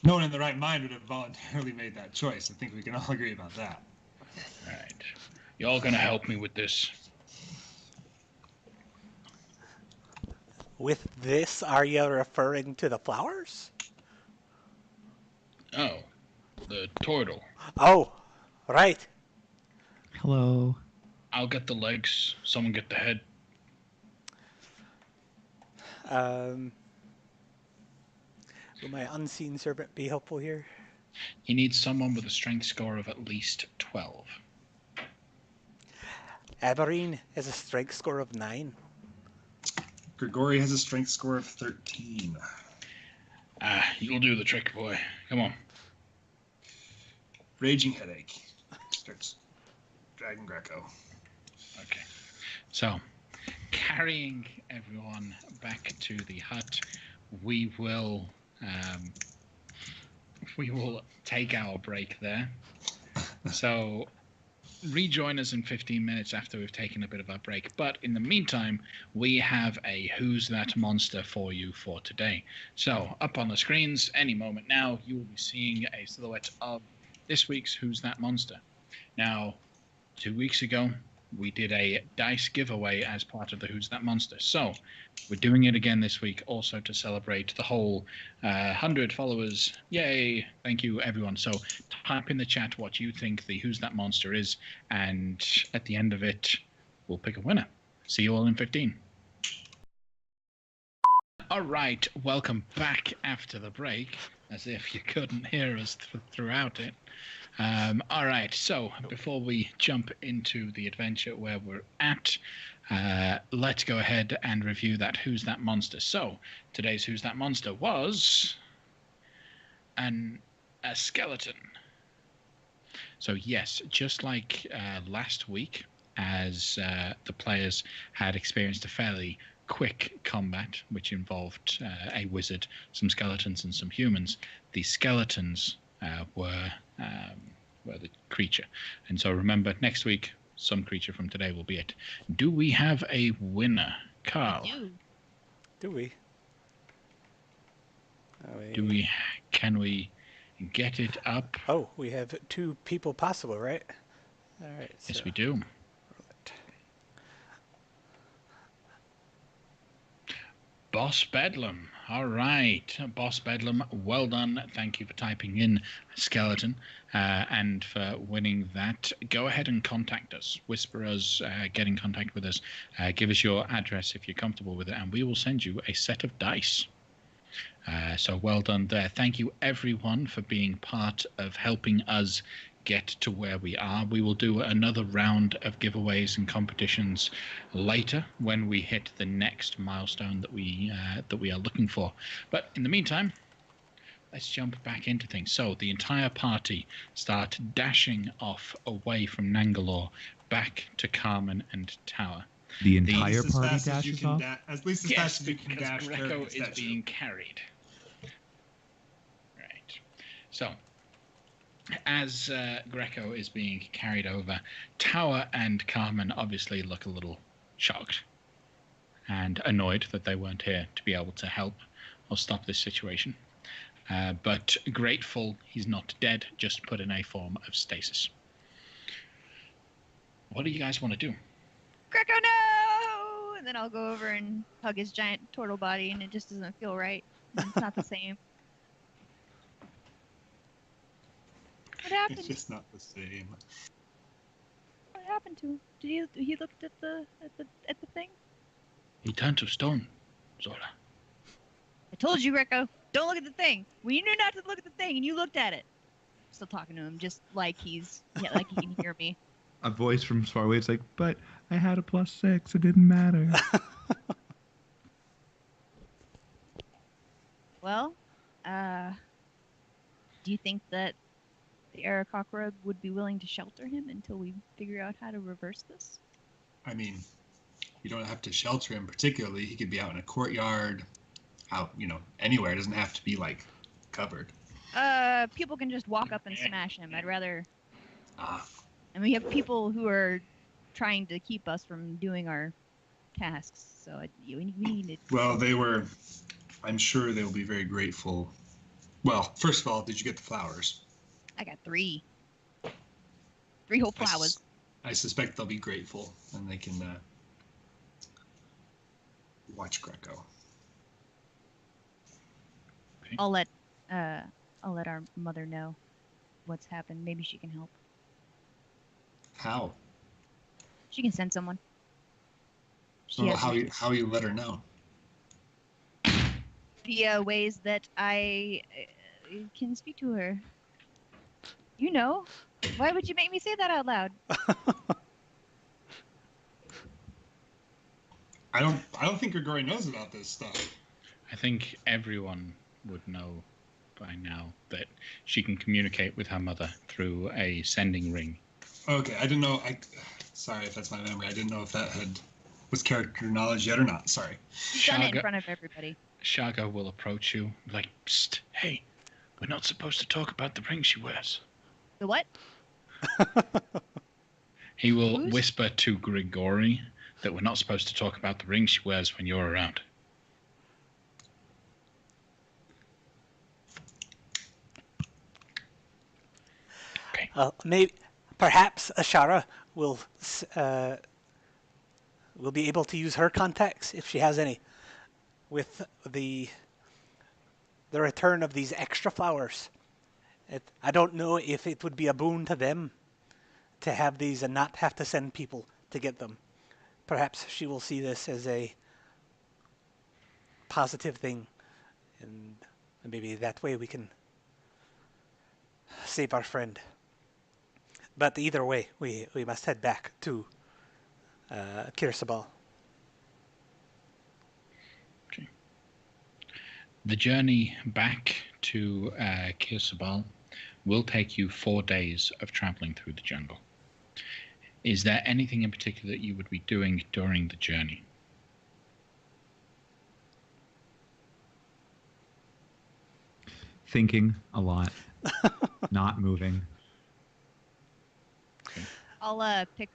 no one in the right mind would have voluntarily made that choice. I think we can all agree about that. All right. Y'all gonna help me with this? With this, are you referring to the flowers? Oh, the turtle. Oh, right. Hello. I'll get the legs. Someone get the head. Will my unseen servant be helpful here? He needs someone with a strength score of at least 12. Aberine has a strength score of 9. Grigori has a strength score of 13. You'll do the trick, boy. Come on. Raging headache. Starts dragging Greco. Okay. So, carrying everyone back to the hut, we will take our break there. So, rejoin us in 15 minutes after we've taken a bit of a break. But in the meantime, we have a Who's That Monster for you for today. So, up on the screens, any moment now, you will be seeing a silhouette of this week's Who's That Monster. Now, 2 weeks ago, we did a dice giveaway as part of the Who's That Monster. So, we're doing it again this week also to celebrate the whole 100 followers. Yay! Thank you, everyone. So, type in the chat what you think the Who's That Monster is, and at the end of it, we'll pick a winner. See you all in 15. All right, welcome back after the break, as if you couldn't hear us throughout it. All right, so before we jump into the adventure where we're at, let's go ahead and review that Who's That Monster. So today's Who's That Monster was a skeleton. So yes, just like last week, as the players had experienced a fairly quick combat, which involved a wizard, some skeletons, and some humans. The skeletons were the creature, and so remember, next week, some creature from today will be it. Do we have a winner, Karl? Do we? Can we get it up? Oh, we have 2 people possible, right? All right. Yes, so we do. roll it. Boss Bedlam. All right. Boss Bedlam, well done. Thank you for typing in skeleton and for winning that. Go ahead and contact us. Whisper us, get in contact with us. Give us your address if you're comfortable with it, and we will send you a set of dice. So well done there. Thank you, everyone, for being part of helping us get to where we are. We will do another round of giveaways and competitions later when we hit the next milestone that we are looking for. But in the meantime, let's jump back into things. So the entire party start dashing off away from Nangalore back to Carmen and Tower. The entire party as dashes off? At least as fast as you can dash. Greco is being carried. Right. So as Greco is being carried over, Tower and Carmen obviously look a little shocked and annoyed that they weren't here to be able to help or stop this situation. But grateful he's not dead, just put in a form of stasis. What do you guys want to do? Greco, no! And then I'll go over and hug his giant turtle body, and it just doesn't feel right. It's not the same. What happened? It's just not the same. What happened to him? Did he looked at the thing? He turned to stone, Zora. I told you, Greco, don't look at the thing. We knew not to look at the thing, and you looked at it. Still talking to him, just like like he can hear me. A voice from far away is like, but I had a +6. It didn't matter. Well, do you think that the Aarakocra would be willing to shelter him until we figure out how to reverse this? I mean, you don't have to shelter him particularly. He could be out in a courtyard, out, anywhere. It doesn't have to be, covered. People can just walk up and smash him. I'd rather... Ah. And we have people who are trying to keep us from doing our tasks, so we need it. Well, I'm sure they'll be very grateful. Well, first of all, did you get the flowers? I got 3. 3 whole flowers. I suspect they'll be grateful, and they can watch Greco. Okay. I'll let our mother know what's happened. Maybe she can help. How? She can send someone. Well, how you let her know? Via ways that I can speak to her. You know. Why would you make me say that out loud? I don't think Grigori knows about this stuff. I think everyone would know by now that she can communicate with her mother through a sending ring. Okay, I didn't know. Sorry if that's my memory. I didn't know if that was character knowledge yet or not. Sorry. She's done it in front of everybody. Shaga will approach you like, psst, hey, we're not supposed to talk about the ring she wears. The what? He will whisper to Grigori that we're not supposed to talk about the ring she wears when you're around. Okay. Perhaps Ashara will be able to use her contacts, if she has any, with the return of these extra flowers. I don't know if it would be a boon to them to have these and not have to send people to get them. Perhaps she will see this as a positive thing, and maybe that way we can save our friend. But either way, we must head back to Kirsabal. Okay. The journey back to Kirsabal will take you 4 days of traveling through the jungle. Is there anything in particular that you would be doing during the journey? Thinking a lot, not moving. I'll pick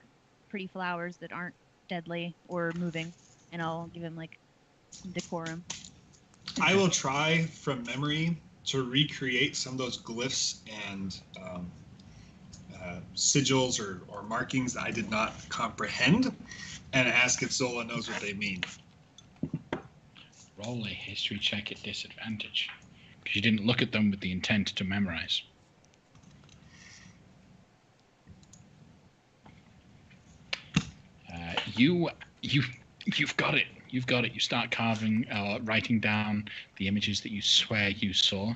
pretty flowers that aren't deadly or moving, and I'll give him like some decorum. I will try from memory to recreate some of those glyphs and sigils or markings that I did not comprehend, and ask if Zola knows what they mean. Roll a history check at disadvantage, because you didn't look at them with the intent to memorize. You've got it. You've got it. You start carving, writing down the images that you swear you saw.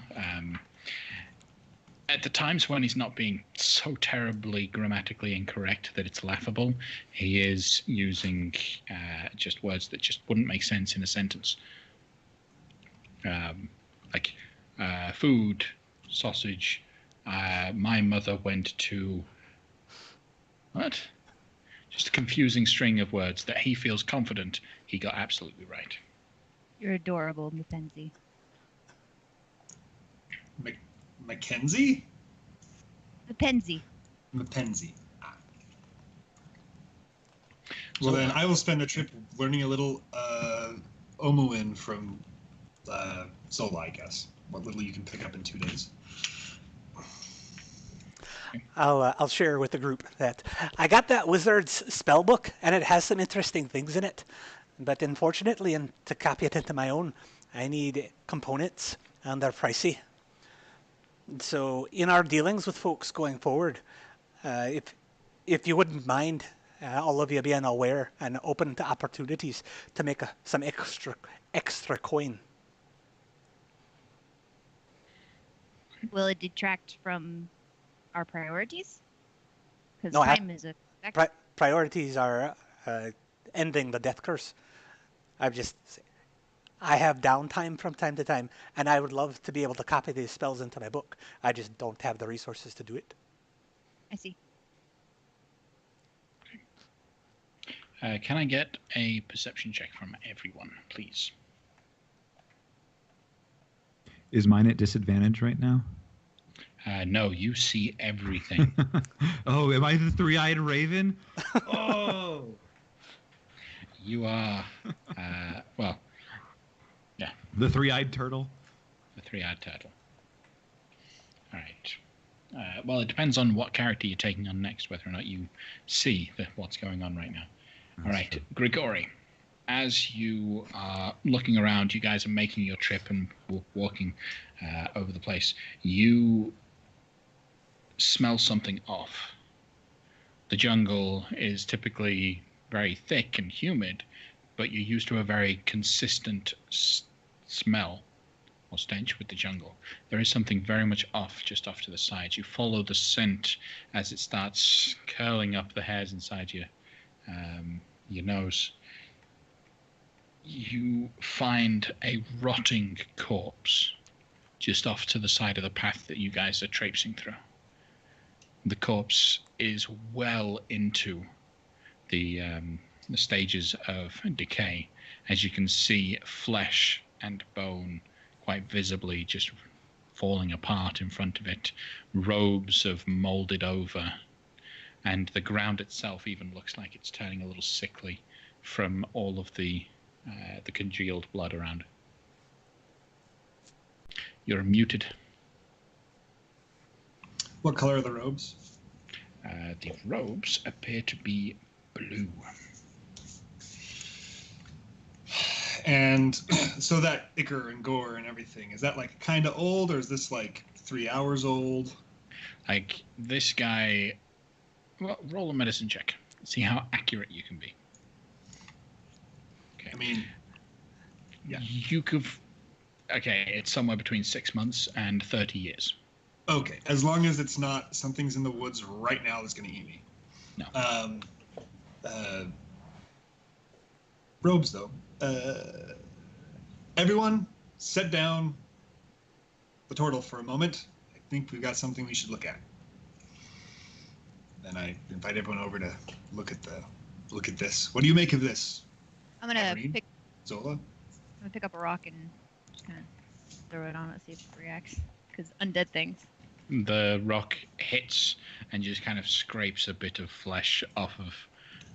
At the times when he's not being so terribly grammatically incorrect that it's laughable, he is using just words that just wouldn't make sense in a sentence. Like food, sausage, my mother went to... What? Just a confusing string of words that he feels confident he got absolutely right. You're adorable, Mackenzie. Mackenzie? Mackenzie. Mackenzie. Well, then I will spend a trip learning a little Omuin from Zola, I guess. What little you can pick up in 2 days. I'll share with the group that I got that wizard's spell book, and it has some interesting things in it. But unfortunately, to copy it into my own, I need components, and they're pricey. So in our dealings with folks going forward, if you wouldn't mind, all of you being aware and open to opportunities to make some extra coin. Will it detract from our priorities? Because No, time is a factor. Priorities are ending the death curse. I have downtime from time to time, and I would love to be able to copy these spells into my book. I just don't have the resources to do it. I see. Can I get a perception check from everyone, please? Is mine at disadvantage right now? No, you see everything. Oh, am I the three-eyed raven? Oh! You are, well, yeah. The three-eyed turtle? The three-eyed turtle. All right. Well, it depends on what character you're taking on next, whether or not you see what's going on right now. All right, Grigori, as you are looking around, you guys are making your trip and walking over the place. You smell something off. The jungle is typically very thick and humid, but you're used to a very consistent smell or stench with the jungle. There is something very much off, just off to the side. You follow the scent as it starts curling up the hairs inside your nose. You find a rotting corpse just off to the side of the path that you guys are traipsing through. The corpse is well into the stages of decay. As you can see, flesh and bone quite visibly just falling apart in front of it. Robes have molded over, and the ground itself even looks like it's turning a little sickly from all of the congealed blood around. You're muted. What color are the robes? The robes appear to be blue. And so that ichor and gore and everything, is that like kind of old, or is this like 3 hours old? Like this guy, well, roll a medicine check. See how accurate you can be. Okay. I mean, Yeah. You could. Okay, it's somewhere between 6 months and 30 years. Okay, as long as it's not something's in the woods right now that's going to eat me. No. Robes, though. Everyone, set down the turtle for a moment. I think we've got something we should look at. Then I invite everyone over to look at this. What do you make of this? I'm gonna pick. Zola? I'm gonna pick up a rock and just kind of throw it on it, see if it reacts. Because undead things. The rock hits and just kind of scrapes a bit of flesh off of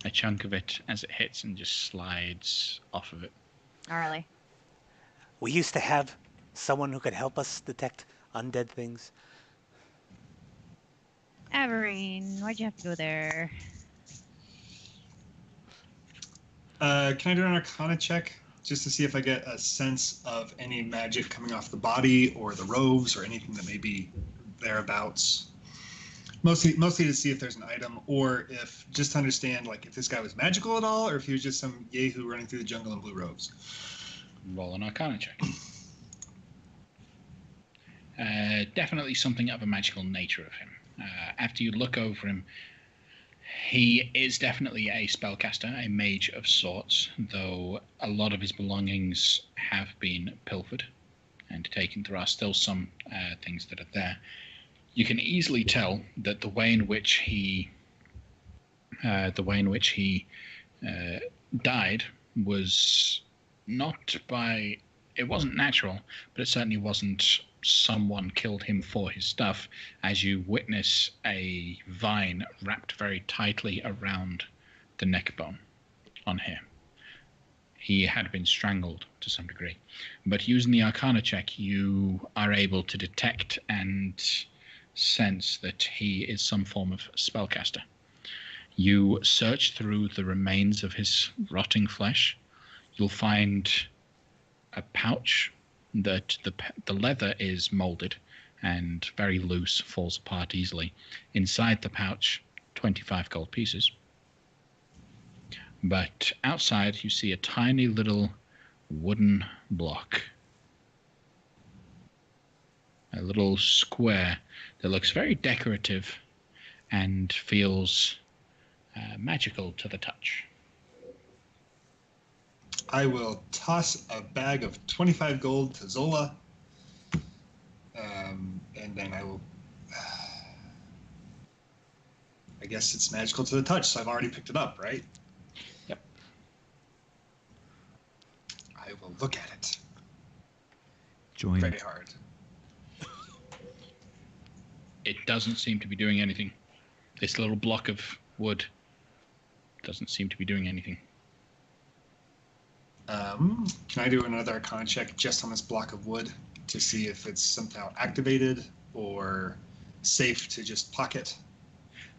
a chunk of it as it hits and just slides off of it. Gnarly. We used to have someone who could help us detect undead things. Averine, why'd you have to go there? Can I do an Arcana check just to see if I get a sense of any magic coming off the body or the robes or anything that may be thereabouts? Mostly to see if there's an item, or if just to understand like if this guy was magical at all, or if he was just some yahoo running through the jungle in blue robes. Roll an Arcana check. Definitely something of a magical nature of him. After you look over him, he is definitely a spellcaster, a mage of sorts, though a lot of his belongings have been pilfered and taken. There are still some things that are there. You can easily tell that the way in which he died was not by. It wasn't natural, but it certainly wasn't someone killed him for his stuff, as you witness a vine wrapped very tightly around the neck bone on him. He had been strangled to some degree. But using the Arcana check, you are able to detect and sense that he is some form of spellcaster. You search through the remains of his rotting flesh. You'll find a pouch that the leather is molded and very loose, falls apart easily. Inside the pouch, 25 gold pieces. But outside, you see a tiny little wooden block. A little square that looks very decorative and feels magical to the touch. I will toss a bag of 25 gold to Zola, and then I will. I guess it's magical to the touch, so I've already picked it up, right? Yep. I will look at it. Join. Very hard. It doesn't seem to be doing anything. This little block of wood doesn't seem to be doing anything. Can I do another Arcana check just on this block of wood to see if it's somehow activated or safe to just pocket?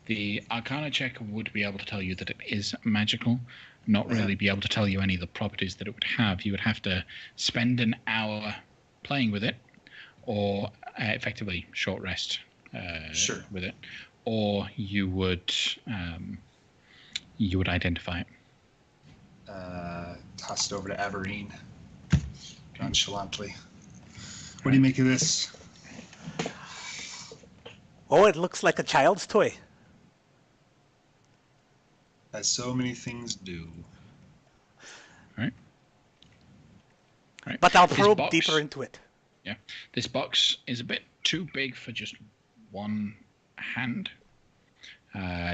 The Arcana check would be able to tell you that it is magical, not really be able to tell you any of the properties that it would have. You would have to spend an hour playing with it, or effectively short rest Sure. with it, or you would identify it. Toss it over to Averine nonchalantly. What do you make of this? Oh, it looks like a child's toy. As so many things do. Right. But I'll This probe box- deeper into it. Yeah, this box is a bit too big for just one hand.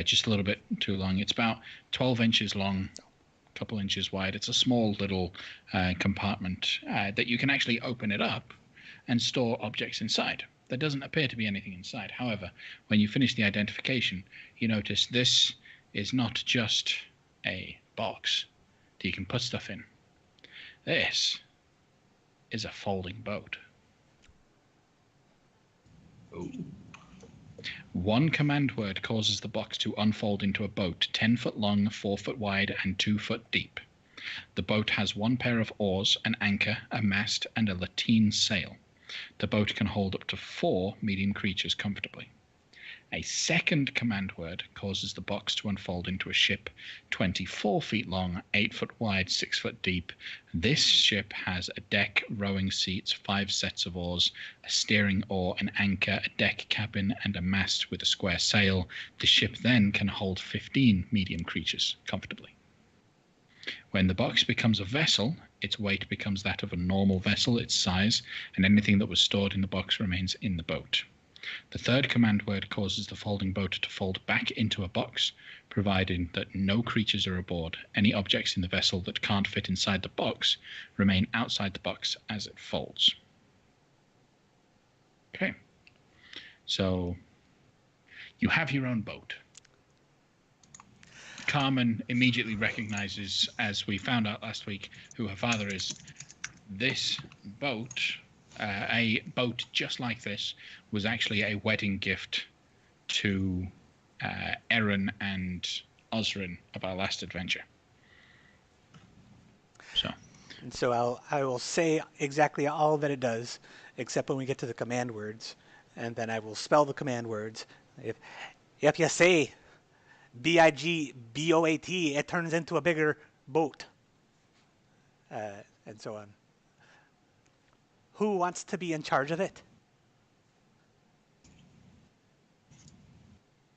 Just a little bit too long. It's about 12 inches long, a couple inches wide. It's a small little compartment that you can actually open it up and store objects inside. There doesn't appear to be anything inside. However, when you finish the identification, you notice this is not just a box that you can put stuff in. This is a folding boat. Oh. One command word causes the box to unfold into a boat 10 foot long, 4 foot wide, and 2 foot deep. The boat has one pair of oars, an anchor, a mast, and a lateen sail. The boat can hold up to 4 medium creatures comfortably. A second command word causes the box to unfold into a ship 24 feet long, 8 foot wide, 6 foot deep. This ship has a deck, rowing seats, 5 sets of oars, a steering oar, an anchor, a deck cabin, and a mast with a square sail. The ship then can hold 15 medium creatures comfortably. When the box becomes a vessel, its weight becomes that of a normal vessel, its size, and anything that was stored in the box remains in the boat. The third command word causes the folding boat to fold back into a box, providing that no creatures are aboard. Any objects in the vessel that can't fit inside the box remain outside the box as it folds. Okay. So you have your own boat. Carmen immediately recognizes, as we found out last week, who her father is. This boat, a boat just like this, was actually a wedding gift to Erin and Osrin of our last adventure. So I will say exactly all that it does, except when we get to the command words, and then I will spell the command words. If you say BIGBOAT, it turns into a bigger boat, and so on. Who wants to be in charge of it?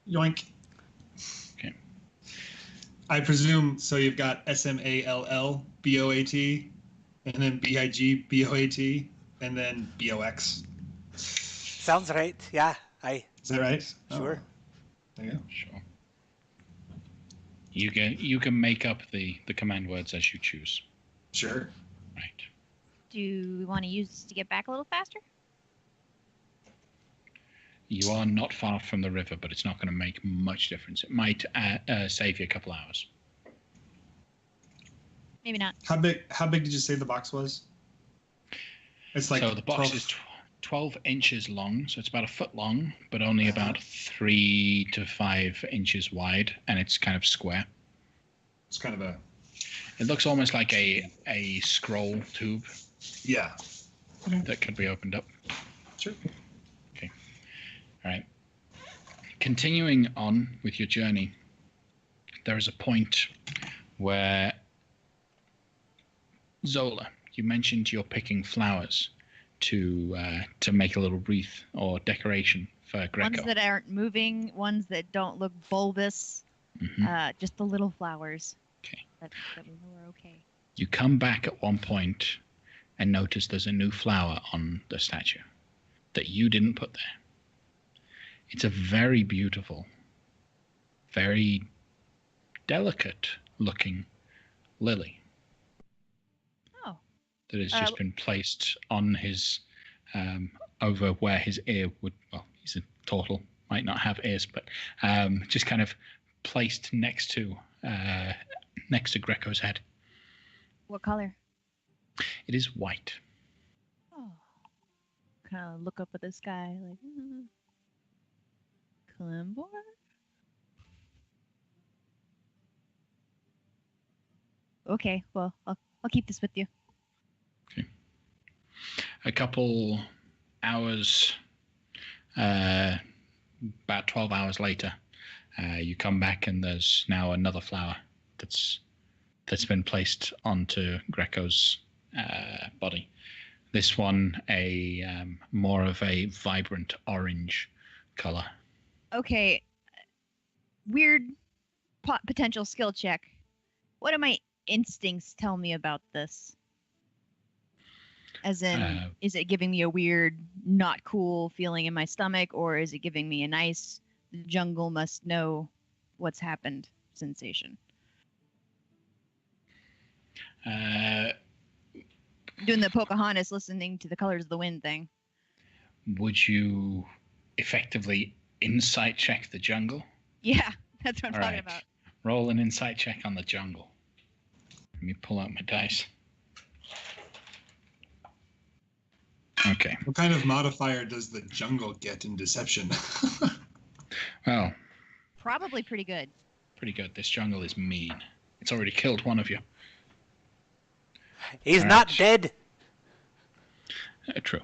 Yoink. Okay. I presume, so you've got SMALLBOAT, and then BIGBOAT, and then BOX. Sounds right. Yeah, Is that right? Sure. There you go. Sure. You can make up the command words as you choose. Sure. Right. Do we want to use this to get back a little faster? You are not far from the river, but it's not going to make much difference. It might save you a couple hours. Maybe not. How big did you say the box was? It's like so the box 12... is 12 inches long, so it's about a foot long, but only about 3 to 5 inches wide, and it's kind of square. It's kind of a... It looks almost like a scroll tube. Yeah. That could be opened up. Sure. Okay. All right. Continuing on with your journey, there is a point where Zola, you mentioned you're picking flowers to make a little wreath or decoration for Greco. Ones that aren't moving, ones that don't look bulbous, just the little flowers. Okay. That we know are okay. You come back at one point and notice there's a new flower on the statue that you didn't put there. It's a very beautiful, very delicate looking lily. Oh. That has just been placed on his, over where his ear would, well, he's a turtle, might not have ears, but just kind of placed next to Greco's head. What color? It is white. Oh. Kind of look up at the sky like, Clembor? Okay, well, I'll keep this with you. Okay. A couple hours, about 12 hours later, you come back and there's now another flower that's been placed onto Greco's body. This one, more of a vibrant orange color. Okay. Weird potential skill check. What do my instincts tell me about this? As in, is it giving me a weird, not cool feeling in my stomach, or is it giving me a nice, the jungle must know what's happened sensation? Doing the Pocahontas listening to the colors of the wind thing. Would you effectively insight check the jungle? Yeah, that's what I'm All talking right. about. Roll an insight check on the jungle. Let me pull out my dice. Okay. What kind of modifier does the jungle get in deception? Well, Probably pretty good. pretty good. This jungle is mean. It's already killed one of you. He's All not right. dead. True.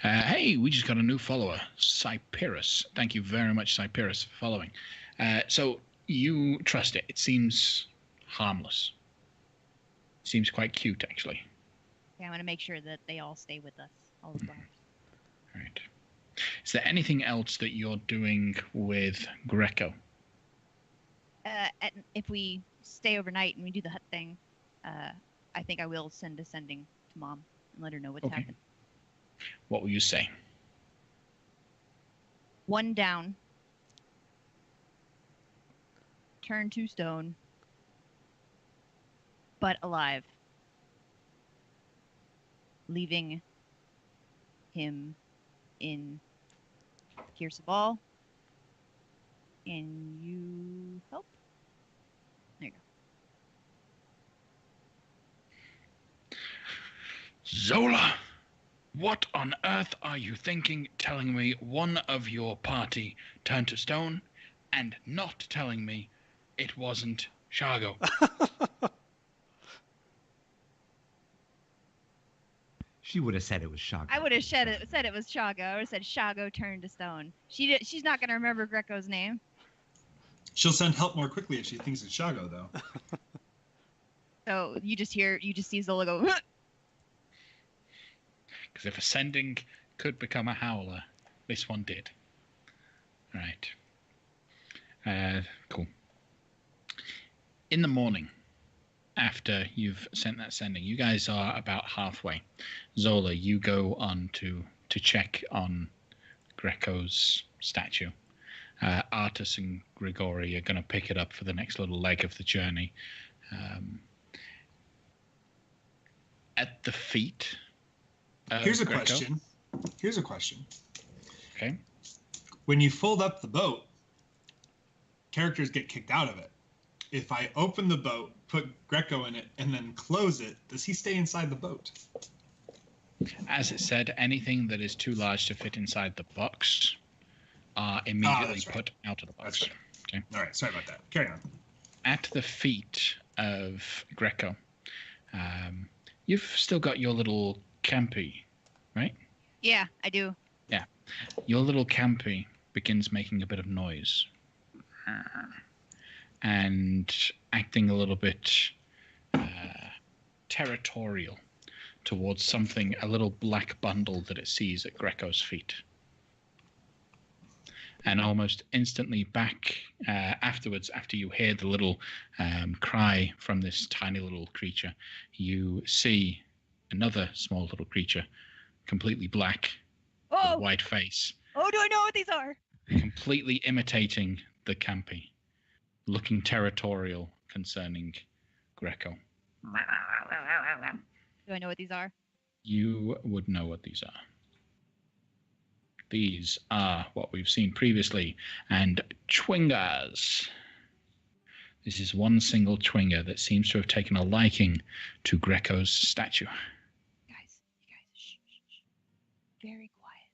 Hey, we just got a new follower, Cypirus. Thank you very much, Cypirus, for following. So you trust it. It seems harmless. Seems quite cute, actually. Yeah, I want to make sure that they all stay with us, all the flowers. All right. Is there anything else that you're doing with Greco? If we stay overnight and we do the hut thing, I think I will send a sending to Mom and let her know what's happened. What will you say? One down. Turn to stone. But alive. Leaving him in Pierce of All. And you help? There you go. Zola! What on earth are you thinking telling me one of your party turned to stone and not telling me it wasn't Shargo? She would have said it was Shago. I would have said it was Shago. I would have said Shago turned to stone. She's not going to remember Greco's name. She'll send help more quickly if she thinks it's Shago, though. So you just see Zola go, "Huh!" Because if ascending could become a howler, this one did. All right. Cool. In the morning, after you've sent that sending, you guys are about halfway. Zola, you go on to check on Greco's statue. Artus and Grigori are going to pick it up for the next little leg of the journey. At the feet. Here's a Greco. question. Okay. When you fold up the boat, characters get kicked out of it. If I open the boat, put Greco in it, and then close it, does he stay inside the boat? As it said, anything that is too large to fit inside the box are immediately put out of the box. That's right. Okay. All right, sorry about that. Carry on. At the feet of Greco, you've still got your little Campy, right? Yeah, I do. Yeah. Your little Campy begins making a bit of noise. And acting a little bit territorial towards something, a little black bundle that it sees at Greco's feet. And almost instantly back afterwards, after you hear the little cry from this tiny little creature, you see another small little creature, completely black, with a white face. Oh, do I know what these are? Completely imitating the Campy, looking territorial concerning Greco. Do I know what these are? You would know what these are. These are what we've seen previously, and Chwingas. This is one single Chwinga that seems to have taken a liking to Greco's statue. You guys, shh. Very quiet.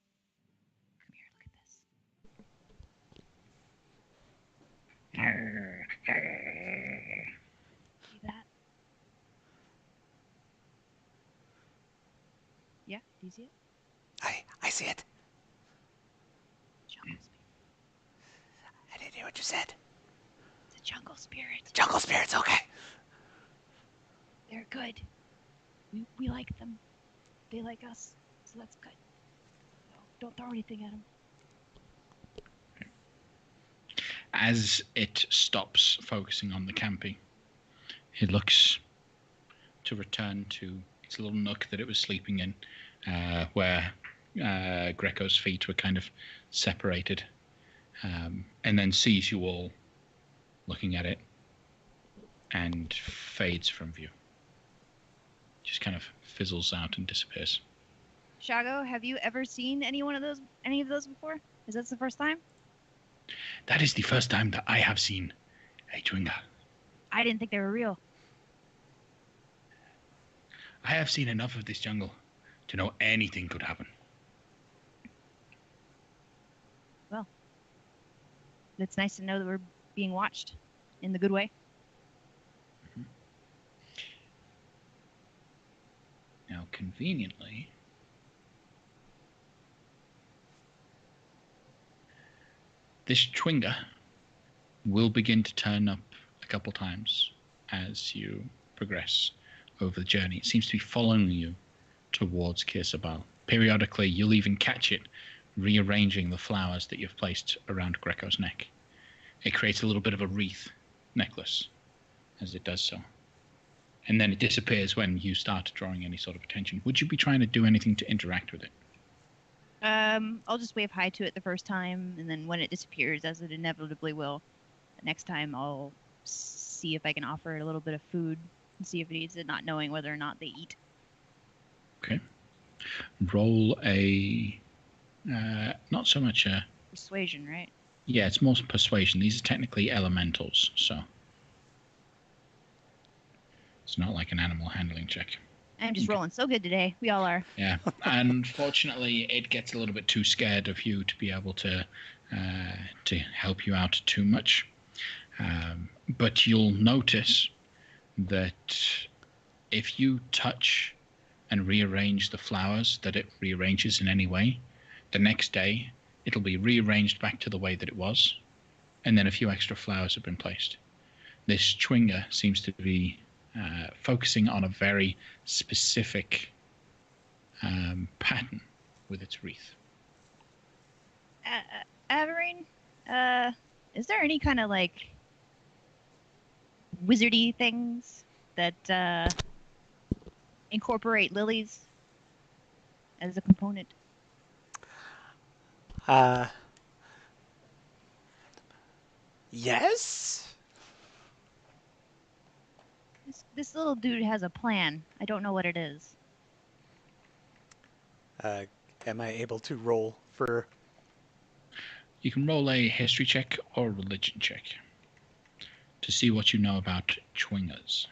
Come here, look at this. See that? Yeah, do you see it? I see it. Jungle spirit. I didn't hear what you said. It's a jungle spirit. Jungle spirits, okay. They're good. We like them. They like us, so that's good. So don't throw anything at them. As it stops focusing on the Campy, it looks to return to its little nook that it was sleeping in, where Greco's feet were kind of separated, and then sees you all looking at it and fades from view. Just kind of fizzles out and disappears. Shago, have you ever seen any of those before? Is this the first time? That is the first time that I have seen a Chwinga. I didn't think they were real. I have seen enough of this jungle to know anything could happen. Well, it's nice to know that we're being watched in the good way. Mm-hmm. Now, conveniently, This Chwinga will begin to turn up a couple times as you progress over the journey. It seems to be following you towards Kirsabal. Periodically, you'll even catch it rearranging the flowers that you've placed around Greco's neck. It creates a little bit of a wreath necklace as it does so. And then it disappears when you start drawing any sort of attention. Would you be trying to do anything to interact with it? I'll just wave hi to it the first time, and then when it disappears, as it inevitably will, the next time I'll see if I can offer it a little bit of food and see if it eats it, not knowing whether or not they eat. Okay. Roll a... not so much a... Persuasion, right? Yeah, it's more persuasion. These are technically elementals, so... It's not like an animal handling check. I'm just rolling so good today. We all are. Yeah. Unfortunately, it gets a little bit too scared of you to be able to help you out too much. But you'll notice that if you touch and rearrange the flowers that it rearranges in any way, the next day it'll be rearranged back to the way that it was, and then a few extra flowers have been placed. This Chwinga seems to be focusing on a very specific pattern with its wreath. Averine, is there any kind of like wizardy things that incorporate lilies as a component? Yes? This little dude has a plan. I don't know what it is. Am I able to roll for... You can roll a history check or a religion check to see what you know about Chwingas.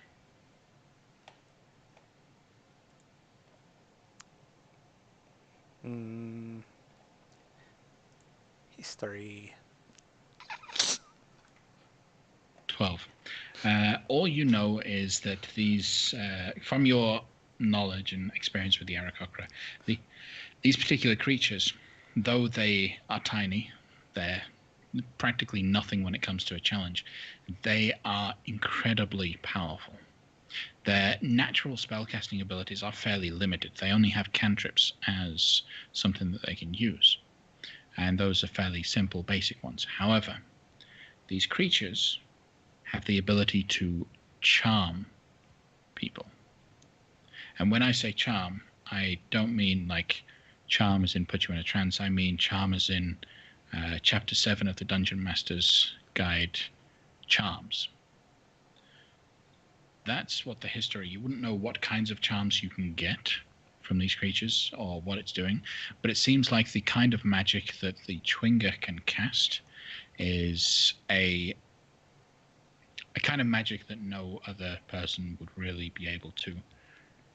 History. 12. All you know is that these, from your knowledge and experience with the Aarakocra, these particular creatures, though they are tiny, they're practically nothing when it comes to a challenge, they are incredibly powerful. Their natural spellcasting abilities are fairly limited. They only have cantrips as something that they can use, and those are fairly simple, basic ones. However, these creatures have the ability to charm people. And when I say charm, I don't mean like charm as in put you in a trance. I mean charm as in Chapter 7 of the Dungeon Master's Guide, charms. That's what the history... You wouldn't know what kinds of charms you can get from these creatures or what it's doing, but it seems like the kind of magic that the Chwinga can cast is a kind of magic that no other person would really be able to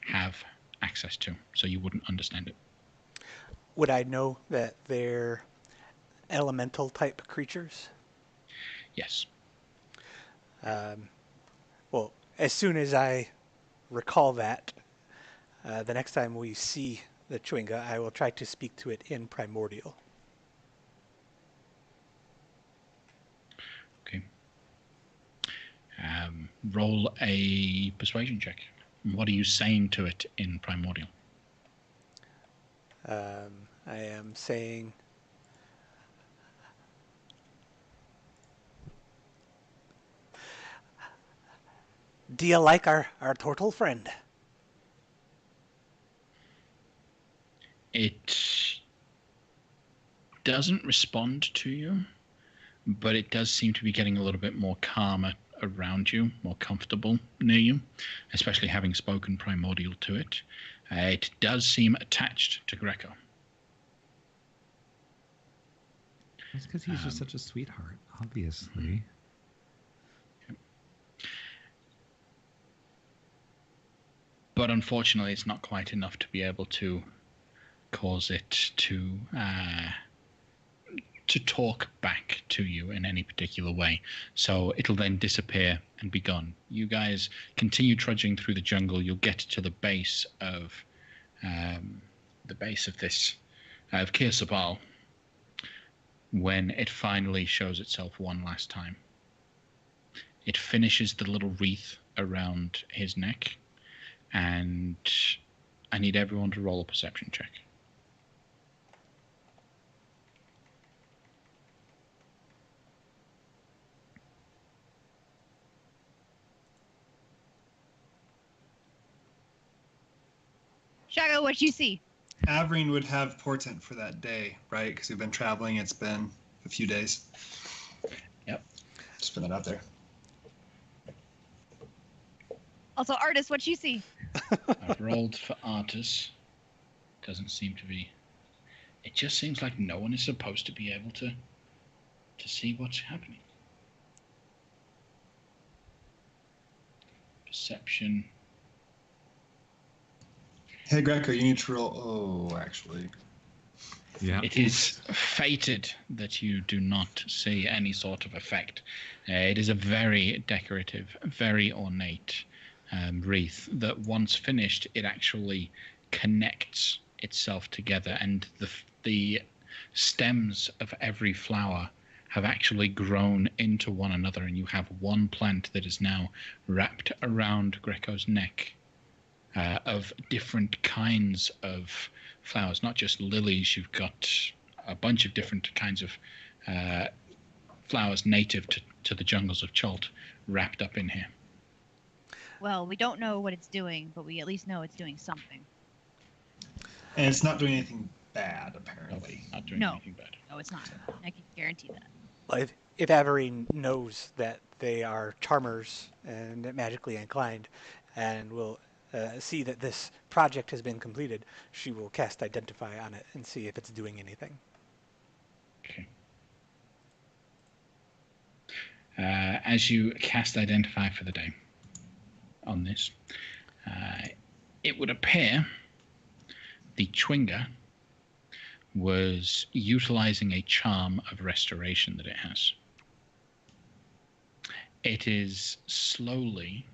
have access to, so you wouldn't understand it. Would I know that they're elemental type creatures? Yes. Well, as soon as I recall that, the next time we see the Chwinga, I will try to speak to it in Primordial. Okay. Roll a persuasion check. What are you saying to it in Primordial? I am saying... Do you like our turtle friend? It doesn't respond to you, but it does seem to be getting a little bit more calmer around you, more comfortable near you, especially having spoken Primordial to it. It does seem attached to Greco. That's because he's just such a sweetheart, obviously. But unfortunately, it's not quite enough to be able to cause it to talk back to you in any particular way. So it'll then disappear and be gone. You guys continue trudging through the jungle. You'll get to the base of this of Kirsabal. when it finally shows itself one last time. It finishes the little wreath around his neck, and I need everyone to roll a perception check. Shago, what you see? Averin would have portent for that day, right? Because we've been traveling. It's been a few days. Yep. Just put that out there. Also, Artis, what you see? I've rolled for Artis. Doesn't seem to be. It just seems like no one is supposed to be able to see what's happening. Perception. Hey, Greco, you need to roll. Oh, actually. Yeah. It is fated that you do not see any sort of effect. It is a very decorative, very ornate wreath that once finished, it actually connects itself together, and the stems of every flower have actually grown into one another, and you have one plant that is now wrapped around Greco's neck of different kinds of flowers, not just lilies. You've got a bunch of different kinds of flowers native to the jungles of Chult wrapped up in here. Well, we don't know what it's doing, but we at least know it's doing something. And it's not doing anything bad, apparently. Not doing No. anything bad. No, it's not. I can guarantee that. Well, if Averin knows that they are charmers and magically inclined, and will see that this project has been completed, she will cast Identify on it and see if it's doing anything. Okay. As you cast Identify for the day on this, it would appear the Chwinga was utilizing a charm of restoration that it has. It is slowly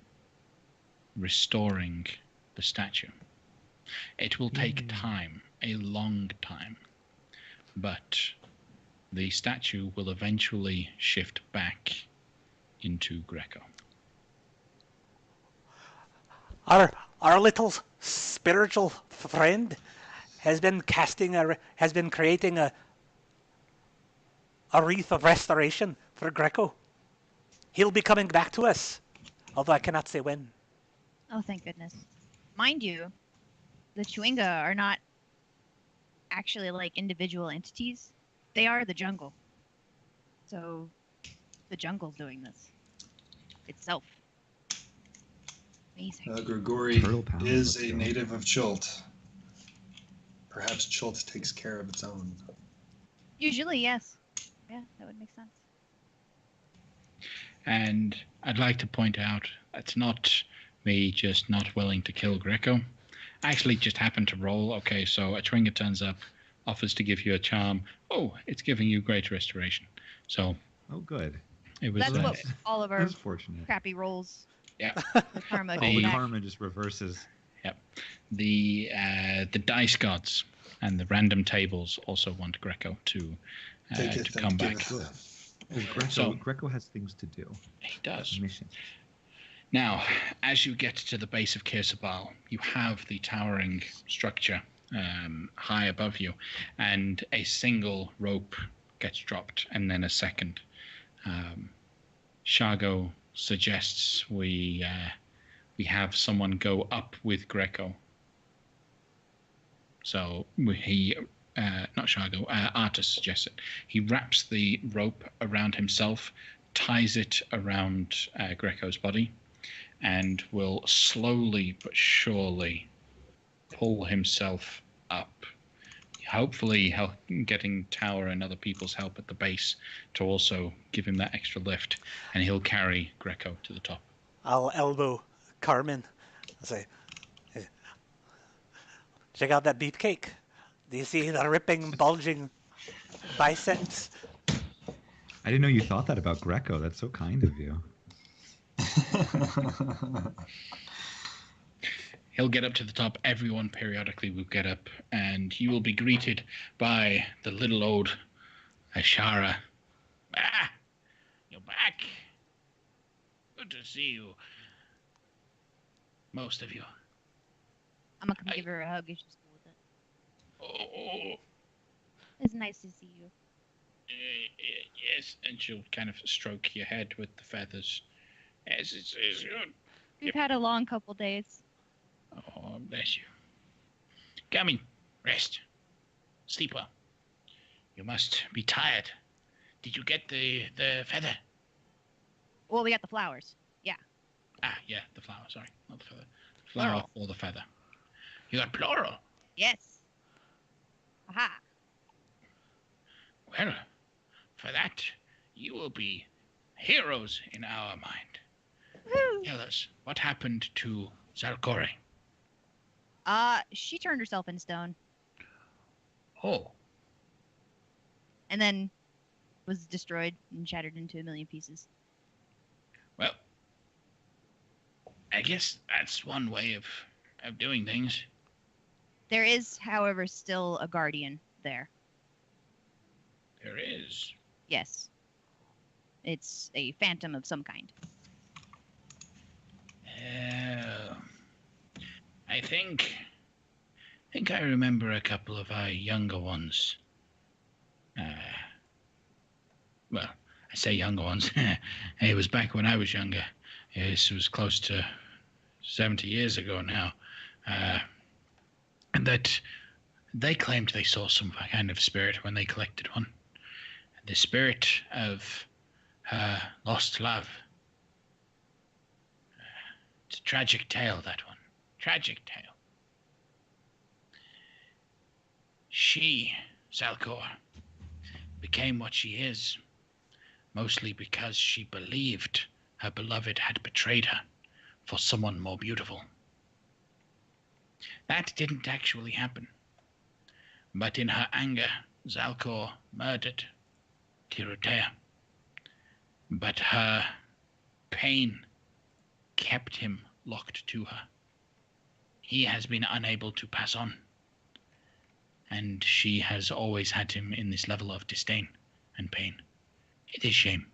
restoring the statue. It will take time, a long time, but the statue will eventually shift back into Greco. Our little spiritual friend has been creating a wreath of restoration for Greco. He'll be coming back to us, although I cannot say when. Oh, thank goodness. Mind you, the Chwinga are not actually like individual entities. They are the jungle. So the jungle's doing this itself. Amazing. Grigori Turtle power, is let's a go. native of Chult. Perhaps Chult takes care of its own. Usually, yes. Yeah, that would make sense. And I'd like to point out, it's not me just not willing to kill Greco. I actually just happened to roll. Okay, so a Chwinga turns up, offers to give you a charm. Oh, it's giving you great restoration. So Oh, good. it was That's what all of our That's fortunate. crappy rolls, yeah. the karma All came the back. karma just reverses. The dice gods and the random tables also want Greco to Taketh come and back. giveth. Well, Greco, So- Greco has things to do. He does. Mission. Now, as you get to the base of Kirsabal, you have the towering structure high above you, and a single rope gets dropped, and then a second. Shago suggests we have someone go up with Greco. So not Shago, Artis suggests it. He wraps the rope around himself, ties it around Greco's body, and will slowly but surely pull himself up. Hopefully getting Tower and other people's help at the base to also give him that extra lift, and he'll carry Greco to the top. I'll elbow Carmen. I'll say, "Hey, check out that beefcake. Do you see the ripping, bulging biceps? I didn't know you thought that about Greco. That's so kind of you. He'll get up to the top. Everyone periodically will get up, and you will be greeted by the little old Ashara. Ah, you're back. Good to see you. Most of you. I'm gonna come give her a hug if she's cool with it. Oh, It's nice to see you. yes. And she'll kind of stroke your head with the feathers. Yes, it's good. We've had a long couple days. Oh, bless you. Come in. Rest. Sleep well. You must be tired. Did you get the feather? Well, we got the flowers. Yeah. Ah, yeah, the flower. Sorry, not the feather. Flower or the feather. You got plural. Yes. Aha. Well, for that, you will be heroes in our mind. Woo. Tell us, what happened to Zalcore? She turned herself in stone Oh, and then was destroyed and shattered into a million pieces. well, I guess that's one way of doing things. There is, however, still a guardian there. There is. Yes. It's a phantom of some kind. I think I remember a couple of our younger ones. Well, I say younger ones. It was back when I was younger. This was close to 70 years ago now. And that they claimed they saw some kind of spirit when they collected one. The spirit of her lost love. It's a tragic tale, that one. Tragic tale. She, Zalcore, became what she is, mostly because she believed her beloved had betrayed her for someone more beautiful. That didn't actually happen. But in her anger, Zalcore murdered Tirutea. But her pain kept him locked to her. He has been unable to pass on. And she has always had him in this level of disdain and pain. It is shame.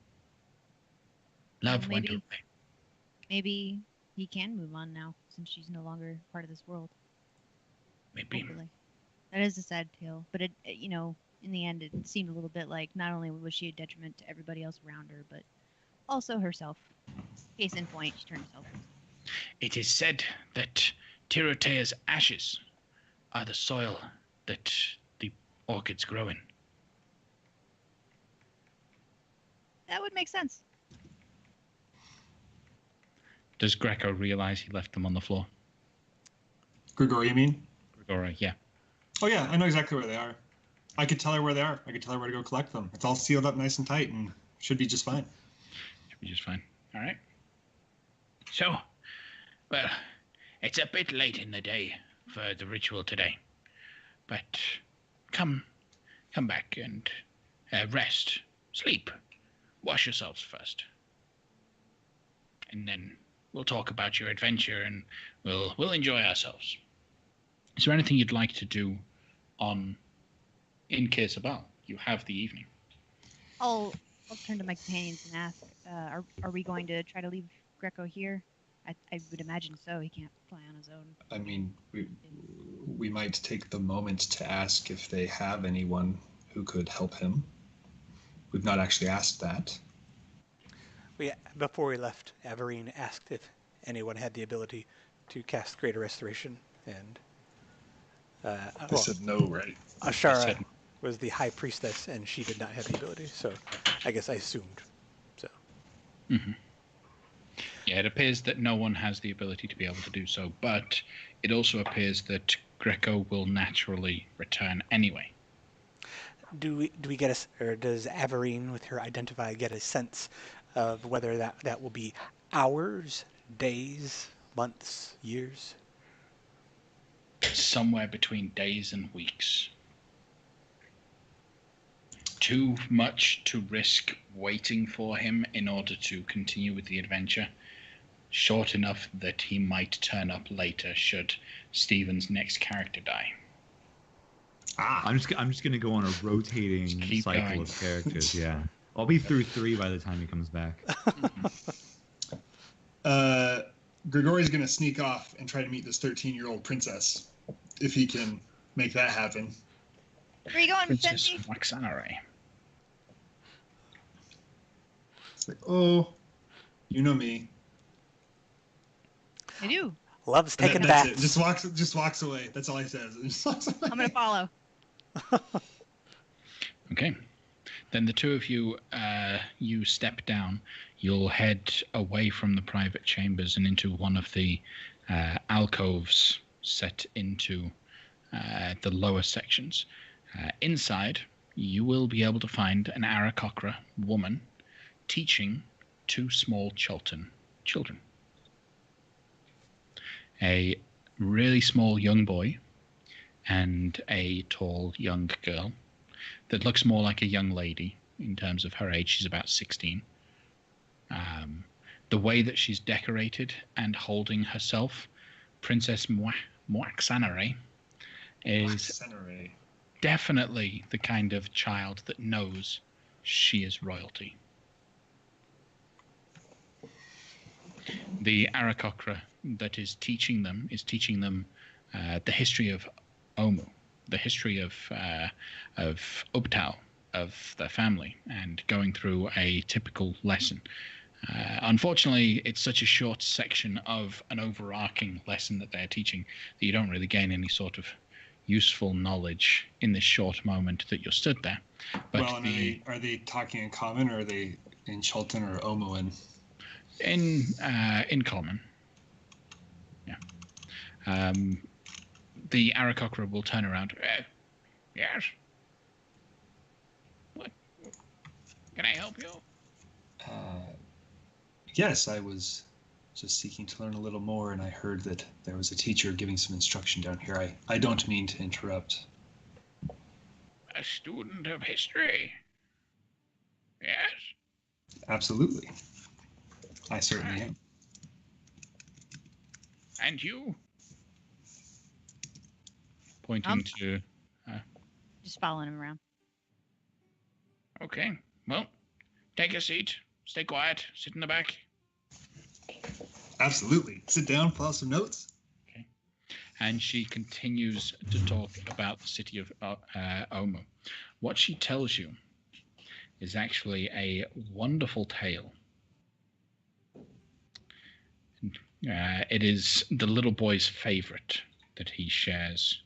Love went away. Maybe he can move on now, since she's no longer part of this world. Maybe. Hopefully. That is a sad tale, but it, in the end, it seemed a little bit like not only was she a detriment to everybody else around her, but also herself. Case in point, she turned herself in. It is said that Tirutea's ashes are the soil that the orchids grow in. That would make sense. Does Greco realize he left them on the floor? Grigor, you mean? Grigora, yeah. Oh yeah, I know exactly where they are. I could tell her where they are. I could tell her where to go collect them. It's all sealed up nice and tight and should be just fine. Should be just fine. All right. So, well, it's a bit late in the day for the ritual today. But come back and rest, sleep, wash yourselves first. And then we'll talk about your adventure and we'll enjoy ourselves. Is there anything you'd like to do in Kirsabal? You have the evening. I'll turn to my companions and ask, are we going to try to leave Greco here? I would imagine so. He can't fly on his own. I mean, we might take the moment to ask if they have anyone who could help him. We've not actually asked that. Before we left, Averine asked if anyone had the ability to cast Greater Restoration, and They said no, right? Ashara was the High Priestess, and she did not have the ability, so I guess I assumed. So. Mm-hmm. Yeah, it appears that no one has the ability to be able to do so, but it also appears that Greco will naturally return anyway. Do we get or does Averine with her identify get a sense of whether that will be hours, days, months, years? Somewhere between days and weeks. Too much to risk waiting for him in order to continue with the adventure. Short enough that he might turn up later should Stephen's next character die. I'm just gonna go on a rotating keep cycle going. of characters. Yeah, I'll be through 3 by the time he comes back. Grigori's going to sneak off and try to meet this 13-year-old princess, if he can make that happen. Where are you going, Princess Sensi? Waxanare. It's like, oh, you know me. I do. Loves taking That's baths. it. Just walks away. That's all he says. Just walks away. I'm gonna follow. Okay. Then the two of you, you step down. You'll head away from the private chambers and into one of the alcoves set into the lower sections. Inside, you will be able to find an Aarakocra woman teaching 2 small Chultan children. A really small young boy and a tall young girl that looks more like a young lady in terms of her age. She's about 16. The way that she's decorated and holding herself, Princess Moaxanare, is Waxanare. definitely the kind of child that knows she is royalty. The Aarakocra that is teaching them the history of Omu, the history of Ubtao, of their family, and going through a typical lesson. Unfortunately, it's such a short section of an overarching lesson that they're teaching that you don't really gain any sort of useful knowledge in this short moment that you're stood there. But Well, and are they talking in common, or are they in Chultan or Omuan? in common, yeah. The Aarakocra will turn around. Yes. What? Can I help you? Yes, I was just seeking to learn a little more, and I heard that there was a teacher giving some instruction down here. I don't mean to interrupt. A student of history. Yes. Absolutely. I certainly am. And you? Pointing to... Just following him around. Okay. Well, take a seat. Stay quiet. Sit in the back. Absolutely. Sit down, file some notes. Okay. And she continues to talk about the city of Omu. What she tells you is actually a wonderful tale. It is the little boy's favorite that he shares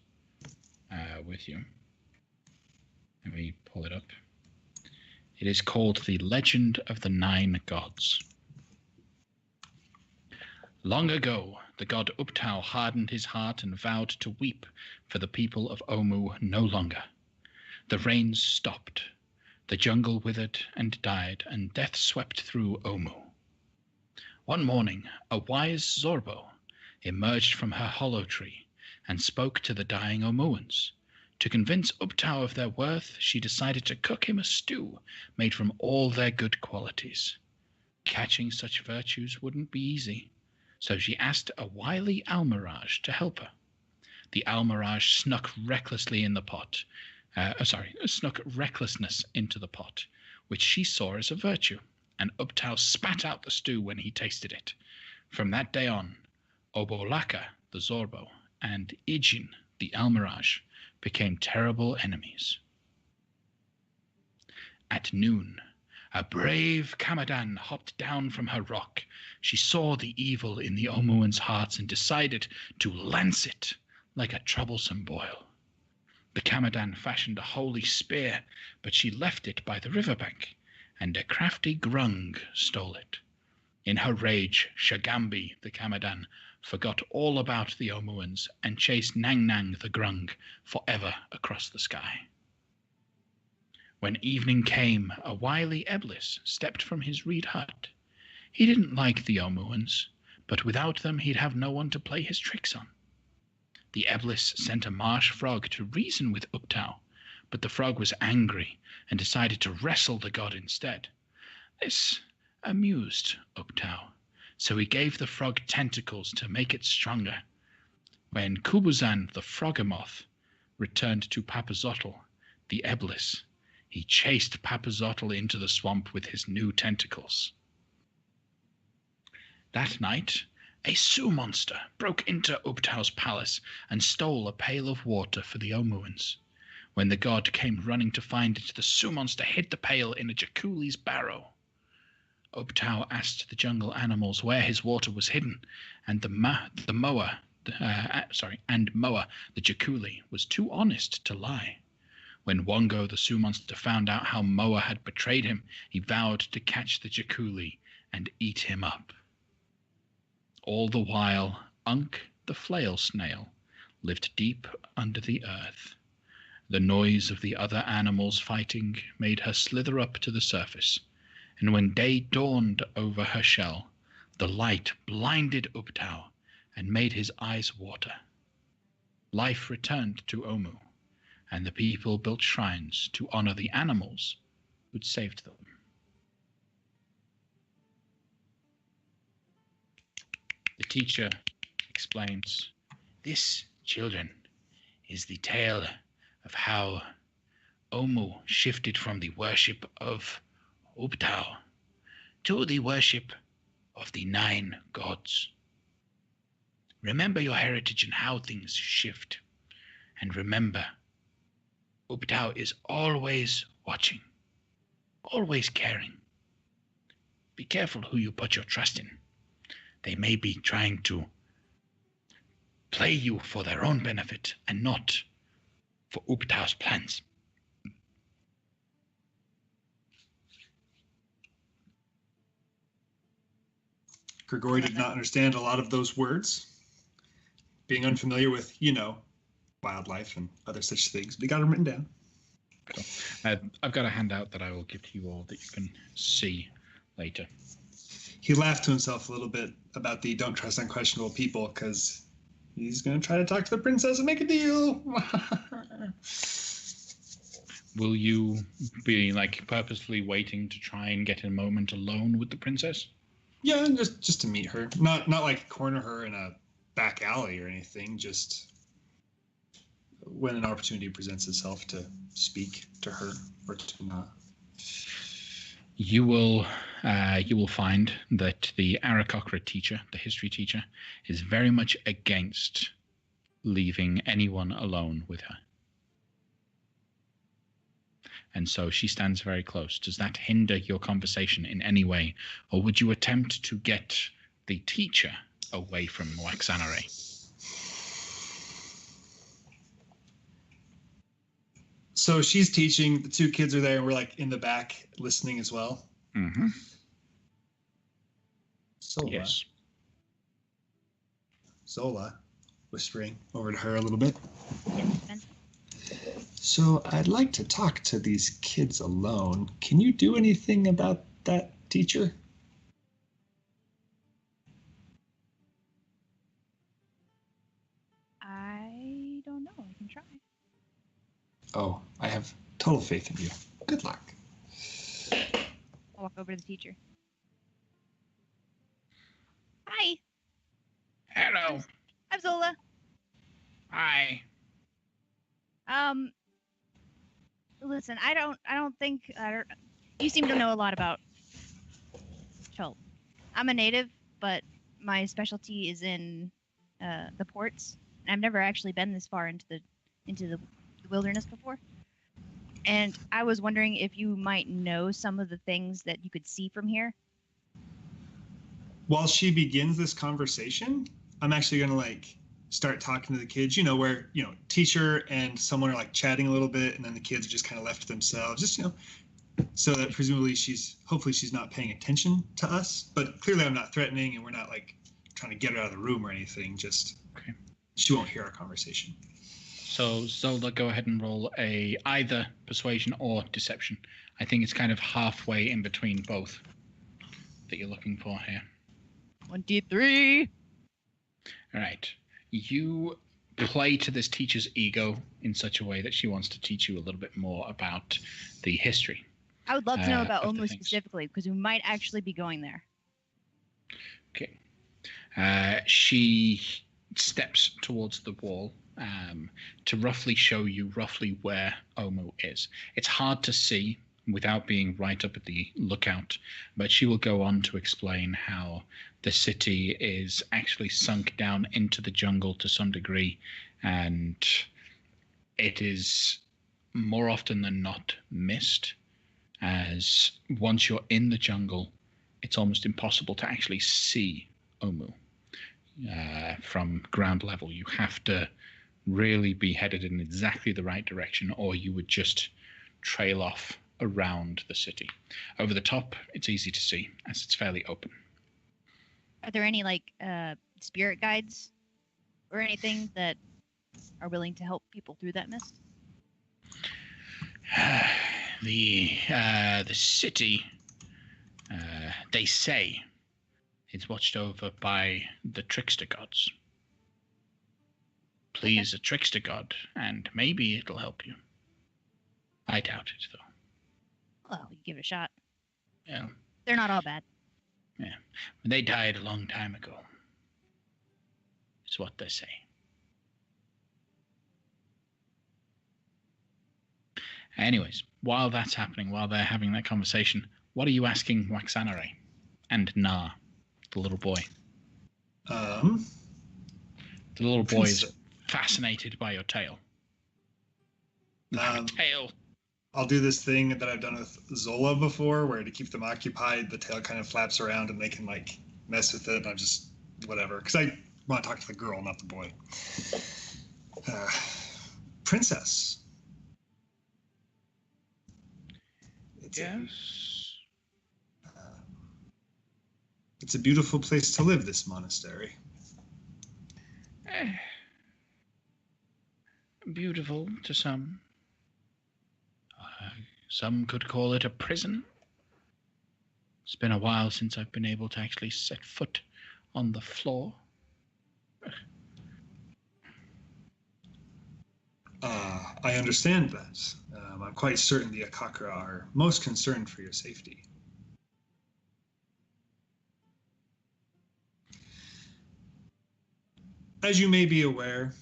with you. Let me pull it up. It is called The Legend of the 9 Gods. Long ago, the god Ubtao hardened his heart and vowed to weep for the people of Omu no longer. The rains stopped, the jungle withered and died, and death swept through Omu. One morning, a wise Zorbo emerged from her hollow tree and spoke to the dying Omuans. To convince Ubtao of their worth, she decided to cook him a stew made from all their good qualities. Catching such virtues wouldn't be easy, so she asked a wily Almirage to help her. The Almirage snuck recklessness into the pot, which she saw as a virtue, and Ubtao spat out the stew when he tasted it. From that day on, Obolaka, the Zorbo, and Ijin, the Almirage, became terrible enemies. At noon, a brave Kamadan hopped down from her rock. She saw the evil in the Omuans' hearts and decided to lance it like a troublesome boil. The Kamadan fashioned a holy spear, but she left it by the riverbank, and a crafty Grung stole it. In her rage, Shagambi, the Kamadan, forgot all about the Omuans and chased Nang Nang, the Grung, forever across the sky. When evening came, a wily Eblis stepped from his reed hut. He didn't like the Omuans, but without them he'd have no one to play his tricks on. The Eblis sent a marsh frog to reason with Ubtao, but the frog was angry and decided to wrestle the god instead. This amused Ubtao, so he gave the frog tentacles to make it stronger. When Kubuzan, the frogamoth, returned to Papazotl, the Eblis. He chased Papazotl into the swamp with his new tentacles. That night, a Sioux monster broke into Ubtau's palace and stole a pail of water for the Omuans. When the god came running to find it, the Sioux monster hid the pail in a Jakuli's barrow. Ubtau asked the jungle animals where his water was hidden, and Moa, the Jakuli, was too honest to lie. When Wongo, the Sioux monster, found out how Moa had betrayed him, he vowed to catch the Jakuli and eat him up. All the while, Unk, the flail snail, lived deep under the earth. The noise of the other animals fighting made her slither up to the surface, and when day dawned over her shell, the light blinded Ubtau and made his eyes water. Life returned to Omu, and the people built shrines to honor the animals who'd saved them. The teacher explains, "This, children, is the tale of how Omu shifted from the worship of Ubtau to the worship of the 9 gods. Remember your heritage and how things shift. And remember, Ubtau is always watching, always caring. Be careful who you put your trust in. They may be trying to play you for their own benefit and not for Ubtau's plans." Grigori did not understand a lot of those words, being unfamiliar with, wildlife and other such things, but he got them written down. Cool. I've got a handout that I will give to you all that you can see later. He laughed to himself a little bit about the don't trust unquestionable people, because he's going to try to talk to the princess and make a deal. Will you be purposely waiting to try and get a moment alone with the princess? Yeah, just to meet her. Not like corner her in a back alley or anything, just when an opportunity presents itself to speak to her or to not. You will find that the Arakocra teacher, the history teacher, is very much against leaving anyone alone with her. And so she stands very close. Does that hinder your conversation in any way? Or would you attempt to get the teacher away from Waxanare? So she's teaching, the 2 kids are there, and we're in the back listening as well. Mm-hmm. Zola, whispering over to her a little bit. Yes, So I'd like to talk to these kids alone. Can you do anything about that, teacher? I don't know. I can try. Oh, I have total faith in you. Good luck. I'll walk over to the teacher. Hi. Hello. I'm Zola. Hi. Listen, I don't think you seem to know a lot about Chult. I'm a native, but my specialty is in the ports. And I've never actually been this far into the wilderness before. And I was wondering if you might know some of the things that you could see from here. While she begins this conversation, I'm actually going to start talking to the kids, where, teacher and someone are chatting a little bit, and then the kids are just kind of left to themselves, just, so that presumably hopefully she's not paying attention to us, but clearly I'm not threatening, and we're not trying to get her out of the room or anything, just okay. She won't hear our conversation. So Zola, go ahead and roll either persuasion or deception. I think it's kind of halfway in between both that you're looking for here. 23. All right. You play to this teacher's ego in such a way that she wants to teach you a little bit more about the history. I would love to know about of the Omu things. specifically, because we might actually be going there. Okay. She steps towards the wall to roughly show you roughly where Omu is. It's hard to see without being right up at the lookout, but she will go on to explain how the city is actually sunk down into the jungle to some degree, and it is more often than not missed, as once you're in the jungle, it's almost impossible to actually see Omu from ground level. You have to really be headed in exactly the right direction, or you would just trail off around the city. Over the top, it's easy to see, as it's fairly open. Are there any spirit guides or anything that are willing to help people through that mist? The city, they say, is watched over by the trickster gods. Please, a trickster god, and maybe it'll help you. I doubt it, though. Well, you give it a shot. Yeah. They're not all bad. Yeah. They died a long time ago. It's what they say. Anyways, while that's happening, while they're having that conversation, what are you asking Waxanare and Na, the little boy? The little boy is fascinated by your tail. You have a tail. I'll do this thing that I've done with Zola before, where to keep them occupied, the tail kind of flaps around and they can mess with it. And I'm just whatever, because I want to talk to the girl, not the boy. Princess. Yes. It's a beautiful place to live, this monastery. Beautiful to some. Some could call it a prison. It's been a while since I've been able to actually set foot on the floor. I understand that. I'm quite certain the Akakra are most concerned for your safety. As you may be aware,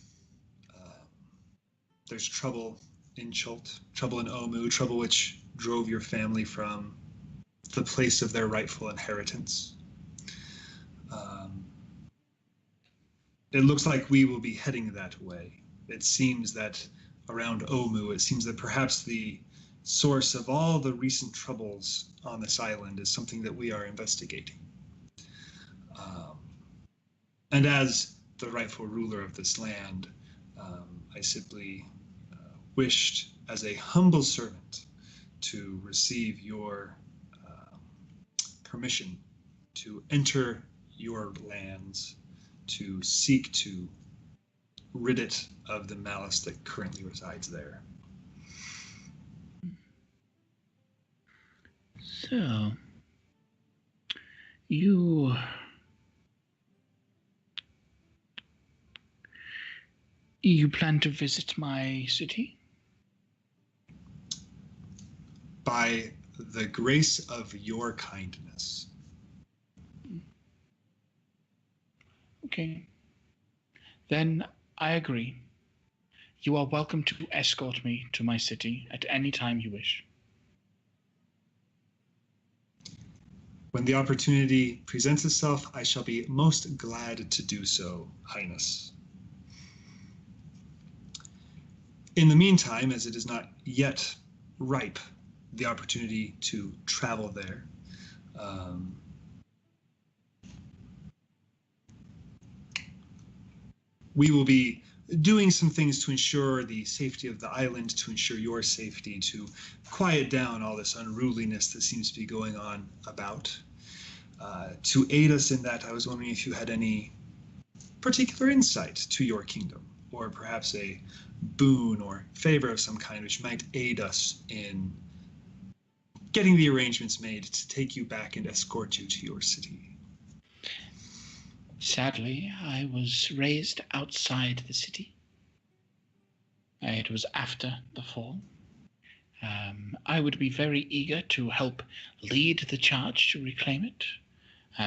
there's trouble in Chult, trouble in Omu, trouble which drove your family from the place of their rightful inheritance. It looks like we will be heading that way. It seems that around Omu, it seems that perhaps the source of all the recent troubles on this island is something that we are investigating. And as the rightful ruler of this land, I simply wished, as a humble servant, to receive your permission to enter your lands, to seek to rid it of the malice that currently resides there. So, you plan to visit my city? By the grace of your kindness. Okay. Then I agree. You are welcome to escort me to my city at any time you wish. When the opportunity presents itself, I shall be most glad to do so, Highness. In the meantime, as it is not yet ripe, the opportunity to travel there, we will be doing some things to ensure the safety of the island, to ensure your safety, to quiet down all this unruliness that seems to be going on about. To aid us in that, I was wondering if you had any particular insight to your kingdom, or perhaps a boon or favor of some kind which might aid us in getting the arrangements made to take you back and escort you to your city. Sadly, I was raised outside the city. It was after the fall. I would be very eager to help lead the charge to reclaim it.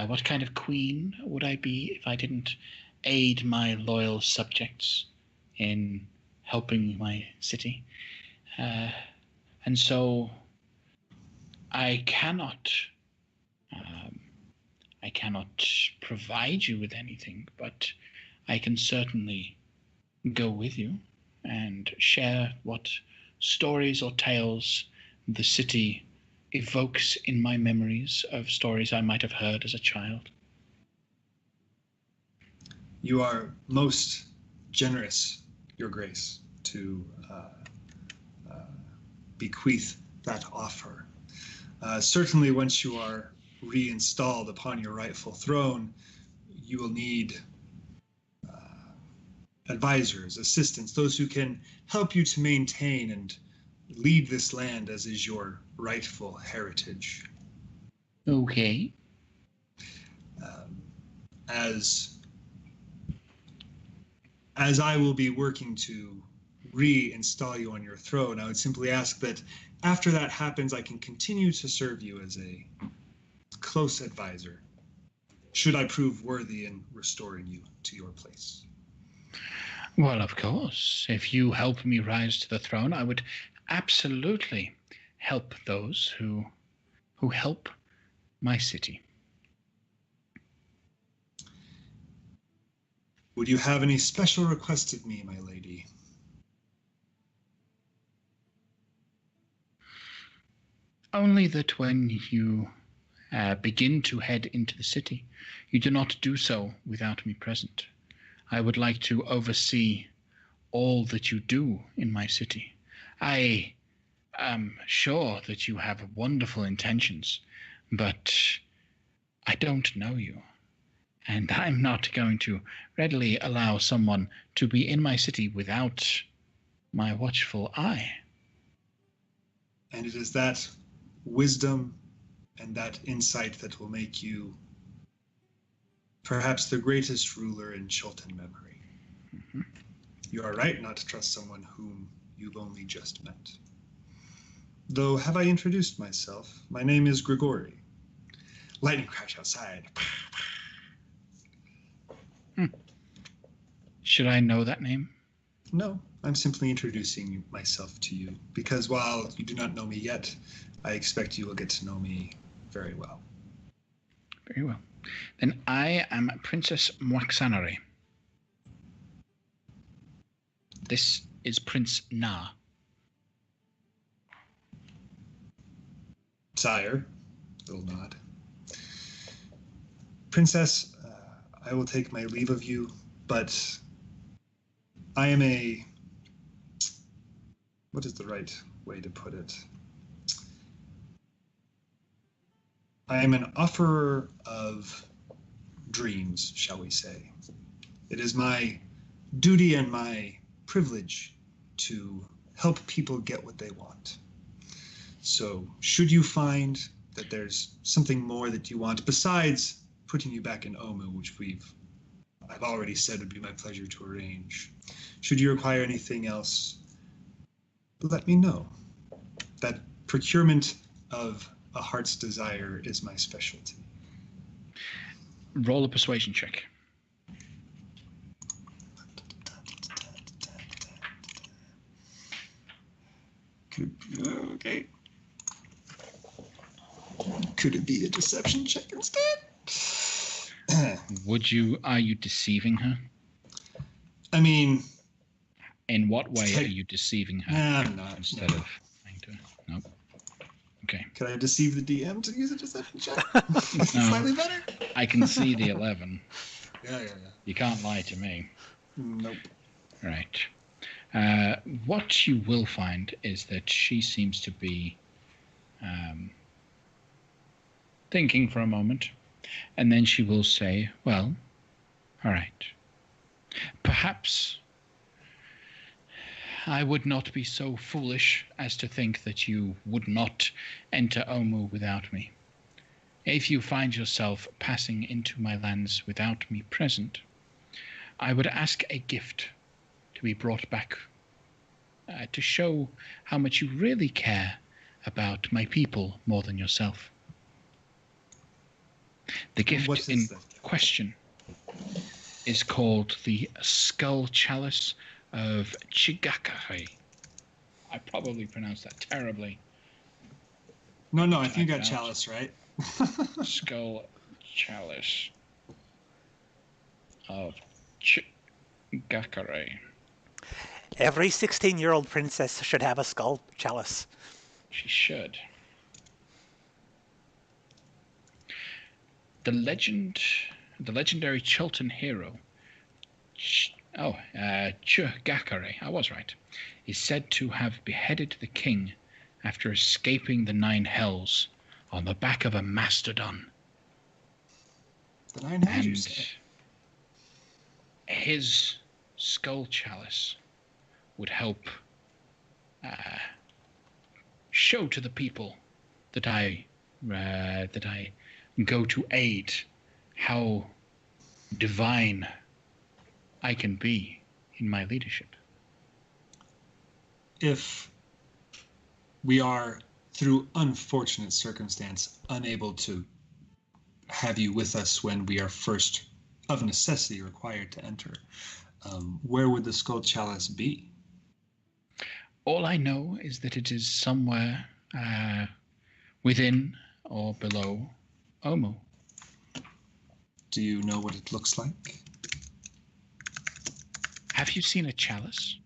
What kind of queen would I be if I didn't aid my loyal subjects in helping my city. And so I cannot provide you with anything, but I can certainly go with you and share what stories or tales the city evokes in my memories of stories I might have heard as a child. You are most generous, Your Grace, to bequeath that offer. Certainly, once you are reinstalled upon your rightful throne, you will need advisors, assistants, those who can help you to maintain and lead this land as is your rightful heritage. Okay. As I will be working to reinstall you on your throne, I would simply ask that after that happens, I can continue to serve you as a close advisor, should I prove worthy in restoring you to your place. Well, of course. If you help me rise to the throne, I would absolutely help those who help my city. Would you have any special request of me, my lady? Only that when you begin to head into the city, you do not do so without me present. I would like to oversee all that you do in my city. I am sure that you have wonderful intentions, but I don't know you. And I'm not going to readily allow someone to be in my city without my watchful eye. And it is that wisdom and that insight that will make you perhaps the greatest ruler in Chilton memory. Mm-hmm. You are right not to trust someone whom you've only just met. Though, have I introduced myself? My name is Grigori. Lightning crash outside. Should I know that name? No, I'm simply introducing myself to you, because while you do not know me yet, I expect you will get to know me very well. Very well. Then I am Princess Moixanare. This is Prince Na. Sire, little nod. Princess, I will take my leave of you, but I am what is the right way to put it? I am an offerer of dreams, shall we say. It is my duty and my privilege to help people get what they want. So should you find that there's something more that you want besides putting you back in Omu, which I've already said would be my pleasure to arrange. Should you require anything else, let me know. That procurement of a heart's desire is my specialty. Roll a persuasion check. Okay. Could it be a deception check instead? Are you deceiving her? I mean... In what way are you deceiving her? I'm not. Instead of trying to... Nope. Okay. Could I deceive the DM to use a deception check? No. Slightly better? I can see the 11. Yeah. You can't lie to me. Nope. Right. What you will find is that she seems to be thinking for a moment, and then she will say, well, all right. Perhaps I would not be so foolish as to think that you would not enter Omu without me. If you find yourself passing into my lands without me present, I would ask a gift to be brought back to show how much you really care about my people more than yourself. The gift in question is called the Skull Chalice of Chigakare. I probably pronounced that terribly. No, I think you got chalice right. Skull chalice of Chigakare. Every 16-year-old princess should have a skull chalice. She should. The legendary Chilton hero, Chugakare, I was right, is said to have beheaded the king after escaping the 9 hells on the back of a mastodon. The 9 hells, you say? His skull chalice would help show to the people that I go to aid how divine I can be in my leadership. If we are, through unfortunate circumstance, unable to have you with us when we are first, of necessity, required to enter, where would the skull chalice be? All I know is that it is somewhere within or below Omo. Do you know what it looks like? Have you seen a chalice?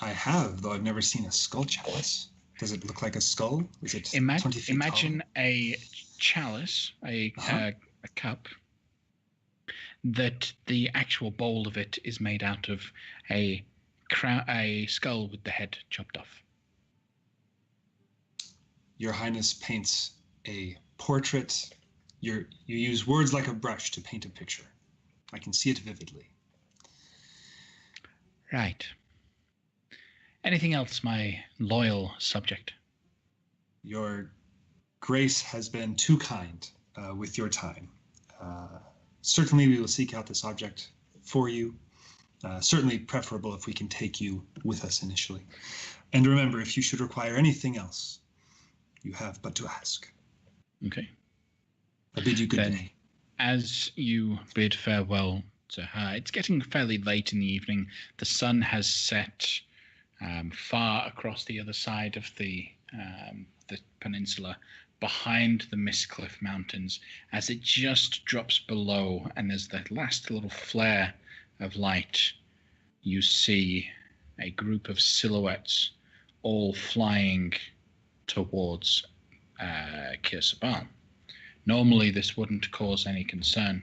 I have, though I've never seen a skull chalice. Does it look like a skull? Is it 20 feet imagine tall? a chalice, a cup, that the actual bowl of it is made out of a skull with the head chopped off. Your Highness paints a portrait. You use words like a brush to paint a picture. I can see it vividly. Right. Anything else, my loyal subject? Your Grace has been too kind with your time. Certainly we will seek out this object for you. Certainly preferable if we can take you with us initially. And remember, if you should require anything else, you have but to ask. Okay. I bid you good Then, day. as you bid farewell to her, it's getting fairly late in the evening. The sun has set far across the other side of the peninsula, behind the Mistcliff Mountains, as it just drops below, and there's that last little flare of light. You see a group of silhouettes all flying towards Kirsabal. Normally this wouldn't cause any concern,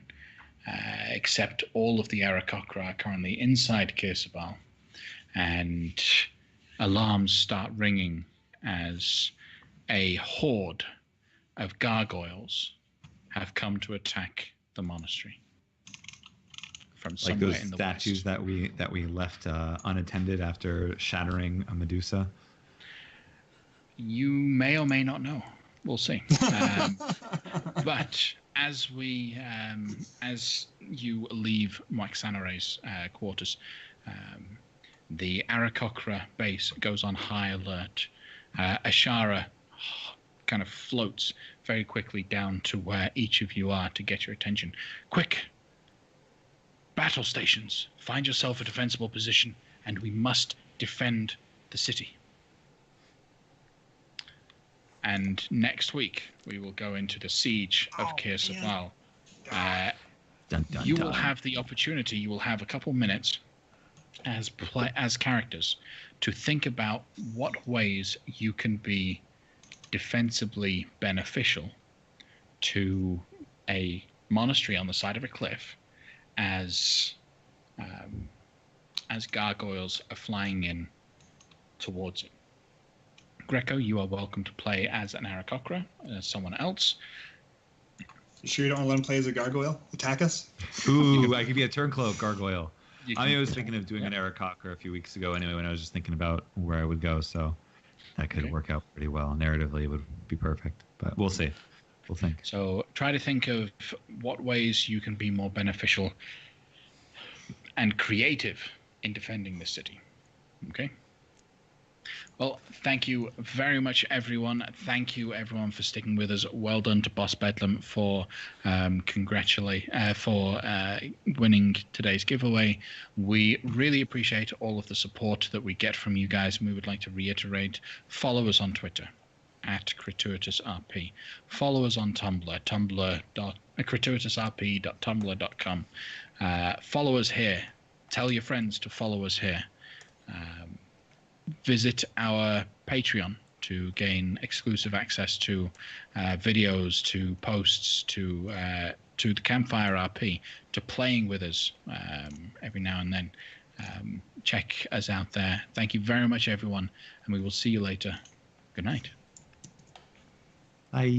except all of the Aarakocra are currently inside Kirsabal, and alarms start ringing as a horde of gargoyles have come to attack the monastery from Like somewhere those in the statues west. that we left unattended after shattering a Medusa. You may or may not know. We'll see. But as you leave Moixanare's quarters, the Aarakocra base goes on high alert. Ashara kind of floats very quickly down to where each of you are to get your attention. Quick! Battle stations. Find yourself a defensible position, and we must defend the city. And next week, we will go into the siege of Kirsabal. You will have the opportunity, you will have a couple minutes as characters to think about what ways you can be defensively beneficial to a monastery on the side of a cliff as gargoyles are flying in towards it. Greco, you are welcome to play as an Aarakocra, as someone else. You sure you don't want to let him play as a gargoyle? Attack us? Ooh, I could be a turncloak gargoyle. I was thinking of doing an Aarakocra a few weeks ago anyway when I was just thinking about where I would go, so that could work out pretty well. Narratively, it would be perfect, but we'll see. We'll think. So try to think of what ways you can be more beneficial and creative in defending this city. Okay? Well, thank you very much, everyone. Thank you, everyone, for sticking with us. Well done to Boss Bedlam for winning today's giveaway. We really appreciate all of the support that we get from you guys, and we would like to reiterate: follow us on Twitter at Crituitous RP. Follow us on Tumblr, crituitousrp.tumblr.com. Follow us here. Tell your friends to follow us here. Visit our Patreon to gain exclusive access to videos, to posts, to the Campfire RP, to playing with us every now and then. Check us out there. Thank you very much, everyone, and we will see you later. Good night. Bye.